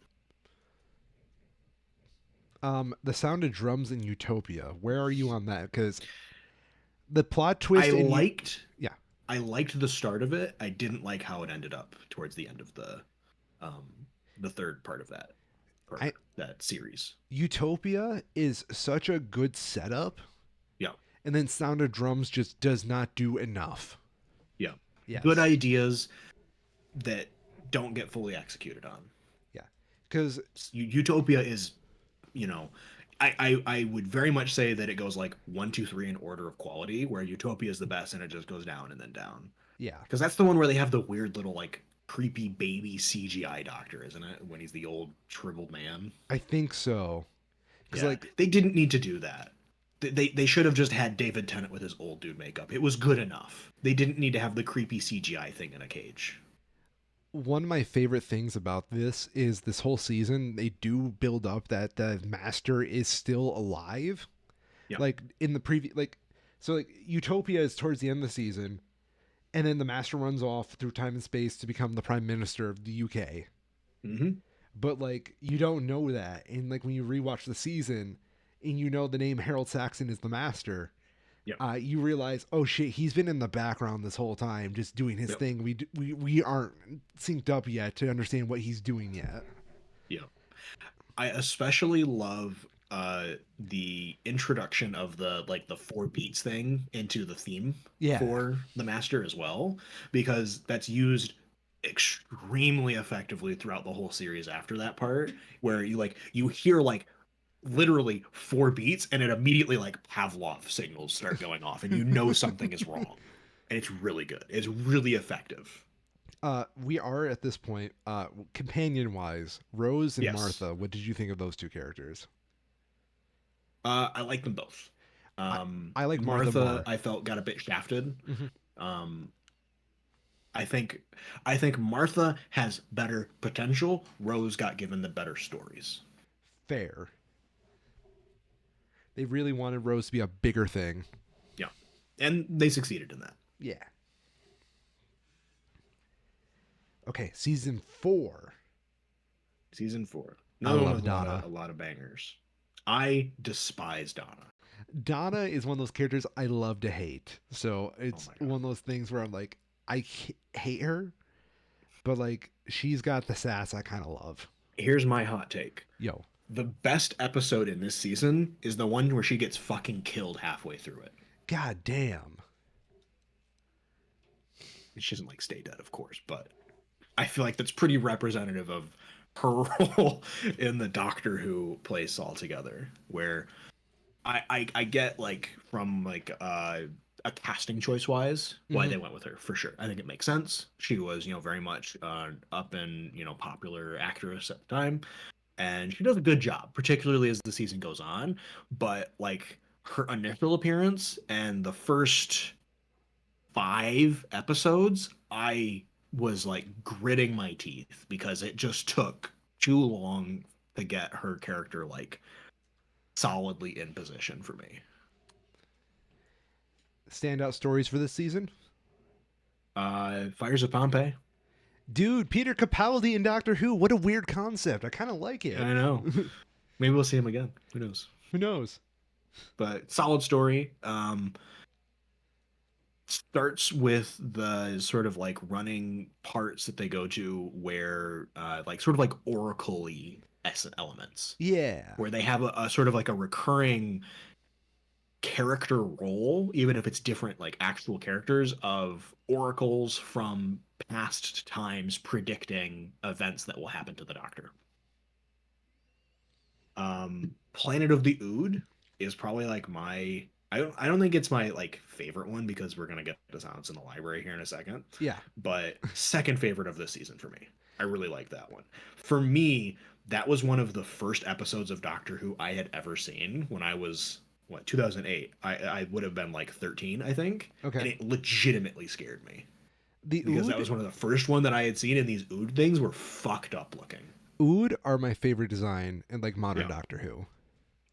The sound of drums in Utopia. Where are you on that? Because the plot I twist in you. liked Yeah. I liked the start of it. I didn't like how it ended up towards the end of um the third part of that I that series. Utopia is such a good setup, Yeah. and then Sound of Drums just does not do enough. Yeah. Good Yes. ideas that don't get fully executed on. Yeah. Because Utopia is, you know, I would very much say that it goes like one, two, three in order of quality, where Utopia is the best and it just goes down and then down. yeah, Because that's the one where they have the weird little like creepy baby CGI doctor, isn't it? When he's the old shriveled man. I think so. Because Yeah. like They didn't need to do that. They should have just had David Tennant with his old dude makeup. It was good enough. They didn't need to have the creepy CGI thing in a cage. One of my favorite things about this is this whole season they do build up that the master is still alive. Yeah. Like in the previous, like so, like Utopia is towards the end of the season, and then the master runs off through time and space to become the prime minister of the UK. Mm-hmm. But like you don't know that, and like when you rewatch the season, and you know the name Harold Saxon is the master, Yep. you realize, oh shit, he's been in the background this whole time, just doing his Yep. thing. We aren't synced up yet to understand what he's doing yet. Yep. I especially love the introduction of the like the four beats thing into the theme Yeah. for the master as well, because that's used extremely effectively throughout the whole series after that part, where you hear like literally four beats and it immediately like Pavlov signals start going off and you know something is wrong. And it's really good. It's really effective. We are at this point, companion wise, Rose and Yes. Martha. What did you think of those two characters? I like them both. I I like Martha Martha, more. I felt got a bit shafted. Hmm. Um, I think I think Martha has better potential. Rose got given the better stories. Fair. They really wanted Rose to be a bigger thing. Yeah, and they succeeded in that. Yeah. Okay, season 4. Season four, I another one love with Donna. a lot of bangers. I despise Donna. Donna is one of those characters I love to hate. So Oh it's my god. one of those things where I'm like, hate her, but like she's got the sass I kind of love. Here's my hot take. Yo, The best episode in this season is the one where she gets fucking killed halfway through it. god damn. She doesn't like stay dead, of course, but I feel like that's pretty representative of her role in the Doctor Who place altogether. Where I get like from like a casting choice wise why Hmm. they went with her for sure. I think it makes sense. She was very much up and popular actress at the time, and she does a good job, particularly as the season goes on. But like her initial appearance and the first 5 episodes, I was like gritting my teeth because it just took too long to get her character like solidly in position for me. Standout stories for this season? Fires of Pompeii. Dude, Peter Capaldi in Doctor Who. What a weird concept. I kind of like it. I know. Maybe we'll see him again. Who knows? Who knows? But solid story. Starts with the sort of like running parts that they go to where like sort of like oracle-y elements Yeah. where they have a sort of like a recurring character role, even if it's different, like actual characters of oracles from past times predicting events that will happen to the Doctor. Planet of the Ood is probably like my I don't think it's my like favorite one because we're gonna get to Silence in the Library here in a second, Yeah. but second favorite of this season for me. I really like that one. For me, that was one of the first episodes of Doctor Who I had ever seen when I was 2008. I would have been like 13, I think, and Okay. it legitimately scared me The because that Ood was one of the first one that I had seen, and these Ood things were fucked up looking. Ood are my favorite design in like modern Yeah. Doctor Who.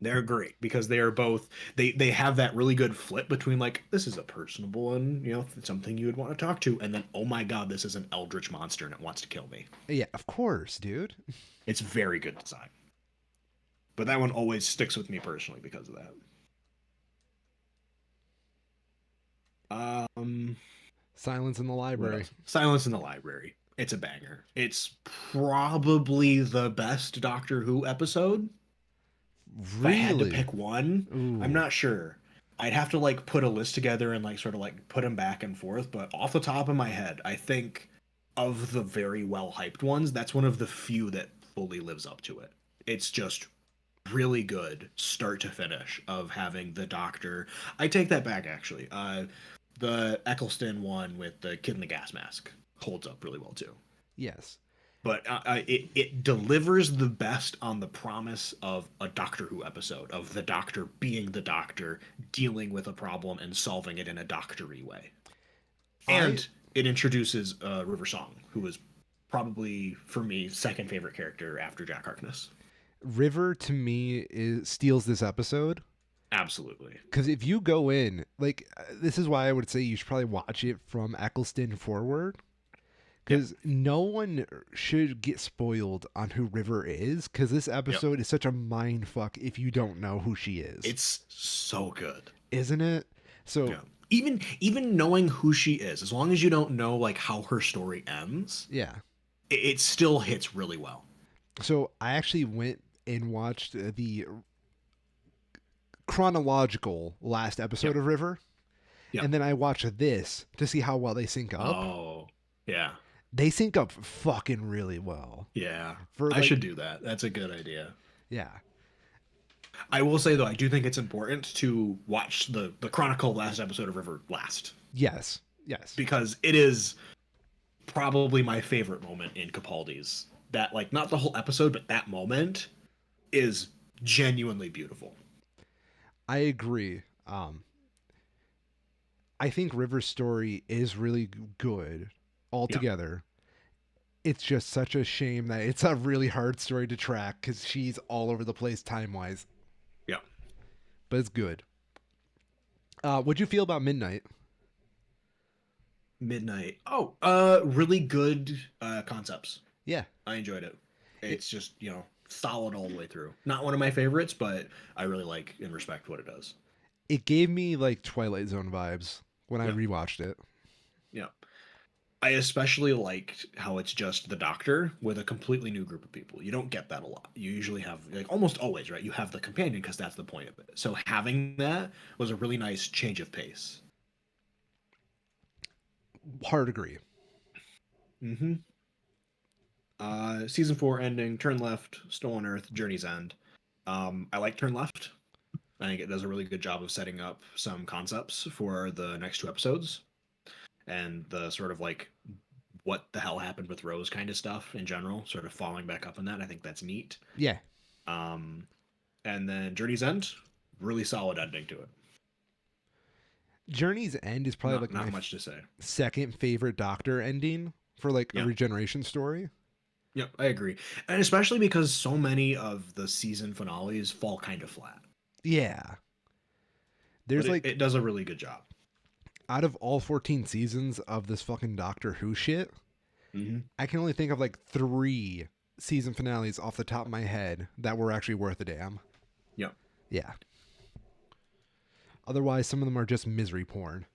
They're great because they are both they have that really good flip between like this is a personable and something you would want to talk to, and then oh my god, this is an eldritch monster and it wants to kill me. Yeah, of course, dude. It's very good design. But that one always sticks with me personally because of that. Um Silence in the what Library. else? Silence in the Library. It's a banger. It's probably the best Doctor Who episode. If I had to Really? pick one, I'm Ooh. not sure. I'd have to like put a list together and like sort of like put them back and forth, but off the top of my head, I think of the very well hyped ones, that's one of the few that fully lives up to it. It's just really good start to finish of having the Doctor. I take that back actually. The Eccleston one with the kid in the gas mask holds up really well too. Yes. but it delivers the best on the promise of a Doctor Who episode of the Doctor being the Doctor, dealing with a problem and solving it in a doctory way. I And it introduces River Song, who was probably for me second favorite character after Jack Harkness. River to me steals this episode Absolutely. because if you go in like this is why I would say you should probably watch it from Eccleston forward Yep. because no one should get spoiled on who River is because this Yep. episode is such a mind fuck if you don't know who she is, It's so good. isn't it? So Yeah. Even knowing who she is, as long as you don't know like how her story ends, yeah, it still hits really well. so I actually went and watched the chronological last episode Yep. of River, Yep. and then I watched this to see how well they sync up. Oh, yeah. They sync up fucking really well. Yeah. For I like, should do that. That's a good idea. yeah, I will say though, I do think it's important to watch the Chronicle last episode of River last yes, yes. because it is probably my favorite moment in Capaldi's. That like not the whole episode, but that moment is genuinely beautiful. I agree. I think River's story is really good Yeah. altogether. It's just such a shame that it's a really hard story to track because she's all over the place time wise, Yeah. but it's good. What'd you feel about Midnight? Midnight. Oh, really good concepts. Yeah, I enjoyed it. it It's just, solid all the way through. Not one of my favorites, but I really like and respect what it does. it gave me like Twilight Zone vibes when I Yeah. rewatched it. Yeah. I especially liked how it's just the Doctor with a completely new group of people. You don't get that a lot. You usually have, like, almost always, right? You have the companion because that's the point of it. So having that was a really nice change of pace. Hard agree. Mm-hmm. Season 4 ending, Turn Left, Stolen Earth, Journey's End. I like Turn Left. I think it does a really good job of setting up some concepts for the next two episodes and the sort of like what the hell happened with Rose kind of stuff in general, sort of falling back up on that. I think that's neat. Yeah, Um, and then Journey's End, really solid ending to it. Journey's End is probably Not like my not much to say. second favorite Doctor ending for like a Yeah. regeneration story. Yep, I agree. And especially because so many of the season finales fall kind of flat. Yeah. But There's it, like it does a really good job. out of all 14 seasons of this fucking Doctor Who shit, Mm-hmm. I can only think of like 3 season finales off the top of my head that were actually worth a damn. Yep. Yeah. Otherwise, some of them are just misery porn.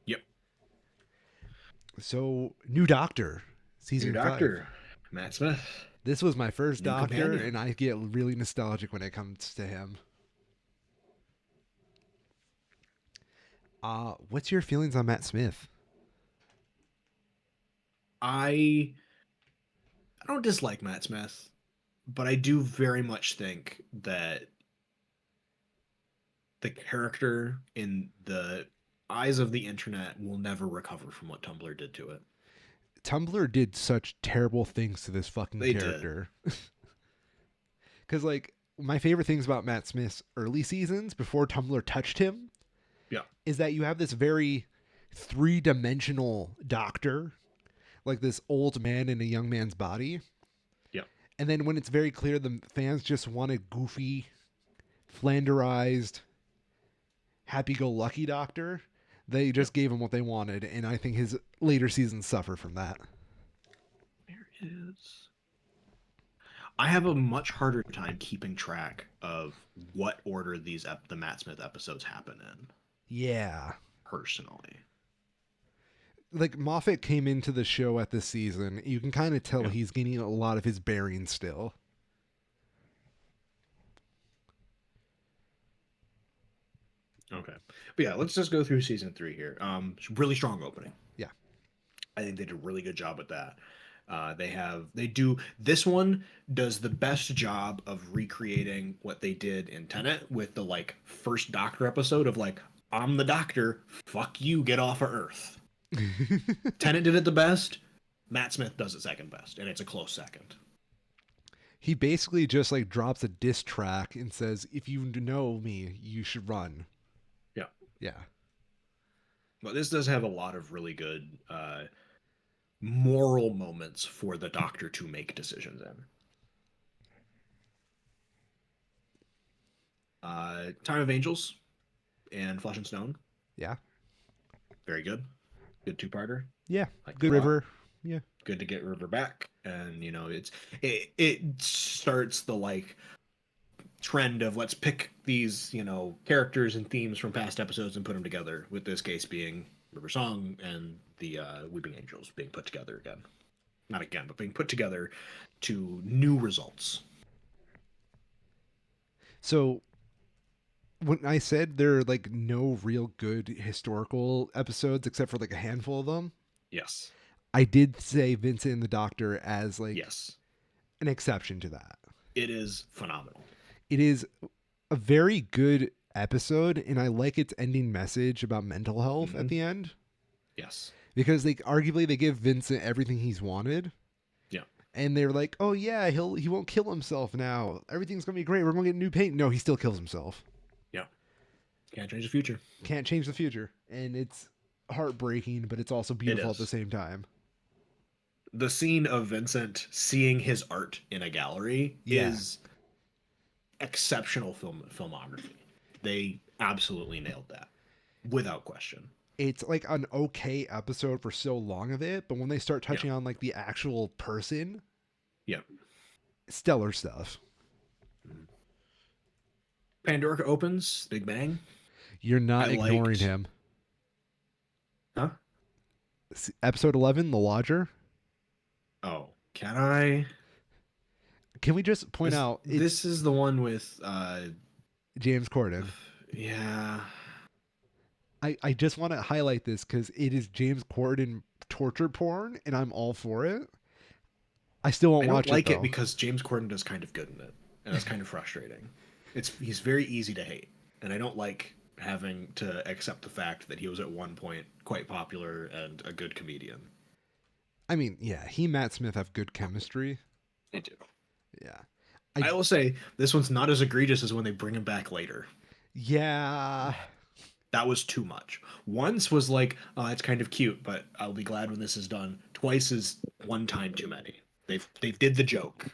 Yep. So, new Doctor, New season 5. Doctor, Matt Smith. This was my first New Doctor, companion. and I get really nostalgic when it comes to him. What's your feelings on Matt Smith? I don't dislike Matt Smith, but I do very much think that the character in the eyes of the internet will never recover from what Tumblr did to it. Tumblr did such terrible things to this fucking They did. character. Because, like, my favorite things about Matt Smith's early seasons before Tumblr touched him Yeah. is that you have this very 3-dimensional doctor, like this old man in a young man's body. Yeah. And then when it's very clear the fans just wanted goofy, flanderized, happy-go-lucky doctor, they just gave him what they wanted, and I think his later seasons suffer from that. There is. I have a much harder time keeping track of what order the Matt Smith episodes happen in, Yeah. personally. Like Moffat came into the show at this season, you can kind of tell Yeah. he's getting a lot of his bearings still. Okay. But yeah, let's just go through season 3 here. Really strong opening. Yeah. I think they did a really good job with that. This one does the best job of recreating what they did in Tenet with the like first Doctor episode of like, I'm the Doctor, fuck you, get off of Earth. Tenet did it the best. Matt Smith does it second best, and it's a close second. He basically just like drops a diss track and says, "If you know me, you should run." Yeah. Yeah. But this does have a lot of really good moral moments for the Doctor to make decisions in. Time of Angels and Flesh and Stone, Yeah. very good. Good two-parter. Yeah. Liked it Good a lot. River. Yeah. Good to get River back, and it starts the like trend of let's pick these characters and themes from past episodes and put them together. With this case being River Song and the Weeping Angels being put together again, not again, but being put together to new results. So when I said there are like no real good historical episodes except for like a handful of them, Yes, I did say Vincent and the Doctor as like yes, an exception to that. it is phenomenal. It is a very good episode, and I like its ending message about mental health at Hmm. the end Yes, because they arguably they give Vincent everything he's wanted, yeah, and they're like, "Oh yeah, he won't kill himself now. Everything's gonna be great. We're gonna get new paint." No, he still kills himself. yeah. Can't change the future. Can't change the future, and it's heartbreaking, but it's also It beautiful at the is. same time. The scene of Vincent seeing his art in a gallery Yeah, is exceptional filmography. They absolutely nailed that without question. it's like an okay episode for so long of it, but when they start Yeah, touching on like the actual person, yeah. stellar stuff. Pandora opens Big Bang. You're I not ignoring liked, him. huh? Episode 11, The Lodger. Oh, can I? Can we just point This out it's this is the one with James Corden? yeah. I just want to highlight this because it is James Corden torture porn, and I'm all for it. I still won't I don't watch it like it though. because James Corden does kind of good in it, and it's kind of frustrating. He's very easy to hate, and I don't like having to accept the fact that he was at one point quite popular and a good comedian. I mean, yeah, he and Matt Smith have good chemistry. I do. Yeah, I I will say this one's not as egregious as when they bring him back later. yeah. That was too much. Once was like, oh, that's kind of cute, but I'll be glad when this is done. Twice is one time too many. They've did the joke.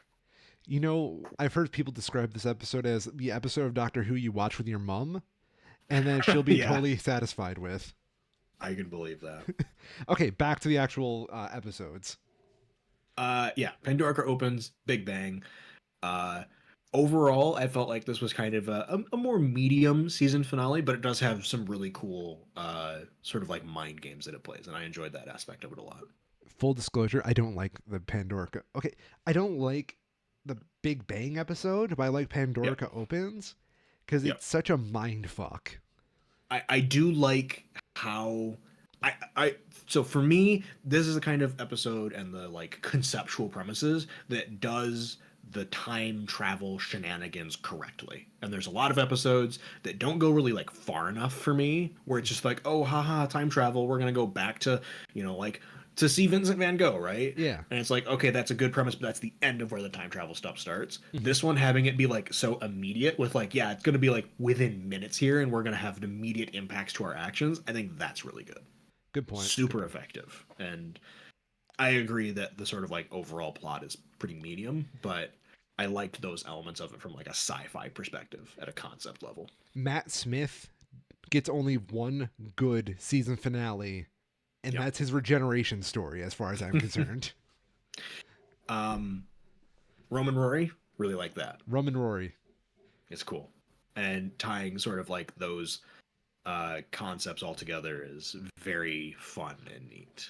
You know, I've heard people describe this episode as the episode of Doctor Who you watch with your mom, and then she'll be Yeah, totally satisfied with. I can believe that. Okay, back to the actual episodes. Yeah, Pandora opens, Big Bang. Uh, Overall, I felt like this was kind of a more medium season finale, but it does have some really cool sort of like mind games that it plays, and I enjoyed that aspect of it a lot. Full disclosure, I don't like the Pandora. Okay, I don't like the Big Bang episode, but I like Yep, Pandora Opens because yep. it's such a mind fuck. I do like how I so for me this is the kind of episode and the like conceptual premises that does the time travel shenanigans correctly. And there's a lot of episodes that don't go really like far enough for me where it's just like, oh haha, time travel, we're gonna go back to, like to see Vincent Van Gogh, right? Yeah. And it's like, okay, that's a good premise, but that's the end of where the time travel stuff starts. Mhm. This one having it be like so immediate with like, yeah, it's gonna be like within minutes here and we're gonna have immediate impacts to our actions. I think that's really good. Good point. Good Super point. effective. And I agree that the sort of like overall plot is pretty medium, but I liked those elements of it from like a sci-fi perspective at a concept level. Matt Smith gets only one good season finale, and Yep. that's his regeneration story, as far as I'm concerned. um, Roman Rory, really like that. Rum and Rory. It's cool. And tying sort of like those concepts all together is very fun and neat.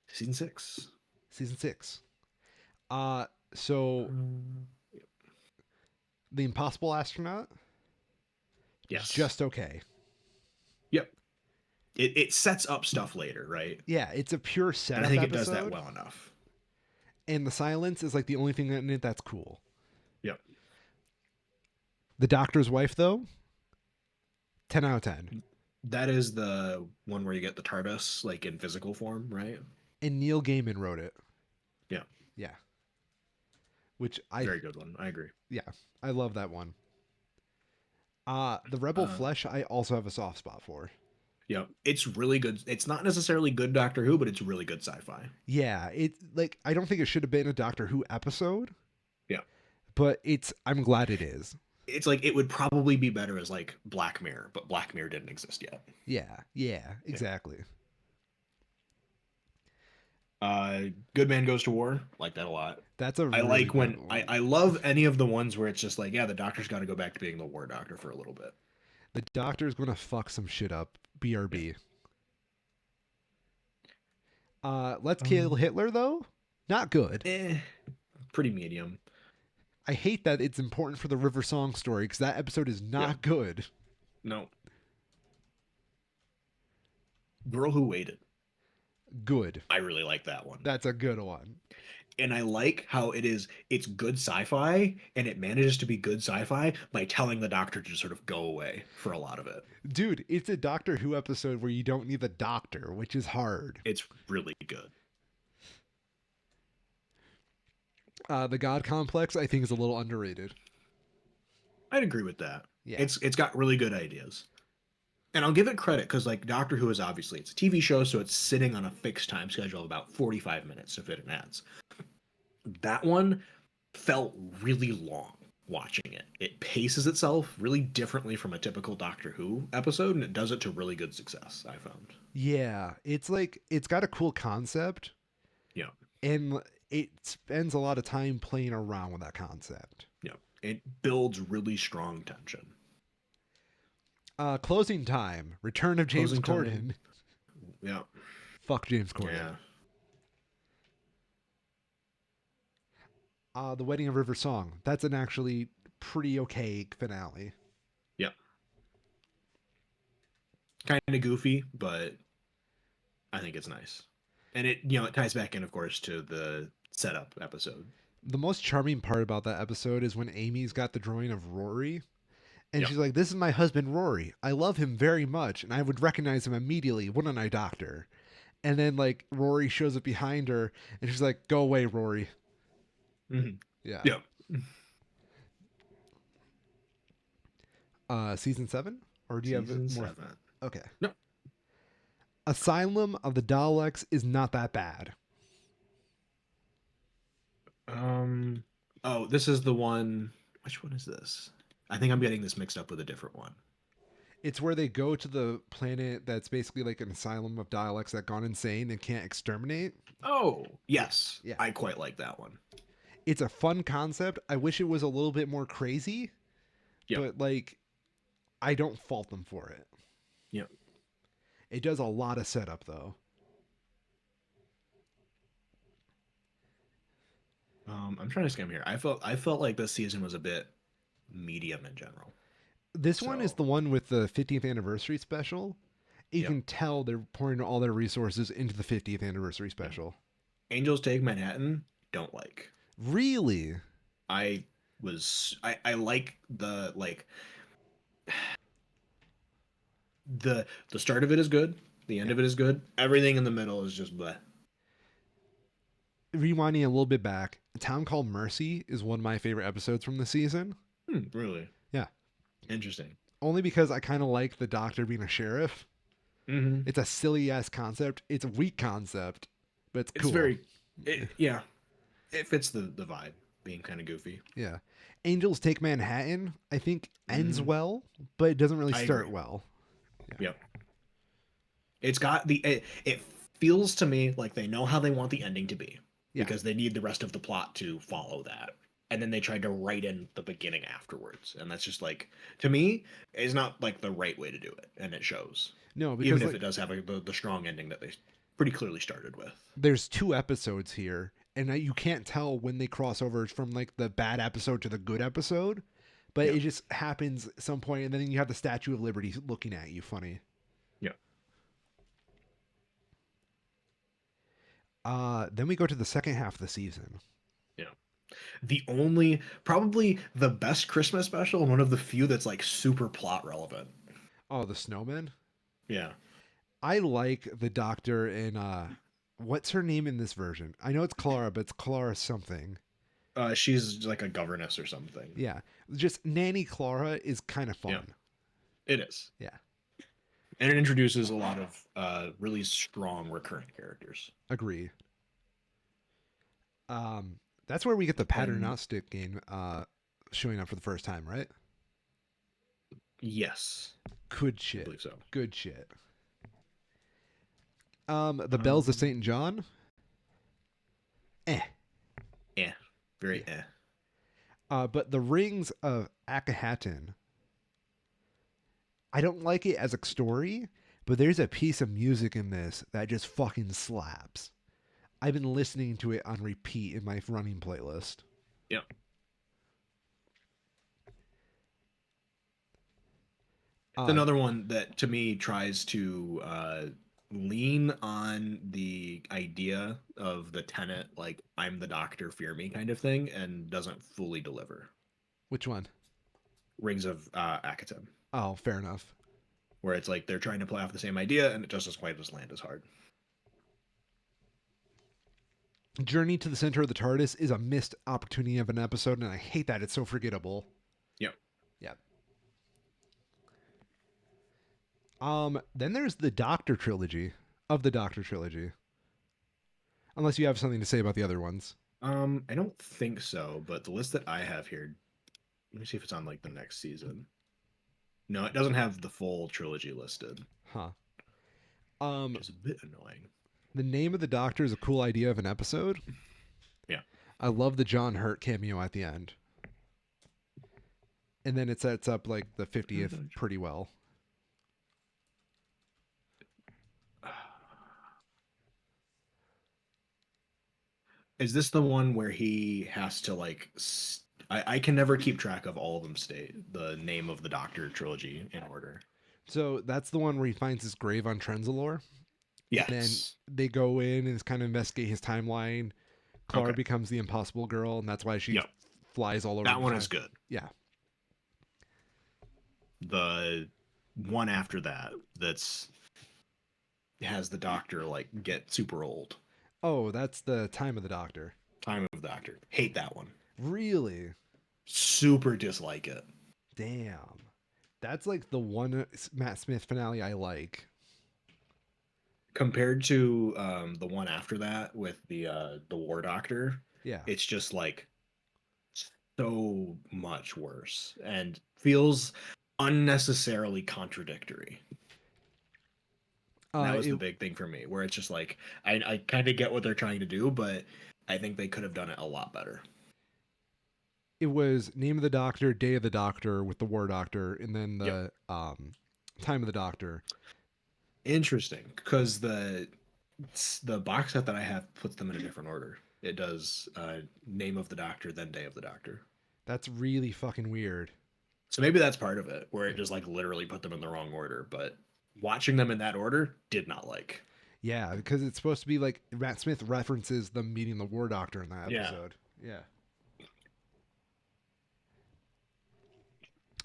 Season 6. Season 6. So the Impossible Astronaut is Yes. just okay. Yep. It sets up stuff later, right? Yeah, it's a pure And I setup think it does that episode, well enough. and the silence is like the only thing in it that's cool. Yep. The Doctor's Wife, though, 10 out of 10. That is the one where you get the TARDIS like in physical form, right? And Neil Gaiman wrote it. Yeah, Yeah, which very good one. I agree. yeah, I love that one. The Rebel Uh, Flesh, I also have a soft spot for. yeah, it's really good. It's not necessarily good Doctor Who, but it's really good sci-fi. Yeah, it like I don't think it should have been a Doctor Who episode, Yeah, but I'm glad it is. it's like it would probably be better as like Black Mirror, but Black Mirror didn't exist yet. Yeah, yeah, Yeah. exactly. Good Man Goes to War, like that a lot. That's a I really like good when one. I love any of the ones where it's just like, yeah, the Doctor's got to go back to being the War Doctor for a little bit. The Doctor's gonna fuck some shit up. Yeah. BRB. Let's Kill Um, Hitler though. Not good. eh, pretty medium. I hate that it's important for the River Song story because that episode is Yeah. not good. No. Girl Who Waited. Good. I really like that one. That's a good one. And I like how it's good sci-fi and it manages to be good sci-fi by telling the Doctor to sort of go away for a lot of it. Dude, it's a Doctor Who episode where you don't need the doctor, which is hard. It's really good. The God Complex, I think, is a little underrated. I'd agree with that. Yeah. It's got really good ideas. And I'll give it credit because like Doctor Who is obviously it's a TV show, so it's sitting on a fixed time schedule of about 45 minutes to fit in ads. That one felt really long watching it. It paces itself really differently from a typical Doctor Who episode, and it does it to really good success, I found. Yeah. It's like, it's got a cool concept, Yeah. and it spends a lot of time playing around with that concept. Yeah. It builds really strong tension. Closing time. Return of James Closing time. Corden. Yeah. Fuck James Corden. Yeah. The Wedding of River Song. That's an actually pretty okay finale. Yeah. Kind of goofy, but I think it's nice. And it ties back in, of course, to the setup episode. The most charming part about that episode is when Amy's got the drawing of Rory, and Yep. she's like, "This is my husband, Rory. I love him very much, and I would recognize him immediately, wouldn't I, Doctor?" And then, like, Rory shows up behind her, and she's like, "Go away, Rory." Mm-hmm. Yeah. Yep. Season 7? Or do you have Season more? 7. Okay. No. Asylum of the Daleks is not that bad. Oh, this is the one. Which one is this? I think I'm getting this mixed up with a different one. It's where they go to the planet that's basically like an asylum of Daleks that gone insane and can't exterminate. Oh, yes. Yeah. I quite like that one. It's a fun concept. I wish it was a little bit more crazy, Yep. but like I don't fault them for it. Yep. It does a lot of setup though. I'm trying to skim here. I felt like this season was a bit medium in general. This one is So, the one with the 50th anniversary special. You yep. can tell they're pouring all their resources into the 50th anniversary Yeah. special. Angels Take Manhattan, don't like. Really? I like the start of it is good, the end Yeah. of it is good. Everything in the middle is just bleh. Rewinding a little bit back, A Town Called Mercy is one of my favorite episodes from the season. Really Yeah. interesting. Only because I kind of like the doctor being a sheriff. Mm-hmm. It's a silly ass concept. It's a weak concept, but it's It's cool. very, yeah, it fits the vibe, being kind of goofy. Yeah. Angels Take Manhattan, I think, ends Hmm. well, but it doesn't really I start agree. well. Yeah. Yep. It's got it feels to me like they know how they want the ending to be Yeah. because they need the rest of the plot to follow that. And then they tried to write in the beginning afterwards. And that's just like, to me, is not like the right way to do it. And it shows. No, Even because if like it does have the strong ending that they pretty clearly started with. there's two episodes here, and you can't tell when they cross over from like the bad episode to the good episode, but Yeah. it just happens at some point, and then you have the Statue of Liberty looking at you funny. Yeah. Then we go to the second half of the season. Yeah. Probably the best Christmas special, and one of the few that's like super plot relevant. Oh, the snowman. Yeah. I like the doctor in what's her name in this version? I know it's Clara, but it's Clara something. She's like a governess or something. Yeah. Just Nanny Clara is kind of Yeah, fun. it is. Yeah. And it introduces a lot of really strong recurring characters. Agree. Um that's where we get the And paternostic game showing up for the first time, right? yes, Good I shit. believe so. Good shit. The bells of Saint Um, John? Eh. yeah, very Yeah. eh. But the rings of Akhenaten, I don't like it as a story, but there's a piece of music in this that just fucking slaps. I've been listening to it on repeat in my running playlist. Yeah. It's Uh, another one that to me tries to lean on the idea of the tenet, like I'm the doctor, fear me kind of thing, and doesn't fully deliver. which one? Rings of Akatem, Oh, fair enough. where it's like they're trying to play off the same idea and it just doesn't quite as land as hard. Journey to the Center of the TARDIS is a missed opportunity of an episode, and I hate that it's so forgettable. Yep. Yeah. Then there's the Doctor trilogy of the Doctor trilogy. Unless you have something to say about the other ones. I don't think so, but the list that I have here, let me see if it's on like the next season. No, it doesn't have the full trilogy listed, Huh. Um, which is a bit annoying. the name of the Doctor is a cool idea of an episode. Yeah. I love the John Hurt cameo at the end. And then it sets up like the 50th pretty well. Is this the one where he has to like? I can never keep track of all of them. State the name of the Doctor trilogy in order. So that's the one where he finds his grave on Trenzalore. And then Yes. they go in and kind of investigate his timeline. Clara Okay. becomes the impossible girl, and that's why she Yep. flies all over That the one is time. good. Yeah. The one after that that's has the Doctor like get super old. Oh, that's the time of the Doctor. Time of the Doctor. Hate that one. Really? Super dislike it. Damn. That's like the one Matt Smith finale I like. Compared to the one after that with the War Doctor, Yeah. it's just like so much worse and feels unnecessarily contradictory. That was the It big thing for me, where it's just like I kind of get what they're trying to do, but I think they could have done it a lot better. it was Name of the Doctor, Day of the Doctor with the War Doctor, and then Yep. the Time of the Doctor. Interesting, because the box set that I have puts them in a different order. It does name of the Doctor, then Day of the Doctor. That's really fucking weird. So maybe that's part of it, where it just like literally put them in the wrong order. But watching them in that order, did not like. Yeah, because it's supposed to be like Matt Smith references them meeting the War Doctor in that Yeah, episode. Yeah.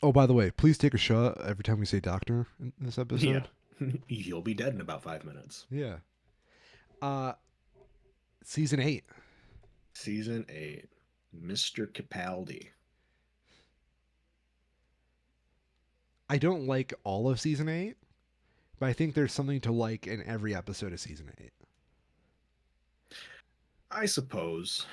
Oh, by the way, please take a shot every time we say doctor in this yeah. episode. You'll be dead in about 5 minutes. Yeah. Uh season 8. Season 8, Mr. Capaldi. I don't like all of season 8, but I think there's something to like in every episode of season 8. I suppose.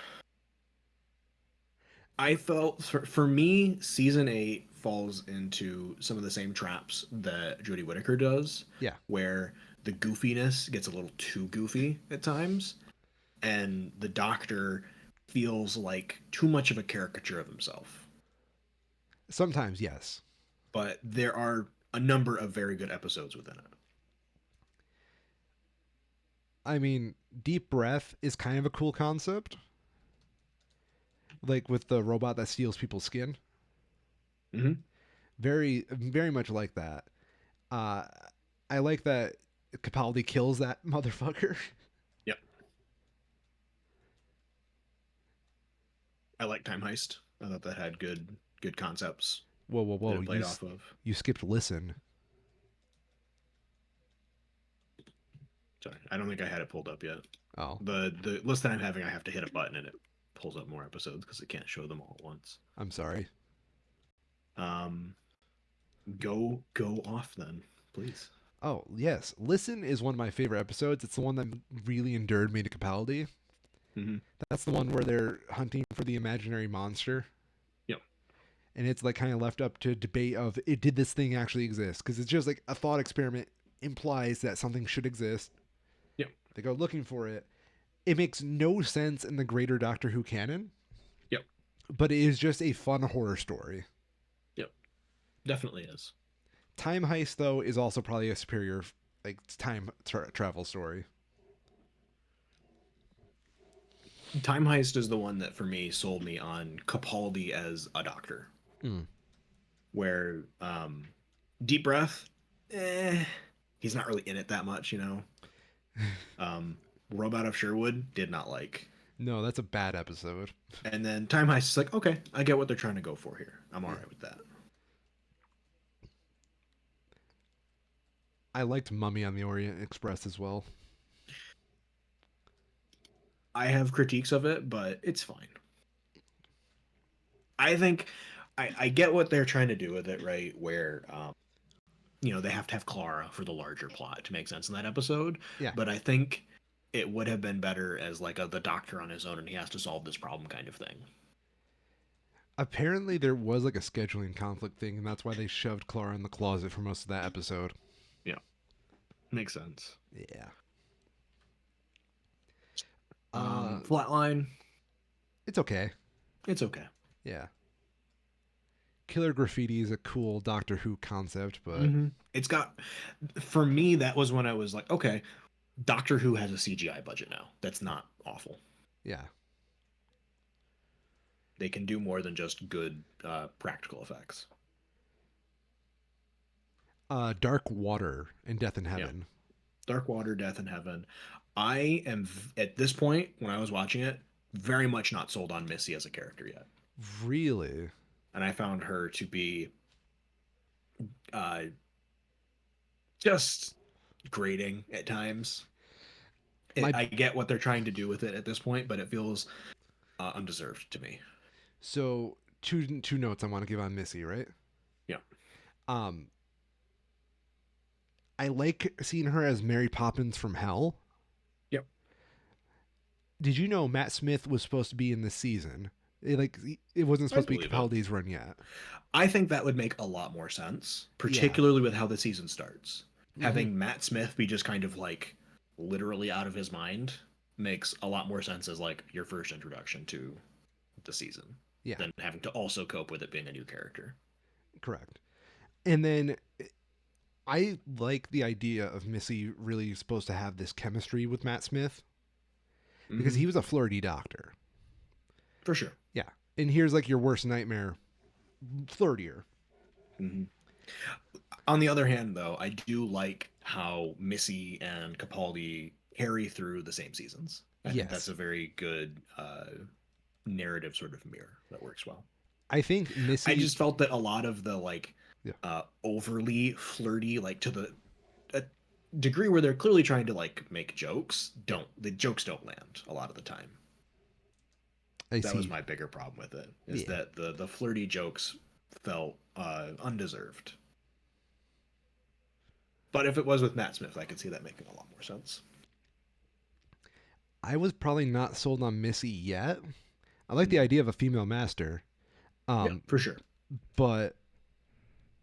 I felt for me, season 8 falls into some of the same traps that Jodie Whittaker does, Yeah. where the goofiness gets a little too goofy at times, and the Doctor feels like too much of a caricature of himself. Sometimes, yes. But there are a number of very good episodes within it. I mean, deep breath is kind of a cool concept. Like with the robot that steals people's skin. Mm-hmm. Very, very much like that. Uh, I like that Capaldi kills that motherfucker. Yep. I like Time Heist. I thought that had good concepts Whoa, whoa, that whoa! it played off of. You skipped listen. Sorry, I don't think I had it pulled up yet. Oh, The list that I'm having, I have to hit a button and it pulls up more episodes because it can't show them all at once. I'm sorry. Um, go off then, please. Oh, yes. Listen is one of my favorite episodes. It's the one that really endured me to Capaldi. Mm-hmm. That's the one where they're hunting for the imaginary monster. Yep. And it's like kind of left up to debate of it did this thing actually exist? Because it's just like a thought experiment implies that something should exist. Yep. They go looking for it. It makes no sense in the greater Doctor Who canon, Yep. but it is just a fun horror story. Yep. Definitely is. Time Heist though is also probably a superior like travel story. Time Heist is the one that for me sold me on Capaldi as a doctor. Mm. Where Deep Breath, eh, he's not really in it that much, you know. Um, Robot of Sherwood did not like. No, that's a bad episode. And then Time Heist is like, okay, I get what they're trying to go for here. I'm all Yeah. right with that. I liked Mummy on the Orient Express as well. I have critiques of it, but it's fine. I think I get what they're trying to do with it, right? Where they have to have Clara for the larger plot to make sense in that episode. Yeah. But I think it would have been better as like the doctor on his own and he has to solve this problem kind of thing. Apparently there was like a scheduling conflict thing, and that's why they shoved Clara in the closet for most of that episode. Yeah, makes sense. Yeah. Flatline, It's okay. it's okay. Yeah. Killer Graffiti is a cool Doctor Who concept, but It's got, for me, that was when I was like, okay, Doctor Who has a CGI budget now. That's not awful. yeah. They can do more than just good practical effects. Dark Water and Death in Yeah. Heaven. Dark Water, Death in Heaven. I am, at this point, when I was watching it, very much not sold on Missy as a character yet. Really? And I found her to be uh, just grating at times. My I get what they're trying to do with it at this point, but it feels undeserved to me. so two notes I want to give on Missy, right? Yeah. Um I like seeing her as Mary Poppins from Hell. Yep. Did you know Matt Smith was supposed to be in this season? It wasn't I supposed to be believe it. Capaldi's run yet. I think that would make a lot more sense, Yeah. particularly with how the season starts. Mm-hmm. Having Matt Smith be just kind of like literally out of his mind makes a lot more sense as like your first introduction to the season Yeah, than having to also cope with it being a new character. correct. And then I like the idea of Missy really supposed to have this chemistry with Matt Smith because Mm-hmm. he was a flirty doctor. For sure. Yeah. And here's like your worst nightmare, flirtier. Mm-hmm. On the other hand, though, I do like how Missy and Capaldi carry through the same seasons. I think that's Yes. a very good narrative sort of mirror that works well. I think I Missy. just felt that a lot of the like Yeah. overly flirty, like to the a degree where they're clearly trying to like make jokes, the jokes don't land a lot of the time. I That was see. my bigger problem with it. Is Yeah. that the flirty jokes felt undeserved. But if it was with Matt Smith, I could see that making a lot more sense. I was probably not sold on Missy yet. I like the Mhm. idea of a female master. Yeah, Um, for sure. but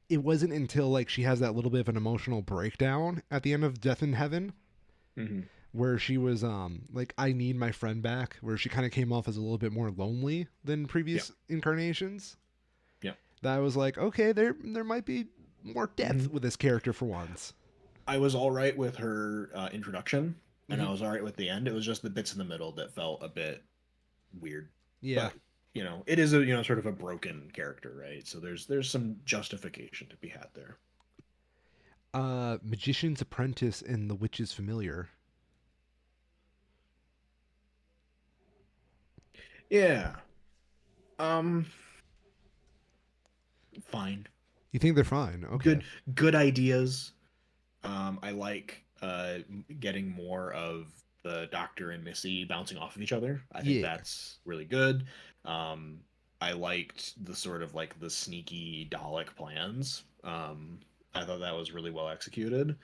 it wasn't until like she has that little bit of an emotional breakdown at the end of Death in Heaven Mm-hmm. where she was like I need my friend back, where she kind of came off as a little bit more lonely than Yeah, previous incarnations. yeah. That I was like, okay, there might be more depth Mm-hmm. with this character for once. I was all right with her introduction, and Hmm. I was all right with the end. It was just the bits in the middle that felt a bit weird. Yeah. But it is a sort of a broken character, right? So there's some justification to be had there. Magician's Apprentice and The Witch's Familiar. Yeah. Um. Fine. You think they're fine? Okay. Good. Good ideas. I like getting more of the Doctor and Missy bouncing off of each other. I think Yeah. that's really good. Um, I liked the sort of like the sneaky Dalek plans. I thought that was really well executed,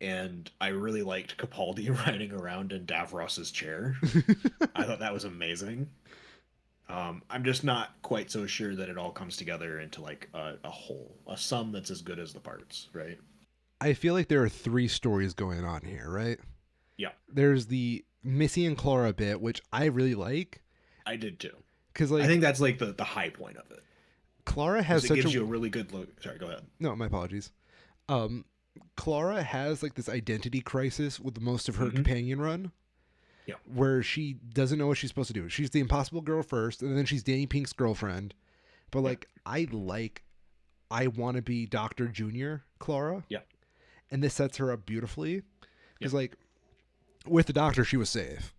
and I really liked Capaldi riding around in Davros's chair. I thought that was amazing. I'm just not quite so sure that it all comes together into like a whole, a sum that's as good as the parts, right? I feel like there are three stories going on here, right? Yeah, There's the Missy and Clara bit, which I really like, I did too. because I like think that's like the high point of it Clara because has it such gives a you a really good look. Sorry, go ahead. no, my apologies. Um, Clara has like this identity crisis with most of her Mm-hmm. companion run, Yeah, where she doesn't know what she's supposed to do. She's the impossible girl first, and then she's Danny Pink's girlfriend. But yeah, I want to be Doctor Junior Clara, yeah, and this sets her up beautifully yeah. because like with the Doctor she was safe,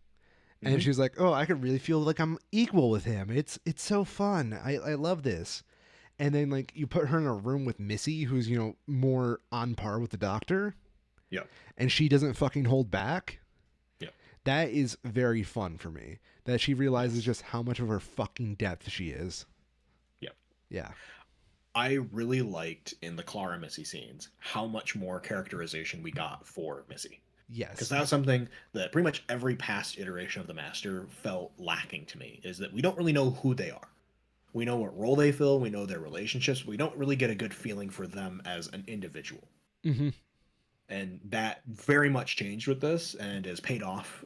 and Mm-hmm. she's like, oh, I could really feel like I'm equal with him. It's so fun. I love this. And then like you put her in a room with Missy, who's more on par with the Doctor, Yeah, and she doesn't fucking hold back. yeah, That is very fun for me. That she realizes yes, just how much of her fucking depth she is. yeah. Yeah. I really liked in the Clara Missy scenes how much more characterization we got for Missy. Because Yes. that was something that pretty much every past iteration of the Master felt lacking to me, is that we don't really know who they are. We know what role they fill, we know their relationships, but we don't really get a good feeling for them as an individual. Mm-hmm. And that very much changed with this and has paid off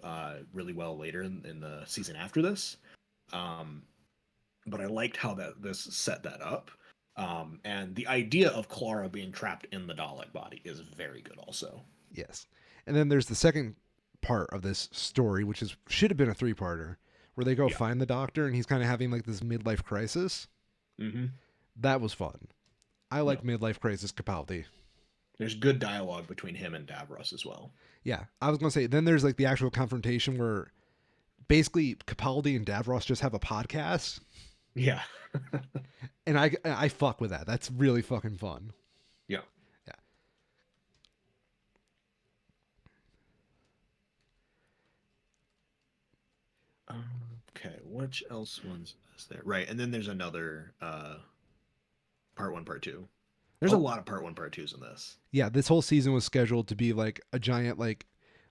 really well later in the season after this. Um, but I liked how that this set that up. And the idea of Clara being trapped in the Dalek body is very good also. Yes. And then there's the second part of this story, which is should have been a three-parter, where they go Yeah. find the Doctor and he's kind of having like this midlife crisis. Mm-hmm. That was fun. I like No. midlife crisis Capaldi. There's good dialogue between him and Davros as well. Yeah, I was gonna say. Then there's like the actual confrontation where basically Capaldi and Davros just have a podcast, Yeah. and I fuck with that. That's really fucking fun. Yeah. Yeah. Okay, which else ones is there? Right, and then there's another part one, part two. There's a Oh lot of part one, part twos in this. yeah, this whole season was scheduled to be like a giant like,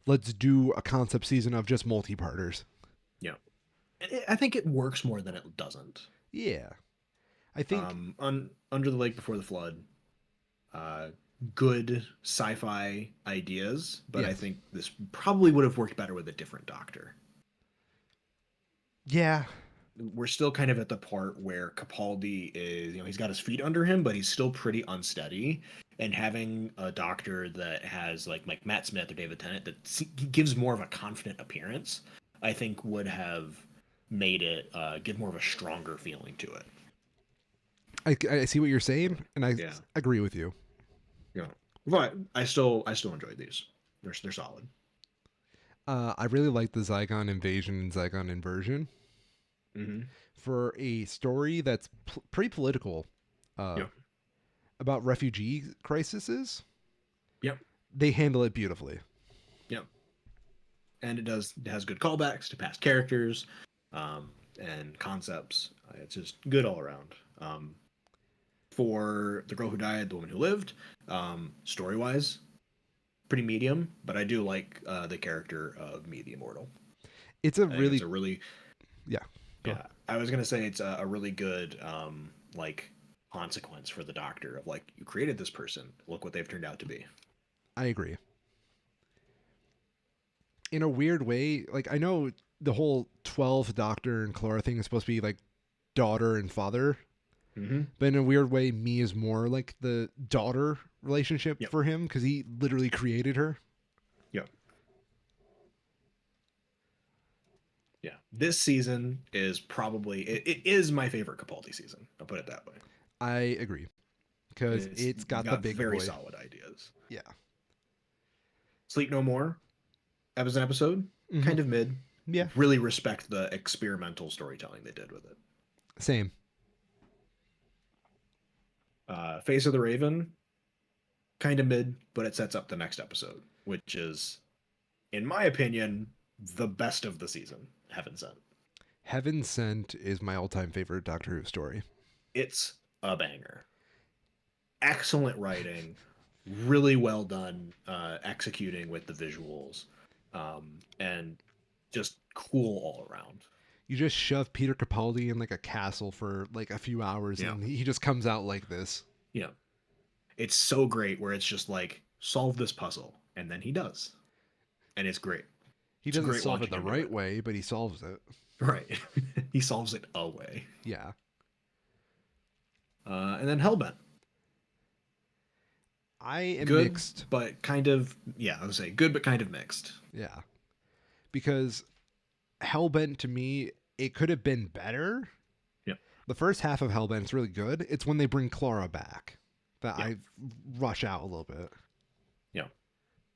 let's do a concept season of just multi-parters. Yeah, I think it works more than it doesn't. Yeah, I think Under the Lake Before the Flood, uh, good sci-fi ideas, but I yes, think this probably would have worked better with a different Doctor. yeah, We're still kind of at the part where Capaldi is, he's got his feet under him, but he's still pretty unsteady. And having a Doctor that has like Matt Smith or David Tennant that gives more of a confident appearance, I think would have made it give more of a stronger feeling to it. I see what you're saying, and I Yeah, agree with you. yeah. But I still enjoyed these. They're solid. I really like the Zygon invasion and Zygon inversion Mm-hmm. for a story that's pretty political uh, Yeah. about refugee crises. Yep. They handle it beautifully. Yep. And it has good callbacks to past characters, and concepts. It's just good all around. For the girl who died, the woman who lived, story wise, pretty medium. But I do like the character of Me the Immortal. It's a I think it's really a really yeah. Go yeah. I was gonna say it's a really good like consequence for the Doctor of like you created this person. Look what they've turned out to be. I agree. In a weird way, like I know the whole 12th Doctor and Clara thing is supposed to be like daughter and father, Mm-hmm. but in a weird way, Me is more like the daughter relationship Yep. for him because he literally created her. Yep. Yeah, this season is probably it is my favorite Capaldi season. I'll put it that way. I agree because It's it's got the got big very boy. solid ideas. Yeah. Sleep No More as an episode, Hmm. kind of mid. Yeah. Really respect the experimental storytelling they did with it. Same. Face of the Raven, kind of mid, but it sets up the next episode, which is, in my opinion, the best of the season. Heaven Sent. Heaven Sent is my all-time favorite Doctor Who story. It's a banger. Excellent writing, really well done executing with the visuals, and just cool all around. You just shove Peter Capaldi in like a castle for like a few hours, Yeah, and he just comes out like this. yeah. It's so great where it's just like solve this puzzle, and then he does, and it's great. He It's doesn't great solve it watching the him do right it. way, but he solves it. Right, he solves it away. Yeah. And then Hellbent, I am good mixed. but kind of yeah. I would say good but kind of mixed. Yeah. Because Hellbent to me, it could have been better. Yeah, The first half of Hellbent is really good. It's when they bring Clara back that yeah, I rush out a little bit. yeah.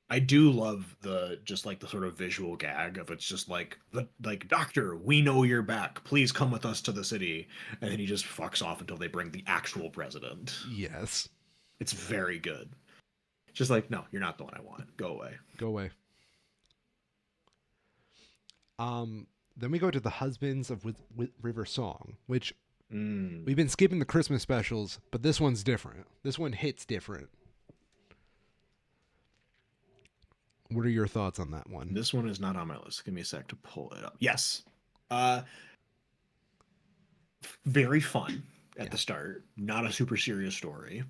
I do love the just like the sort of visual gag of it's just like the like doctor, we know you're back. Please come with us to the city, and then he just fucks off until they bring the actual president. Yes. It's very good. Just like no, you're not the one I want. Go away. Go away. Then we go to the Husbands of River Song, which Mm. we've been skipping the Christmas specials, but this one's different. This one hits different. What are your thoughts on that one? This one is not on my list. Give me a sec to pull it up. Yes. Uh, very fun at Yeah. the start. Not a super serious story.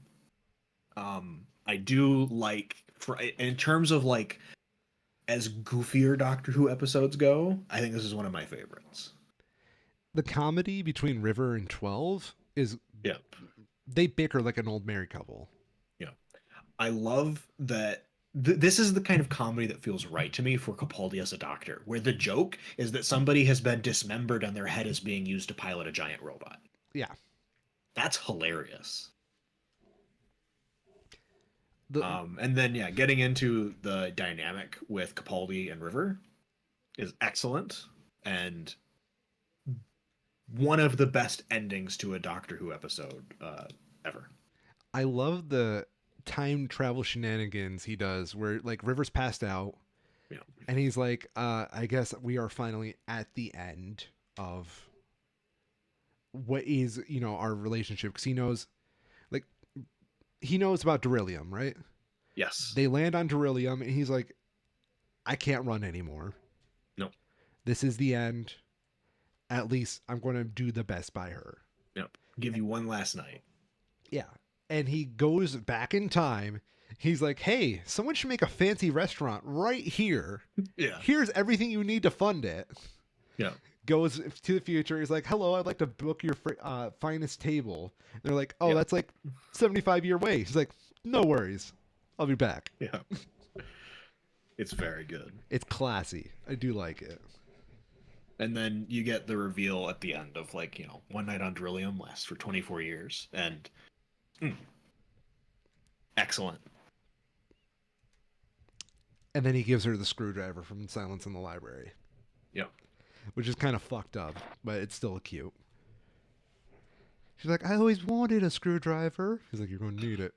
I do like for in terms of like as goofier Doctor Who episodes go, I think this is one of my favorites. The comedy between River and 12 is Yeah. they bicker like an old married couple. Yeah. I love that this is the kind of comedy that feels right to me for Capaldi as a doctor, where the joke is that somebody has been dismembered and their head is being used to pilot a giant robot. Yeah. That's hilarious. The And then yeah, getting into the dynamic with Capaldi and River is excellent and one of the best endings to a Doctor Who episode ever. I love the time travel shenanigans he does where like River's passed out Yeah, and he's like I guess we are finally at the end of what is, our relationship because he knows like he knows about beryllium, right? yes, They land on beryllium and he's like I can't run anymore. no, This is the end. At least I'm going to do the best by her. no. Give you one last night. Yeah. And he goes back in time. He's like, hey, someone should make a fancy restaurant right here. Yeah, Here's everything you need to fund it. yeah, Goes to the future. He's like, hello, I'd like to book your finest table. And they're like, oh, yeah, that's like 75-year wait. He's like, no worries. I'll be back. yeah. It's very good. It's classy. I do like it. And then you get the reveal at the end of like, one night on Beryllium lasts for 24 years. And excellent. And then he gives her the screwdriver from Silence in the Library, Yeah. which is kind of fucked up, but it's still cute. She's like, I always wanted a screwdriver. He's like, you're going to need it.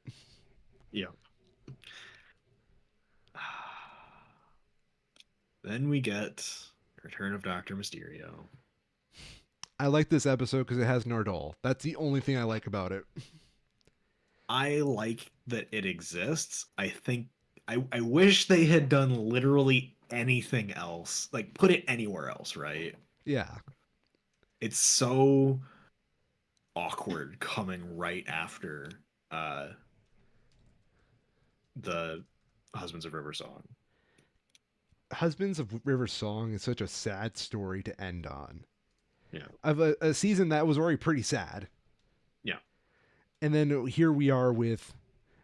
Yeah. Then we get Return of Doctor Mysterio. I like this episode because it has Nardole. That's the only thing I like about it. I like that it exists. I think I wish they had done literally anything else. Like put it anywhere else, right? Yeah. It's so awkward coming right after the Husbands of River Song. Husbands of River Song is such a sad story to end on. Yeah. Of a season that was already pretty sad. Yeah. And then here we are with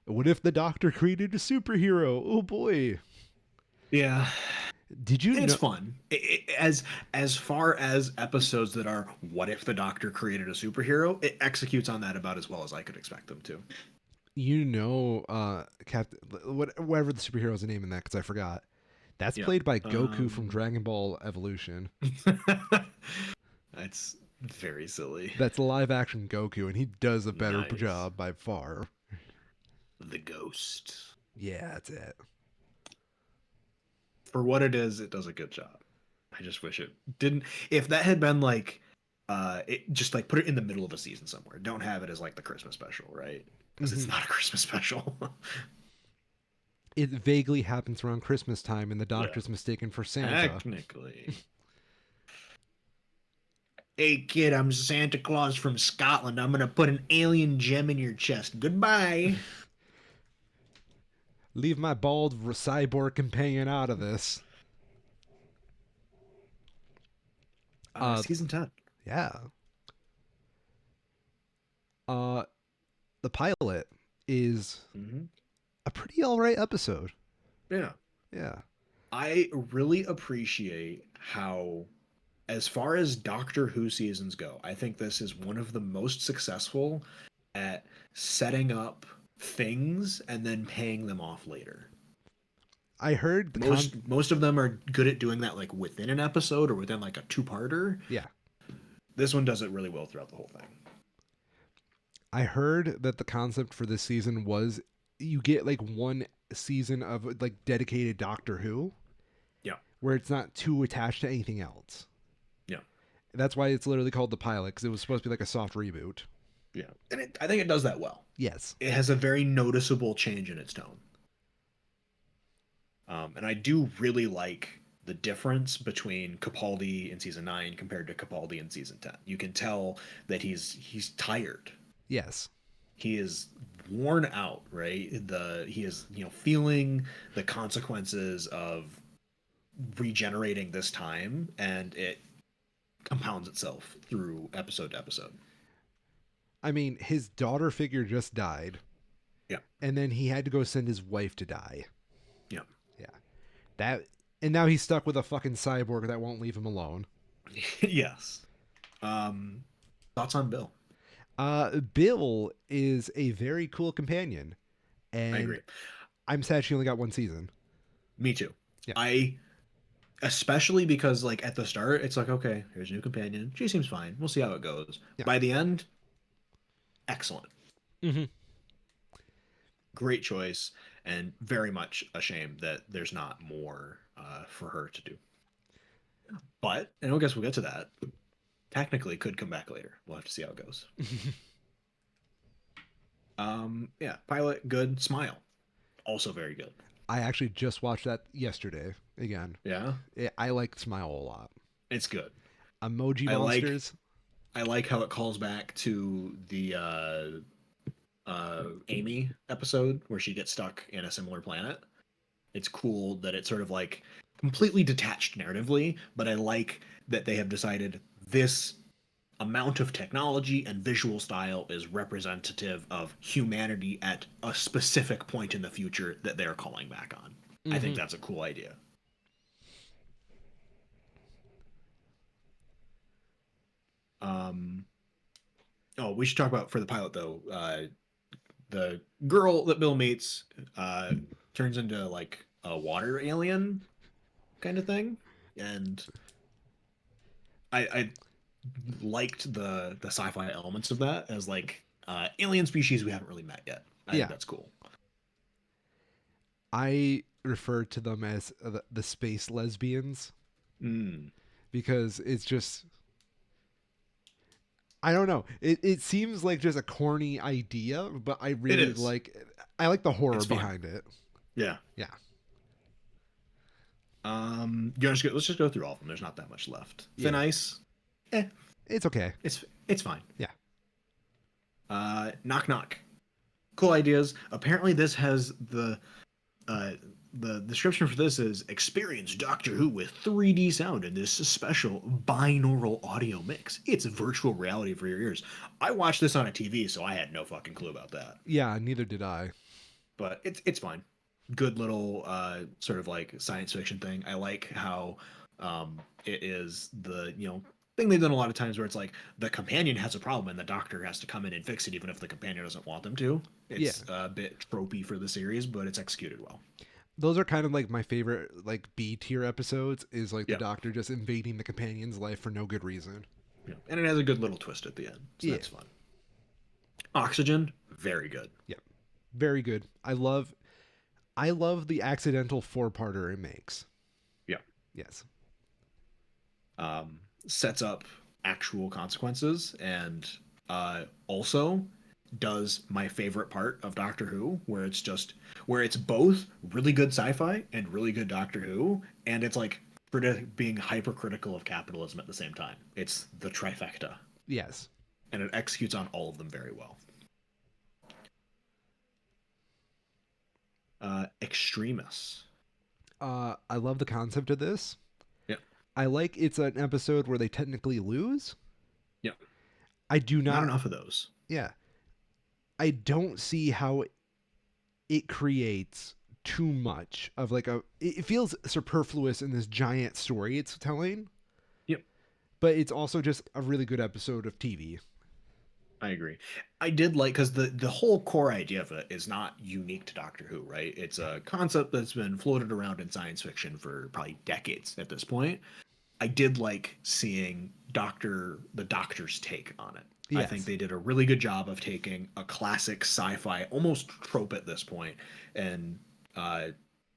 what if the Doctor created a superhero? Oh boy. Yeah. Did you It's know? fun. As far as episodes that are what if the Doctor created a superhero, it executes on that about as well as I could expect them to. Captain, whatever the superhero's name in that, because I forgot. That's Yeah. played by Goku from Dragon Ball Evolution. That's very silly. That's live action Goku, and he does a better Nice. job by far. The Ghost. Yeah, that's it. For what it is, it does a good job. I just wish it didn't. If that had been like, it just like put it in the middle of a season somewhere. Don't have it as like the Christmas special, right? Because it's Hmm. not a Christmas special. It vaguely happens around Christmas time, and the Yeah, doctor's mistaken for Santa. technically. Hey kid, I'm Santa Claus from Scotland. I'm gonna put an alien gem in your chest. Goodbye. Leave my bald cyborg companion out of this. Uh, Season 10. yeah. Uh, the pilot is Hmm. a pretty alright episode. Yeah. Yeah. I really appreciate how, as far as Doctor Who seasons go, I think this is one of the most successful at setting up things and then paying them off later. I heard the Most of them are good at doing that like within an episode or within like a two-parter. yeah. This one does it really well throughout the whole thing. I heard that the concept for this season was you get like one season of like dedicated Doctor Who Yeah. where it's not too attached to anything else. Yeah. That's why it's literally called the pilot because it was supposed to be like a soft reboot. Yeah. And I think it does that well. Yes. It has a very noticeable change in its tone. And I do really like the difference between Capaldi in season 9 compared to Capaldi in season 10. You can tell that he's tired. Yes. He is worn out, right? He is, feeling the consequences of regenerating this time, and it compounds itself through episode to episode. I mean, his daughter figure just died, Yeah. and then he had to go send his wife to die. Yeah. Yeah. That and now he's stuck with a fucking cyborg that won't leave him alone. Yes. Um Thoughts on Bill? Bill is a very cool companion, I and agree. I'm sad she only got one season. Me too. Yeah. I Especially because like at the start it's like, okay, here's a new companion, she seems fine, we'll see how it goes. Yeah. By the end, excellent, Mm-hmm. great choice, and very much a shame that there's not more for her to do. But and I guess we'll get to that. Technically could come back later, we'll have to see how it goes. Yeah, pilot good, smile also very good. I actually just watched that yesterday again. Yeah, I like Smile a lot. it's good. Emoji i like monsters. I like how it calls back to the Amy episode where she gets stuck in a similar planet. It's cool that it's sort of like completely detached narratively, but I like that they have decided this amount of technology and visual style is representative of humanity at a specific point in the future that they're calling back on. I think Mm-hmm. that's a cool idea. Um, oh, we should talk about for the pilot though. The girl that Bill meets uh, turns into like a water alien kind of thing, and I liked the sci-fi elements of that as like alien species we haven't really met yet. I think Yeah. that's cool. I refer to them as the space lesbians Mm, because it's just I don't know. It seems like just a corny idea, but I it really is. like I like the horror It's fun. behind it. Yeah. Yeah. Let's just go through all of them. There's not that much left. Thin Yeah. Ice, eh, It's okay. it's fine. Yeah. Knock Knock, cool ideas. Apparently, this has uh, the description for this is experience Doctor Who with 3D sound in this special binaural audio mix. It's virtual reality for your ears. I watched this on a TV, so I had no fucking clue about that. Yeah, neither did I. But it's fine. Good little sort of like science fiction thing. I like how it is the thing they've done a lot of times where it's like the companion has a problem and the doctor has to come in and fix it even if the companion doesn't want them to. Yeah. It's a bit tropey for the series, but it's executed well. Those are kind of like my favorite like B tier episodes is like the Yeah. doctor just invading the companion's life for no good reason. Yeah. And it has a good little twist at the end. So Yeah. that's fun. Oxygen, very good. Yeah. Very good. I love the accidental four-parter it makes. Yes. Sets up actual consequences, and also does my favorite part of Doctor Who, where it's both really good sci-fi and really good Doctor Who, and it's like being hypercritical of capitalism at the same time. It's the trifecta, Yes. and it executes on all of them very well. Extremis. I love the concept of this. Yeah, I like it's an episode where they technically lose. yeah. I do Not not. enough of those. Yeah. I don't see how it creates too much of like a. It feels superfluous in this giant story it's telling, Yep. but it's also just a really good episode of TV. I agree. I did like because the whole core idea of it is not unique to Doctor Who, right? It's a concept that's been floated around in science fiction for probably decades at this point. I did like seeing the Doctor's take on it. I think Yes. they did a really good job of taking a classic sci-fi, almost trope at this point, and uh,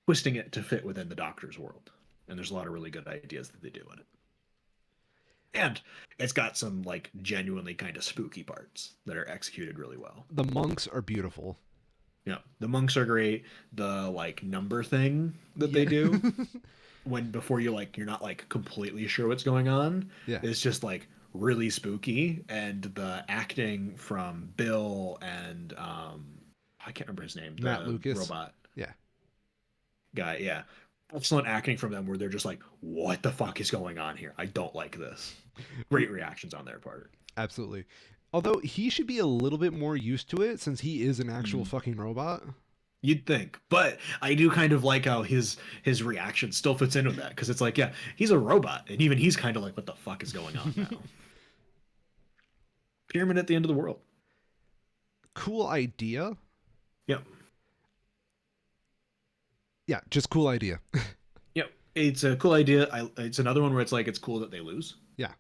twisting it to fit within the Doctor's world. And there's a lot of really good ideas that they do in it. And it's got some like genuinely kind of spooky parts that are executed really well. The monks are beautiful. Yeah, the monks are great. The like number thing that they Yeah. do when before you're not like completely sure what's going on Yeah. is just like really spooky, and the acting from Bill and I can't remember his name, Matt the Lucas. robot Yeah. guy. Yeah, excellent acting from them where they're just like, what the fuck is going on here? I don't like this. Great reactions on their part. Absolutely. Although he should be a little bit more used to it since he is an actual Mm. fucking robot. You'd think, but I do kind of like how his reaction still fits in with that because it's like, yeah, he's a robot, and even he's kind of like, what the fuck is going on now? Pyramid at the end of the world. Cool idea. Yep, Yeah, just cool idea. yep. It's a cool idea. It's another one where it's like it's cool that they lose. Yeah.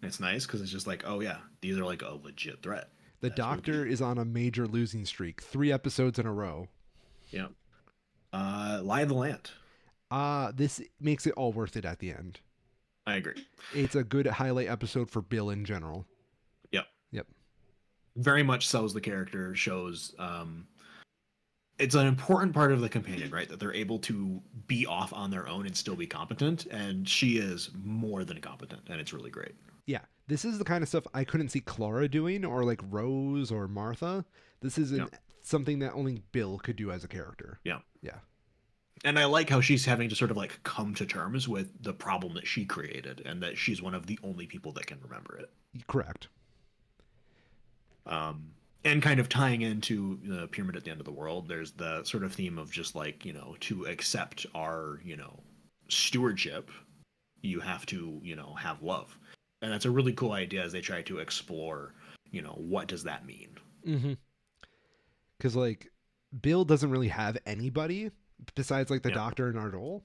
It's nice because it's just like, oh yeah, these are like a legit threat. The That's doctor spooky. is on a major losing streak, 3 episodes in a row. Yep. Lie of the Land. This makes it all worth it at the end. I agree. It's a good highlight episode for Bill in general. Yep. Yep. Very much sells the character. Shows it's an important part of the companion, right? That they're able to be off on their own and still be competent, and she is more than competent, and it's really great. Yeah. This is the kind of stuff I couldn't see Clara doing or like Rose or Martha. This Yeah, isn't something that only Bill could do as a character. yeah. Yeah. And I like how she's having to sort of like come to terms with the problem that she created, and that she's one of the only people that can remember it. Correct. And kind of tying into the pyramid at the end of the world, there's the sort of theme of just like, to accept our, stewardship, you have to, have love. And that's a really cool idea as they try to explore, what does that mean? Mm-hmm. Because like Bill doesn't really have anybody besides like the Yeah. doctor and Ardol.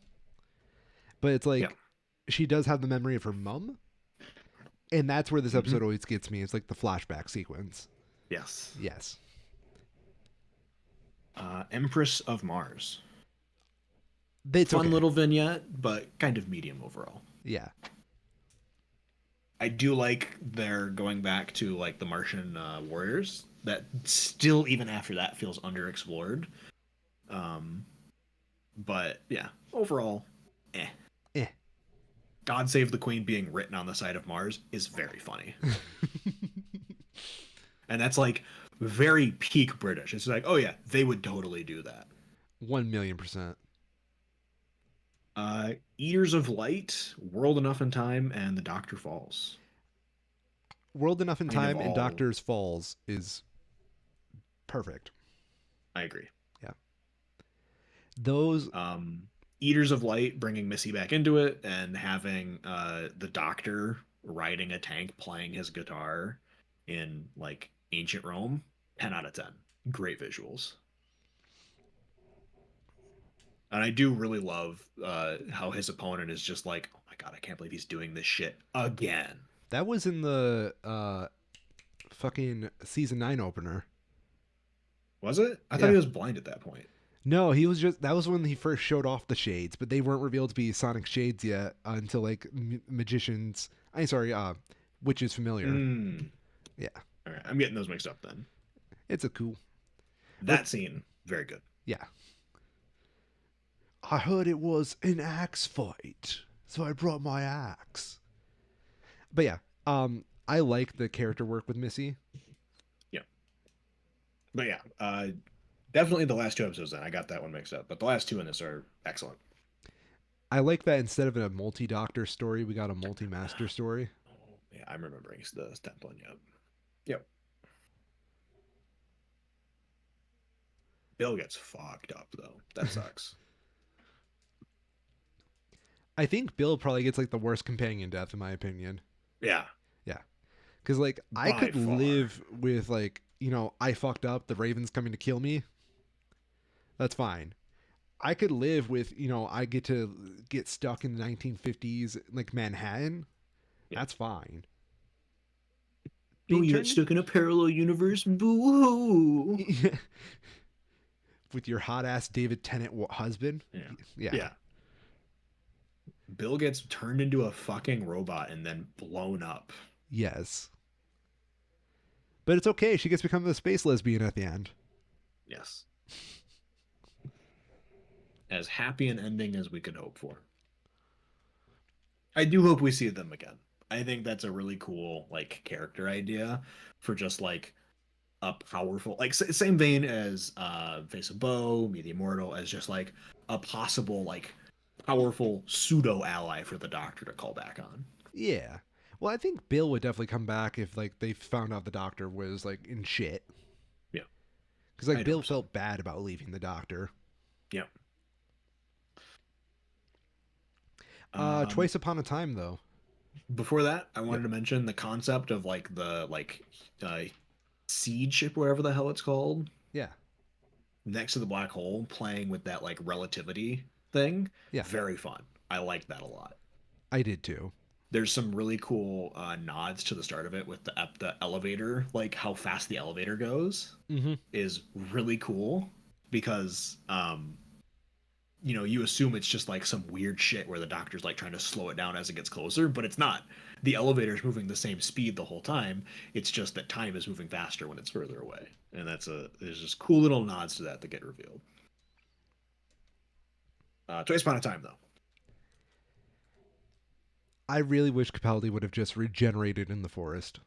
But it's Yeah. like she does have the memory of her mum. And that's where this Hmm. episode always gets me. It's like the flashback sequence. Yes. Yes. Empress of Mars. It's Fun okay. little vignette, but kind of medium overall. Yeah. I do like they're going back to like the Martian warriors. That still, even after that, feels underexplored. Um, but yeah, overall, eh. Eh. God Save the Queen being written on the side of Mars is very funny, and that's like very peak British. It's like, oh yeah, they would totally do that. 1,000,000%. Eaters of Light, World Enough in Time, and The Doctor Falls. World Enough in Kind of Time and all, Doctor's Falls is perfect. I agree. Yeah. Those, Eaters of Light bringing Missy back into it, and having the Doctor riding a tank playing his guitar in like ancient Rome. 10 out of 10. Great visuals. And I do really love how his opponent is just like, oh my god, I can't believe he's doing this shit again. that was in the fucking season 9 opener. Was it? I thought Yeah. he was blind at that point. No, he was just that was when he first showed off the shades, but they weren't revealed to be sonic shades yet until like magicians. I'm sorry, witches familiar. Mm. Yeah, All right, I'm getting those mixed up then. it's a cool. But That scene, very good. yeah, I heard it was an axe fight, so I brought my axe. But yeah, I like the character work with Missy. Yeah, but yeah, definitely the last two episodes. Then I got that one mixed up, but the last two in this are excellent. I like that instead of a multi-doctor story, we got a multi-master story. Oh, yeah, I'm remembering the template. Yep, yep. Bill gets fucked up though. That sucks. I think Bill probably gets like the worst companion death in my opinion. Yeah, Yeah, because like I by could far. live with like I fucked up, the Ravens coming to kill me. That's fine. I could live with I get to get stuck in the 1950s like Manhattan. Yeah. That's fine. Oh, Being you got turned stuck in a parallel universe. Boo hoo. with your hot ass David Tennant husband. Yeah, Yeah. yeah. Bill gets turned into a fucking robot and then blown up. Yes. But it's okay. She gets to become a space lesbian at the end. Yes, as happy an ending as we could hope for. I do hope we see them again. I think that's a really cool like character idea for just like a powerful like same vein as Face of Bow, Me the Immortal, as just like a possible like powerful pseudo ally for the Doctor to call back on. Yeah. Well, I think Bill would definitely come back if like they found out the doctor was like in shit. Yeah, Because like I'd Bill hope so. felt bad about leaving the doctor. Yeah. Twice upon a time though. Before that, I Yep. wanted to mention the concept of like the uh, seed ship, whatever the hell it's called, Yeah. next to the black hole, playing with that like relativity thing. Yeah. Very fun. I like that a lot. I did too. There's some really cool nods to the start of it with the elevator, like how fast the elevator goes Mm-hmm. is really cool because you assume it's just like some weird shit where the doctor's like trying to slow it down as it gets closer, but it's not. The elevator's moving the same speed the whole time. It's just that time is moving faster when it's further away. And there's just cool little nods to that get revealed. Twice upon a time though. I really wish Capaldi would have just regenerated in the forest.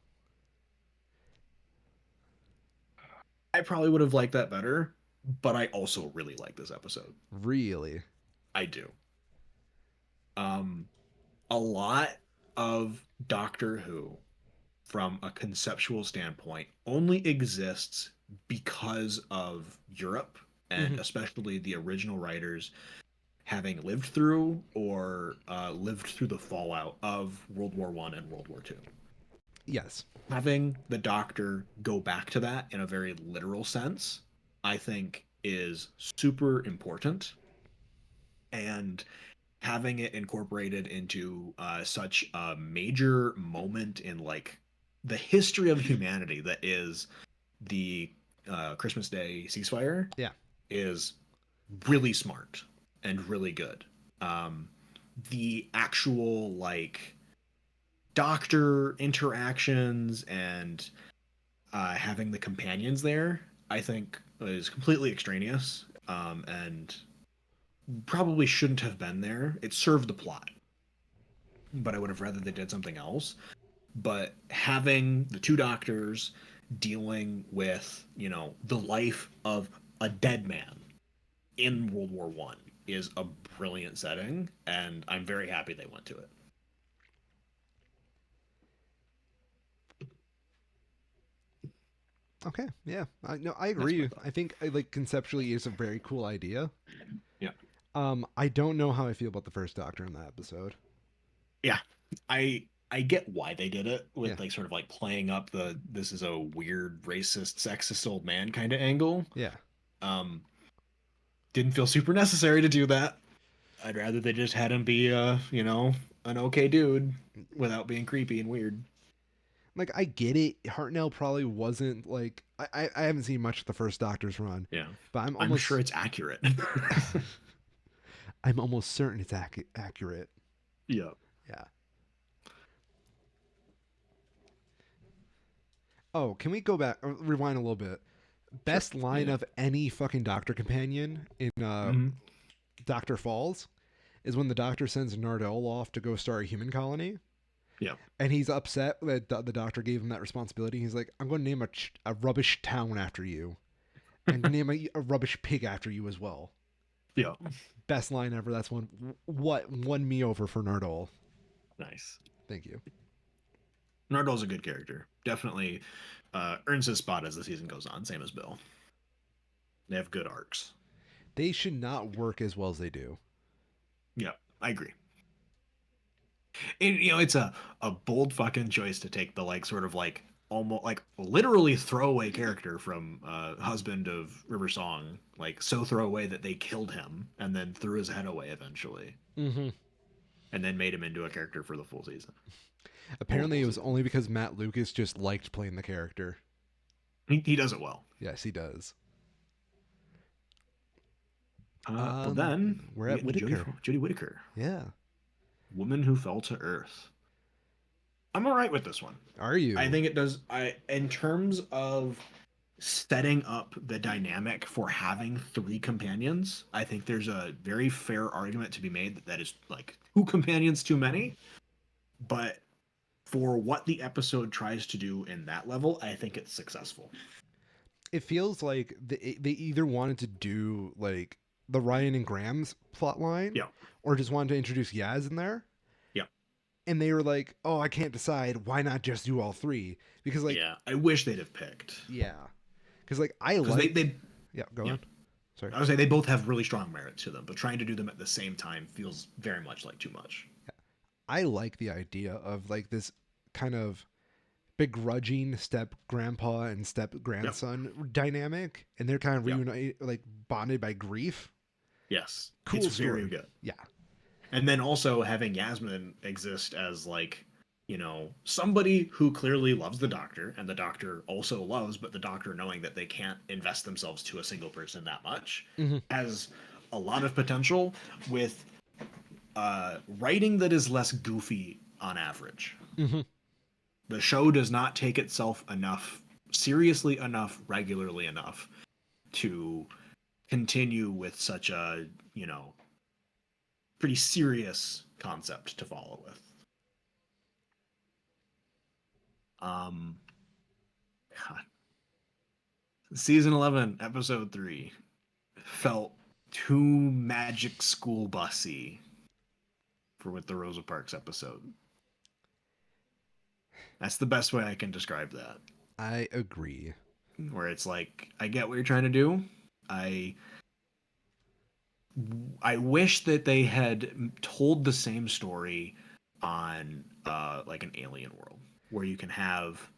I probably would have liked that better, but I also really like this episode. Really. I do. Um, a lot of Doctor Who, from a conceptual standpoint, only exists because of Europe and Mm-hmm. especially the original writers having lived through or lived through the fallout of World War I and World War II. Yes. Having the Doctor go back to that in a very literal sense, I think, is super important. And having it incorporated into such a major moment in like the history of humanity that is the Christmas Day ceasefire Yeah. is really smart and really good. Um, the actual like doctor interactions and having the companions there, I think, is completely extraneous and probably shouldn't have been there. It served the plot, but I would have rather they did something else. But having the two doctors dealing with, the life of a dead man in World War I is a brilliant setting, and I'm very happy they went to it. Okay. Yeah. No, I That's my agree. thought. I think like conceptually is a very cool idea. Yeah. I don't know how I feel about the first Doctor in that episode. Yeah. I get why they did it Yeah. with like sort of like playing up the this is a weird racist sexist old man kind of angle. Yeah. Um didn't feel super necessary to do that. I'd rather they just had him be an okay dude without being creepy and weird. Like I get it. Hartnell probably wasn't like I haven't seen much of the first Doctor's run, Yeah. but I'm sure it's accurate. I'm almost certain it's accurate. Yeah. Yeah. Oh, can we go back, rewind a little bit? Sure. Best line Yeah. of any fucking Doctor companion in Hmm. Doctor Falls is when the Doctor sends Nardole off to go start a human colony, Yeah. and he's upset that the Doctor gave him that responsibility. He's like, "I'm going to name a rubbish town after you, and name a rubbish pig after you as well." Yeah. Best line ever. That's one. What won me over for Nardole? Nice. Thank you. Nardole's a good character. Definitely earns his spot as the season goes on, same as Bill. They have good arcs. They should not work as well as they do. Yeah, I agree. And, it's a bold fucking choice to take the like sort of like almost like literally throwaway character from husband of River Song, like so throwaway that they killed him and then threw his head away eventually, Mm-hmm. and then made him into a character for the full season, Apparently, multiple it was only seasons. because Matt Lucas just liked playing the character. He does it well. Yes, he does. Well, then We're we at get into Whitaker. Jodie Whittaker, Yeah. Woman Who Fell to Earth. I'm all right with this one. Are I you? think it does. In terms of setting up the dynamic for having three companions, I think there's a very fair argument to be made that that is like two companions too many. But for what the episode tries to do in that level, I think it's successful. It feels like they either wanted to do like the Ryan and Graham's plot line, Yeah, or just wanted to introduce Yaz in there. yeah, And they were like, "Oh, I can't decide. Why not just do all three?" Because like, yeah. I wish they'd have picked yeah, because like I because they liked. they Yeah, go yeah. on. Sorry. I would say they both have really strong merit to them, but trying to do them at the same time feels very much like too much. I like the idea of like this kind of begrudging step grandpa and step Yep. grandson dynamic, and they're kind of Yep. reunite, like bonded by grief. Yes. It's Cool very story. good. Yeah. And then also having Yasmin exist as like, somebody who clearly loves the doctor and the doctor also loves, but the doctor knowing that they can't invest themselves to a single person that much Hmm. has a lot of potential with writing that is less goofy on average. Hmm. The show does not take itself enough seriously enough regularly enough to continue with such a, pretty serious concept to follow with. Um, God. Season 11, episode 3 felt too magic school bussy for with the Rosa Parks episode. That's the best way I can describe that. I agree. Where it's like, I get what you're trying to do. I I wish that they had told the same story on like an alien world where you can have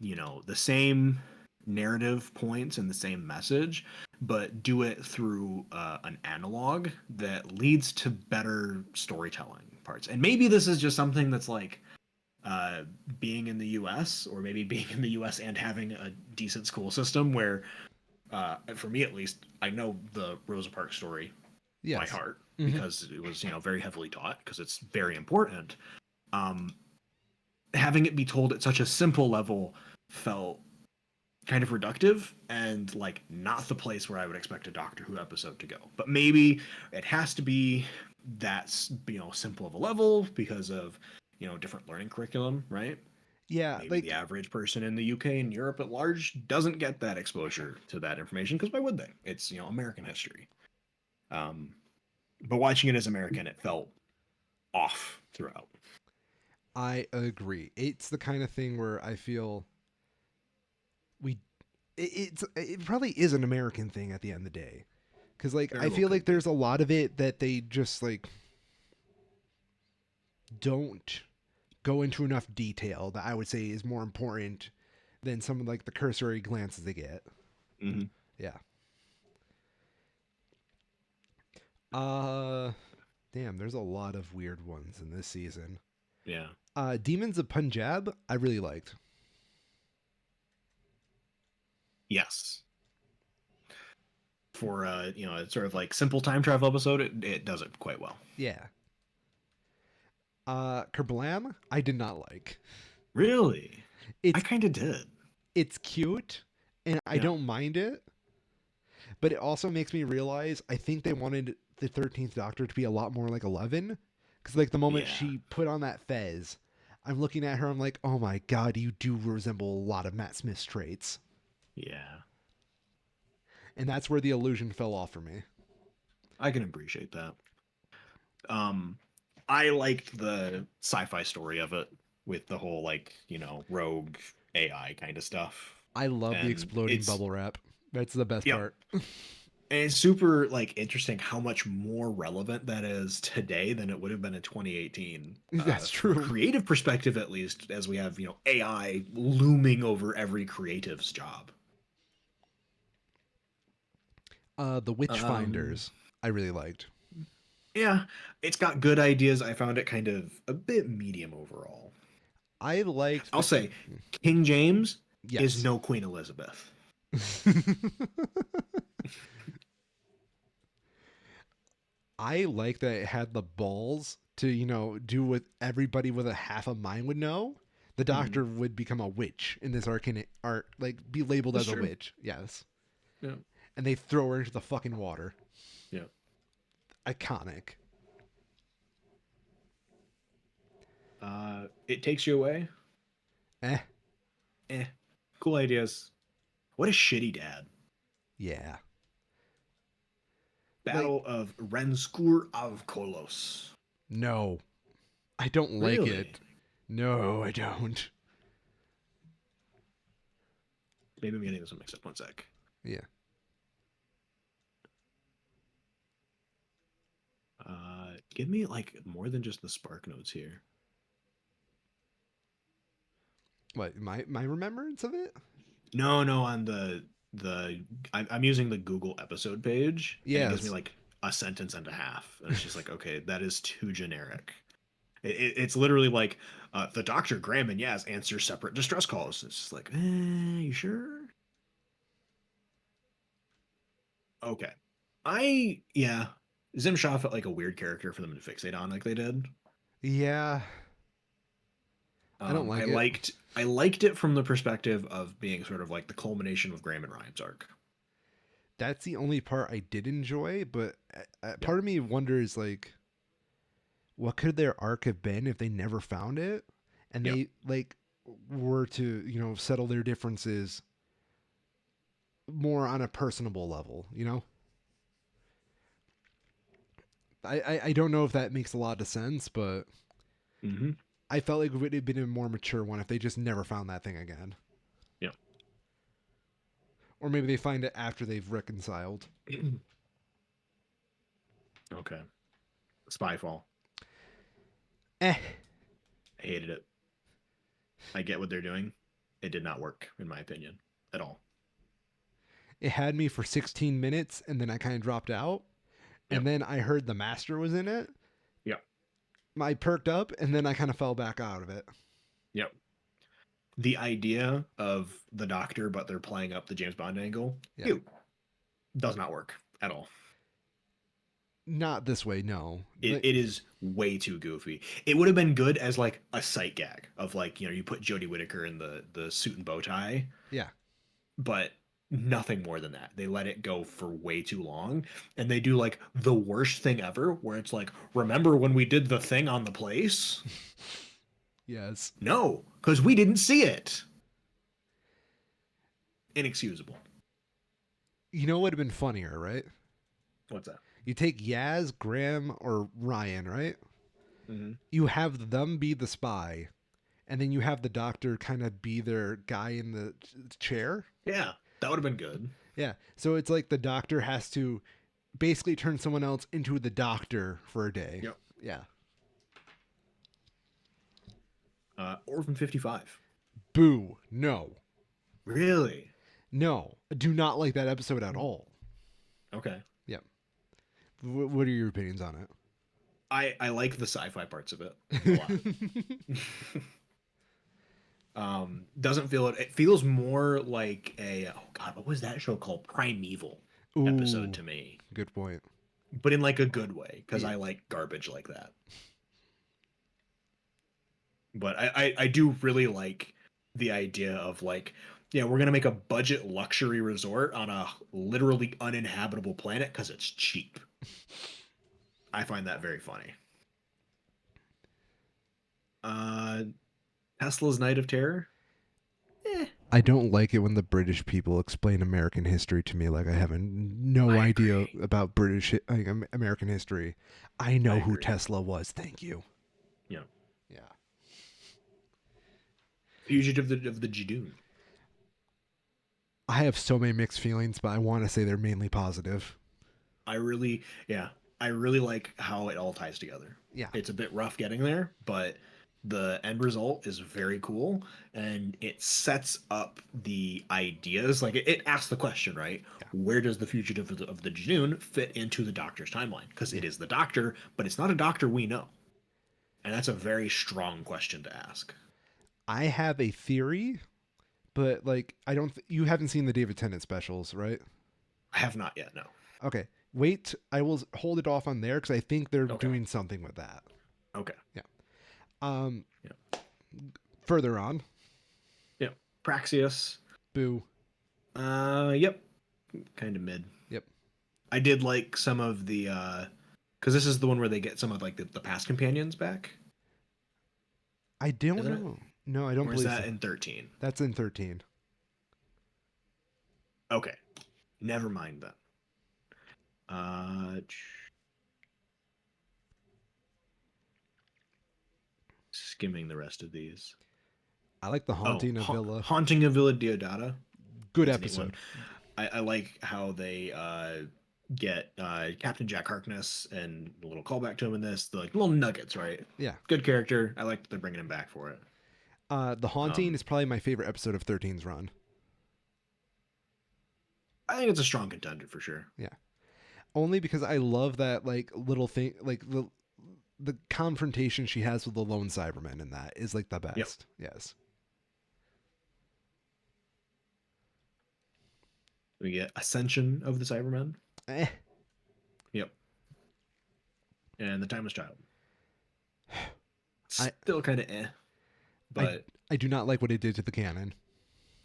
the same narrative points and the same message, but do it through an analog that leads to better storytelling parts. And maybe this is just something that's like uh, being in the US, or maybe being in the US and having a decent school system where, for me at least, I know the Rosa Parks story by Yes. heart Hmm. because it was very heavily taught because it's very important. Um, Having it be told at such a simple level felt kind of reductive and like not the place where I would expect a Doctor Who episode to go. But maybe it has to be that's simple of a level because of different learning curriculum, right? Yeah. Maybe the Like, average person in the UK and Europe at large doesn't get that exposure to that information because why would they? It's American history. Um, but watching it as American, it felt off throughout. I agree. It's the kind of thing where I feel we. It probably is an American thing at the end of the day, because like Very I well feel like could be. there's a lot of it that they just like don't go into enough detail that I would say is more important than some of like the cursory glances they get. Mm-hmm. Yeah. Uh Damn, there's a lot of weird ones in this season. Yeah. Demons of Punjab, I really liked. Yes. For it's sort of like simple time travel episode, it does it quite well. Yeah. Kerblam, I did not like. Really? I It's kind of did. it's cute, and I Yeah. don't mind it, but it also makes me realize I think they wanted the 13th Doctor to be a lot more like 11, because like the moment Yeah. she put on that fez, I'm looking at her, I'm like, oh my god, you do resemble a lot of Matt Smith's traits, Yeah. and that's where the illusion fell off for me. I can appreciate that. Um, I liked the sci-fi story of it with the whole like rogue AI kind of stuff, I love the and exploding bubble wrap. That's the best yep, part. and it's super like interesting how much more relevant that is today than it would have been in 2018. That's From a true. creative perspective, at least, as we have AI looming over every creative's job. The Um, Witchfinders, I really liked. yeah, it's got good ideas. I found it kind of a bit medium overall. I liked I'll the say King James is yes. no Queen Elizabeth. I like that it had the balls to, do what everybody with a half a mind would know. The Hmm. doctor would become a witch in this arcane art, like be labeled That's as a true. witch. Yes. Yeah, And they throw her into the fucking water. yeah. Iconic. It takes you away. Eh. Eh, cool ideas. What a shitty dad. Yeah. Like, Battle of Renskur of Kolos. no. I don't like Really? it. No, I don't. Maybe I'm getting this mixed up. One sec. Yeah. Give me like more than just the spark notes here. What, my remembrance of it? No, no, on the I'm using the Google episode page, and it gives me Yes. like a sentence and a half, and it's just like, okay, that is too generic. It's literally like the Doctor, Graham, and Yaz answer separate distress calls. It's just like, you sure? Okay. Yeah. Zim Shaw felt like a weird character for them to fixate on like they did. Yeah. I don't I like it. liked it from the perspective of being sort of like the culmination of Graham and Ryan's arc. That's the only part I did enjoy, but Yep. part of me wonders like what could their arc have been if they never found it and Yep. they like were to, settle their differences more on a personable level, I don't know if that makes a lot of sense, but Mm-hmm. I felt like it would have been a more mature one if they just never found that thing again. Yep. Or maybe they find it after they've reconciled. Okay. Spyfall. Eh. I hated it. I get what they're doing. It did not work, in my opinion, at all. It had me for 16 minutes and then I kind of dropped out. And Yep. then I heard the master was in it. Yep. I perked up and then I kind of fell back out of it. Yep. The idea of the Doctor, but they're playing up the James Bond angle, Yeah. ew, does not work at all. Not this way, no. It is way too goofy. It would have been good as like a sight gag of like you put Jodie Whittaker in the suit and bow tie, Yeah. but nothing more than that. They let it go for way too long, and they do like the worst thing ever, where it's like, remember when we did the thing on the place? Yes. No, because we didn't see it. Inexcusable. You know what would have been funnier, right? What's that? You take Yaz, Graham, or Ryan, right? Mm-hmm. You have them be the spy, and then you have the doctor kind of be their guy in the chair. Yeah, that would have been good. Yeah. So it's like the doctor has to basically turn someone else into the doctor for a day. Yep. Yeah. Orphan 55. Boo. No. Really? No. I do not like that episode at all. Okay. Yeah. What are your opinions on it? I like the sci-fi parts of it a lot. Doesn't feel it. It feels more like a, oh god, what was that show called? Primeval episode Ooh, to me, good point. but in like a good way because Yeah. I like garbage like that. But I do really like the idea of like, yeah, we're gonna make a budget luxury resort on a literally uninhabitable planet because it's cheap. I find that very funny. Uh, Tesla's Night of Terror. Eh, I don't like it when the British people explain American history to me like I have no I idea agree. about like, American history. I I know who agree. Tesla was. Thank you. You know, Yeah. Fugitive of the Jadoon. I have so many mixed feelings, but I want to say they're mainly positive. I really, yeah, I really like how it all ties together. Yeah. It's a bit rough getting there, but the end result is very cool, and it sets up the ideas. Like it asks the question, right? Yeah. Where does the fugitive of the June fit into the Doctor's timeline? Because Yeah. it is the Doctor, but it's not a Doctor we know, and that's a very strong question to ask. I have a theory, but like I don't. You haven't seen the David Tennant specials, right? I have not yet. No. Okay. Wait. I will hold it off on there because I think they're Okay. doing something with that. Okay. Yeah. Um. Yeah. Further on. Yeah. Praxius. Boo. Yep. Kind of mid. Yep. I did like some of the because this is the one where they get some of like the past companions back, I don't isn't it? know. No, I don't Or is believe so. that in 13? That's in 13. Okay, never mind then. Skimming the rest of these. I like the Oh, Haunting of Villa. Haunting of Villa Diodata. Good That's a neat one. episode. I like how they get Captain Jack Harkness and a little callback to him in this. The like little nuggets, right? Yeah. Good character. I like that they're bringing him back for it. The Haunting Um, is probably my favorite episode of 13's run. I think it's a strong contender for sure. Yeah. Only because I love that like little thing, like the confrontation she has with the lone Cyberman in that is like the Yep. best. Yes. We get Ascension of the Cybermen. Eh. Yep. And the Timeless Child. I Still kind of eh, I but I do not like what it did to the canon.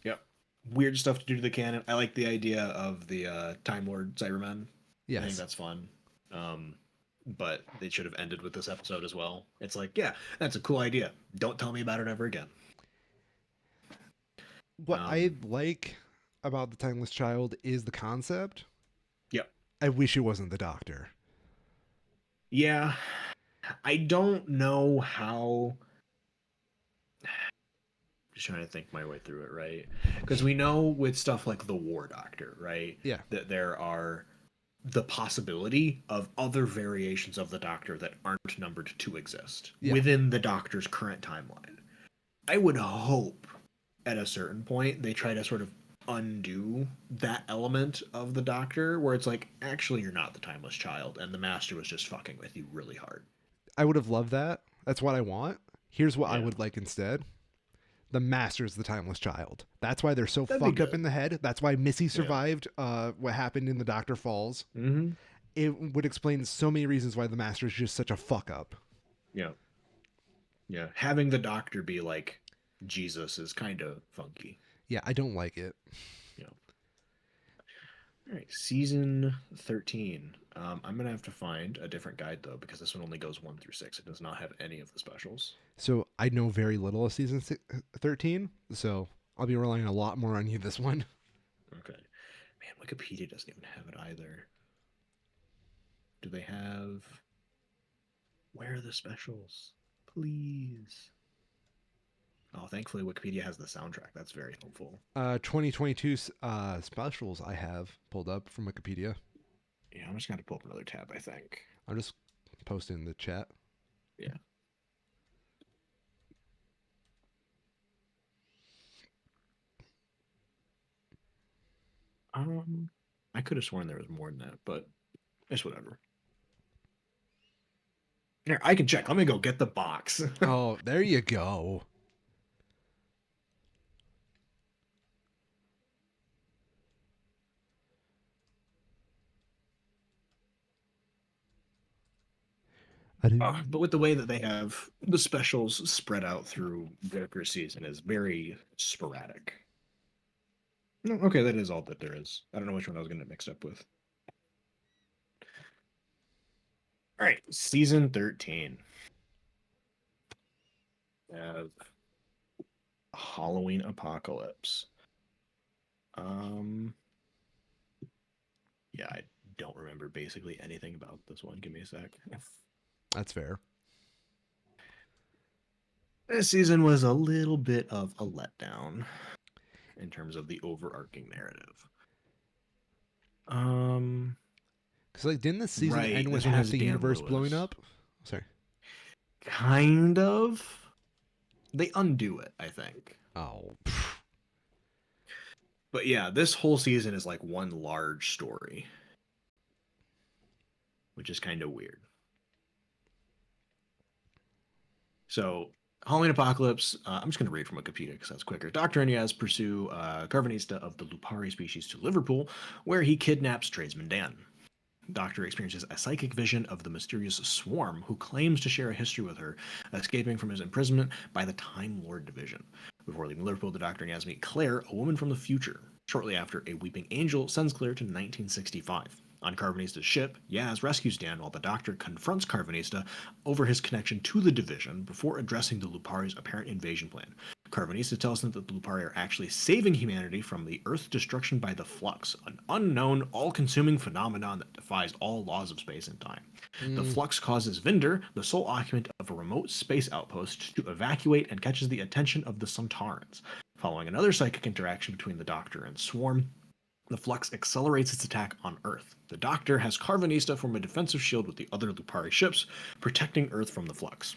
yep. Weird stuff to do to the canon. I like the idea of the Time Lord Cybermen. I think Yes. that's fun. Um, but they should have ended with this episode as well. It's like, yeah, that's a cool idea. Don't tell me about it ever again. What I Um, like about the Timeless Child is the concept. yep. I wish it wasn't the Doctor. Yeah. I don't know how. Just trying to think my way through it, right? Because we know with stuff like the War Doctor, right, Yeah. that there are the possibility of other variations of the Doctor that aren't numbered to exist Yeah. within the Doctor's current timeline. I would hope at a certain point they try to sort of undo that element of the Doctor where it's like, actually, you're not the timeless child, and the Master was just fucking with you really hard. I would have loved that. That's what I want. Here's what I Yeah. would like instead. The Master's the Timeless Child. That's why they're so That'd be fucked up good. in the head. That's why Missy Yeah. survived what happened in the Doctor Falls. Mm-hmm. It would explain so many reasons why the Master is just such a fuck up. Yeah. Yeah. Having the Doctor be like Jesus is kind of funky. Yeah, I don't like it. Yeah. All right, season 13. I'm gonna have to find a different guide though because this one only goes 1 through 6. It does not have any of the specials. So I know very little of 13. So I'll be relying a lot more on you this one. Okay, man, Wikipedia doesn't even have it either. Do they have? Where are the specials? Please. Oh, thankfully Wikipedia has the soundtrack. That's very helpful. 2022 specials I have pulled up from Wikipedia. Yeah, I'm just gonna pull up another tab. I think. I'm just posting in the chat. Yeah. Um, I could have sworn there was more than that, but it's whatever. Here, I can check. Let me go get the box. Oh, there you go. I do. But with the way that they have the specials spread out through their first season is very sporadic. No, okay, that is all that there is. I don't know which one I was going to mix up with. All right, season 13. Have Halloween Apocalypse. Um, yeah, I don't remember basically anything about this one. Give me a sec. That's fair. This season was a little bit of a letdown in terms of the overarching narrative. Um, Because like, didn't this season right, end this with half has the Dan universe blowing Lewis. up? Sorry. Kind of. They undo it, I think. Oh. But yeah, this whole season is like one large story, which is kind of weird. So, Halloween Apocalypse, I'm just going to read from Wikipedia because that's quicker. Dr. Inez pursue Carvanista of the Lupari species to Liverpool, where he kidnaps tradesman Dan. Doctor experiences a psychic vision of the mysterious Swarm, who claims to share a history with her, escaping from his imprisonment by the Time Lord Division. Before leaving Liverpool, the Doctor and Yaz meet Claire, a woman from the future. Shortly after, a weeping angel sends Claire to 1965. On Carvanista's ship, Yaz rescues Dan while the Doctor confronts Carvanista over his connection to the Division before addressing the Lupari's apparent invasion plan. Carvanista tells them that the Lupari are actually saving humanity from the Earth's destruction by the Flux, an unknown, all-consuming phenomenon that defies all laws of space and time. The Mm. Flux causes Vinder, the sole occupant of a remote space outpost, to evacuate and catches the attention of the Sontarans. Following another psychic interaction between the Doctor and Swarm, the Flux accelerates its attack on Earth. The Doctor has Carvanista form a defensive shield with the other Lupari ships, protecting Earth from the Flux.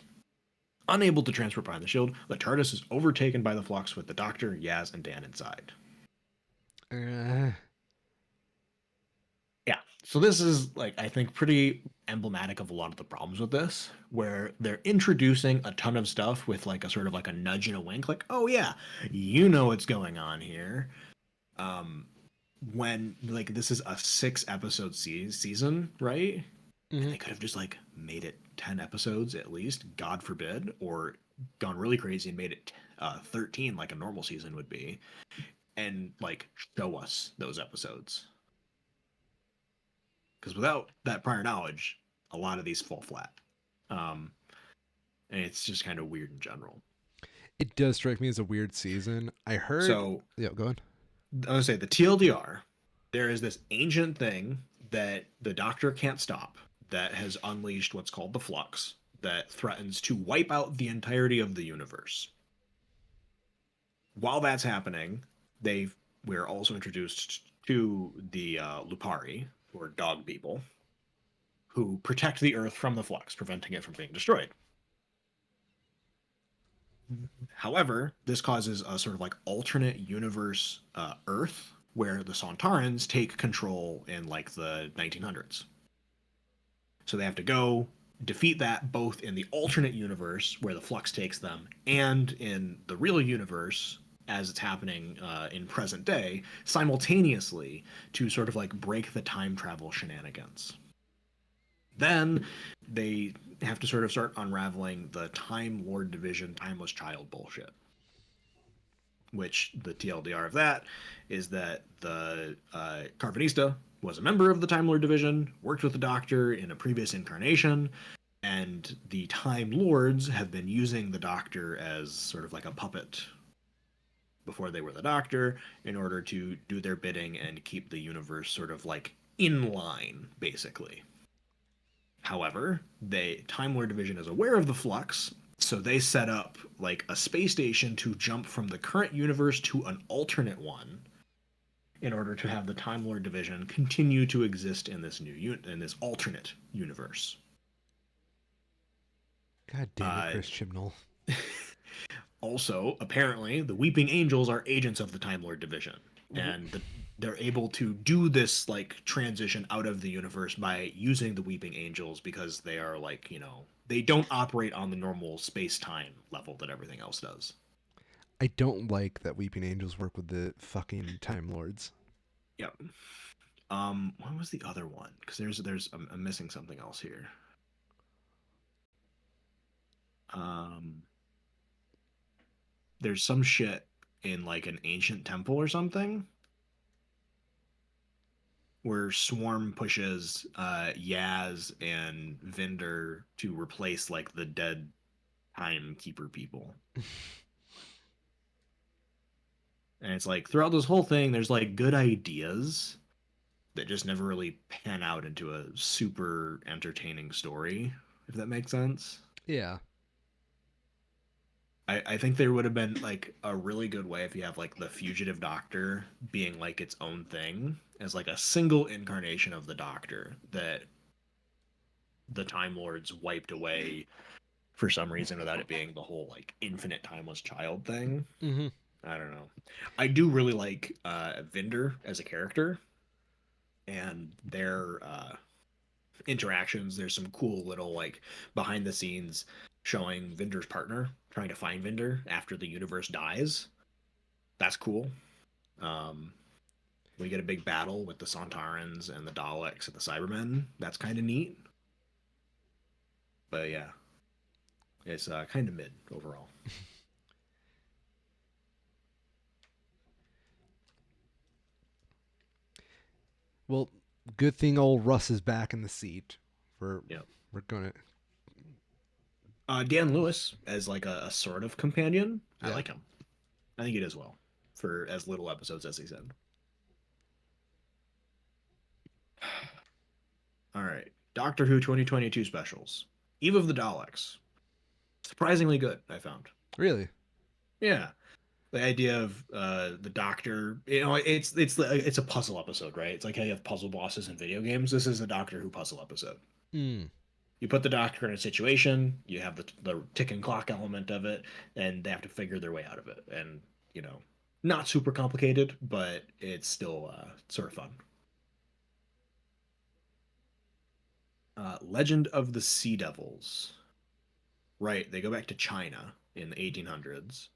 Unable to transport behind the shield, the TARDIS is overtaken by the Flux with the Doctor, Yaz, and Dan inside. Uh, Yeah, so this is, like, I think pretty emblematic of a lot of the problems with this, where they're introducing a ton of stuff with like a sort of like a nudge and a wink, like, oh yeah, you know what's going on here. Um, when like this is a 6 episode season, right? And mhm. they could have just like made it 10 episodes at least, God forbid, or gone really crazy and made it 13 like a normal season would be, and like show us those episodes. Because without that prior knowledge, a lot of these fall flat. Um, and it's just kind of weird in general. It does strike me as a weird season. I heard. So Yeah, go on. I was gonna say the TLDR, there is this ancient thing that the Doctor can't stop that has unleashed what's called the Flux that threatens to wipe out the entirety of the universe. While that's happening, they we're also introduced to the Lupari, or dog people, who protect the Earth from the Flux, preventing it from being destroyed. However, this causes a sort of like alternate universe Earth where the Sontarans take control in like the 1900s. So they have to go defeat that both in the alternate universe where the Flux takes them and in the real universe as it's happening in present day simultaneously to sort of like break the time travel shenanigans. Then they have to sort of start unraveling the Time Lord Division Timeless Child bullshit. Which the TLDR of that is that the Carvanista was a member of the Time Lord Division, worked with the Doctor in a previous incarnation, and the Time Lords have been using the Doctor as sort of like a puppet before they were the Doctor in order to do their bidding and keep the universe sort of like in line, basically. However, the Time Lord Division is aware of the Flux, so they set up like a space station to jump from the current universe to an alternate one in order to have the Time Lord Division continue to exist in this in this alternate universe. God damn it, Uh, Chris Chibnall. Also, apparently, the Weeping Angels are agents of the Time Lord Division, W- and they're able to do this like transition out of the universe by using the Weeping Angels because they are like they don't operate on the normal space time level that everything else does. I don't like that Weeping Angels work with the fucking Time Lords. Yep. What was the other one? Because I'm missing something else here. Um, there's some shit in like an ancient temple or something where Swarm pushes Yaz and Vinder to replace like the dead timekeeper people. And it's like throughout this whole thing, there's like good ideas that just never really pan out into a super entertaining story, if that makes sense. Yeah. I think there would have been like a really good way if you have like the fugitive doctor being like its own thing as like a single incarnation of the doctor that the Time Lords wiped away for some reason without it being the whole like infinite timeless child thing. Mm-hmm. I don't know. I do really like Vinder as a character and their interactions. There's some cool little like behind the scenes showing Vinder's partner trying to find Vinder after the universe dies. That's cool. Um, we get a big battle with the Sontarans and the Daleks and the Cybermen. That's kind of neat. But yeah, it's kind of mid overall. Well, good thing old Russ is back in the seat. We're Yeah. we're gonna Dan Lewis as like a sort of companion. I yeah. like him. I think he does well for as little episodes as he said. All right. Doctor Who 2022 specials. Eve of the Daleks. Surprisingly good, I found. Really? Yeah. The idea of the doctor, it's a puzzle episode, right? It's like how you have puzzle bosses in video games. This is a Doctor Who puzzle episode. Mm. You put the doctor in a situation, you have the ticking clock element of it, and they have to figure their way out of it. And, not super complicated, but it's still sort of fun. Legend of the Sea Devils. Right, they go back to China in the 1800s,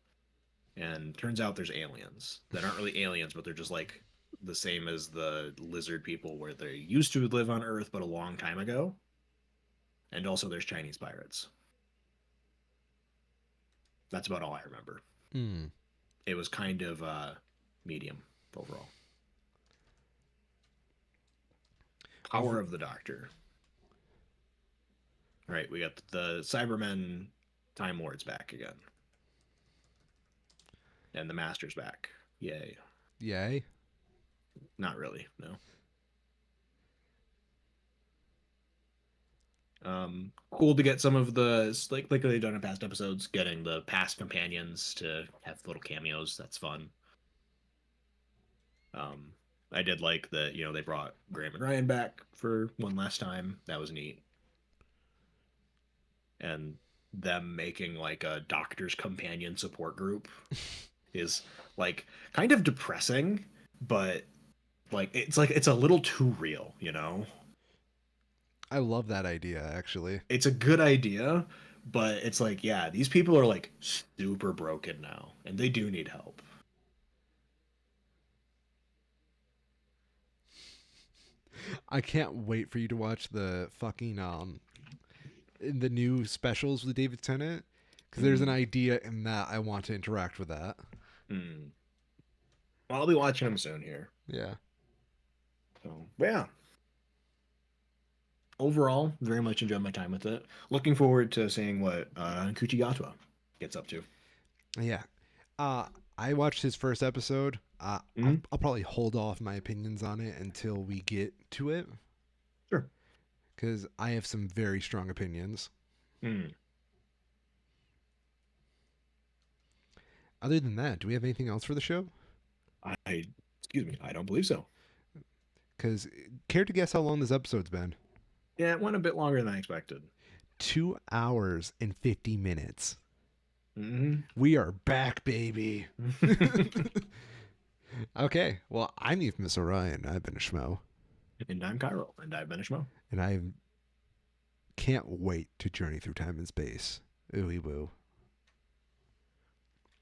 and turns out there's aliens that aren't really aliens, but they're just like the same as the lizard people where they used to live on Earth, but a long time ago. And also, there's Chinese pirates. That's about all I remember. Mm. It was kind of medium overall. Power Over of the Doctor. All right, we got the Cybermen Time Lords back again. And the Master's back. Yay. Yay. Not really, no. Cool to get some of the like they've done in past episodes, getting the past companions to have little cameos. That's fun. Um, I did like that. They brought Graham and Ryan back for one last time. That was neat. And them making like a doctor's companion support group is like kind of depressing, but like it's a little too real. I love that idea actually. It's a good idea, but it's like, yeah, these people are like super broken now, and they do need help. I can't wait for you to watch the fucking the new specials with David Tennant because there's an Mm, idea in that I want to interact with that. mm. Well, I'll be watching them soon here. Yeah. So, but yeah, overall, very much enjoyed my time with it. Looking forward to seeing what Kuchigatwa gets up to. Yeah. I watched his first episode. I'll, Mm, I'll probably hold off my opinions on it until we get to it sure. because I have some very strong opinions. Mm. Other than that, do we have anything else for the show? I, excuse me, I don't believe so. Because care to guess how long this episode's been? Yeah, it went a bit longer than I expected. 2 hours and 50 minutes. Hmm. We are back, baby. Okay, well, I'm Miss Orion. I've been a schmo, And I'm Cairo, and I've been a schmo. and I can't wait to journey through time and space. Ooey woo.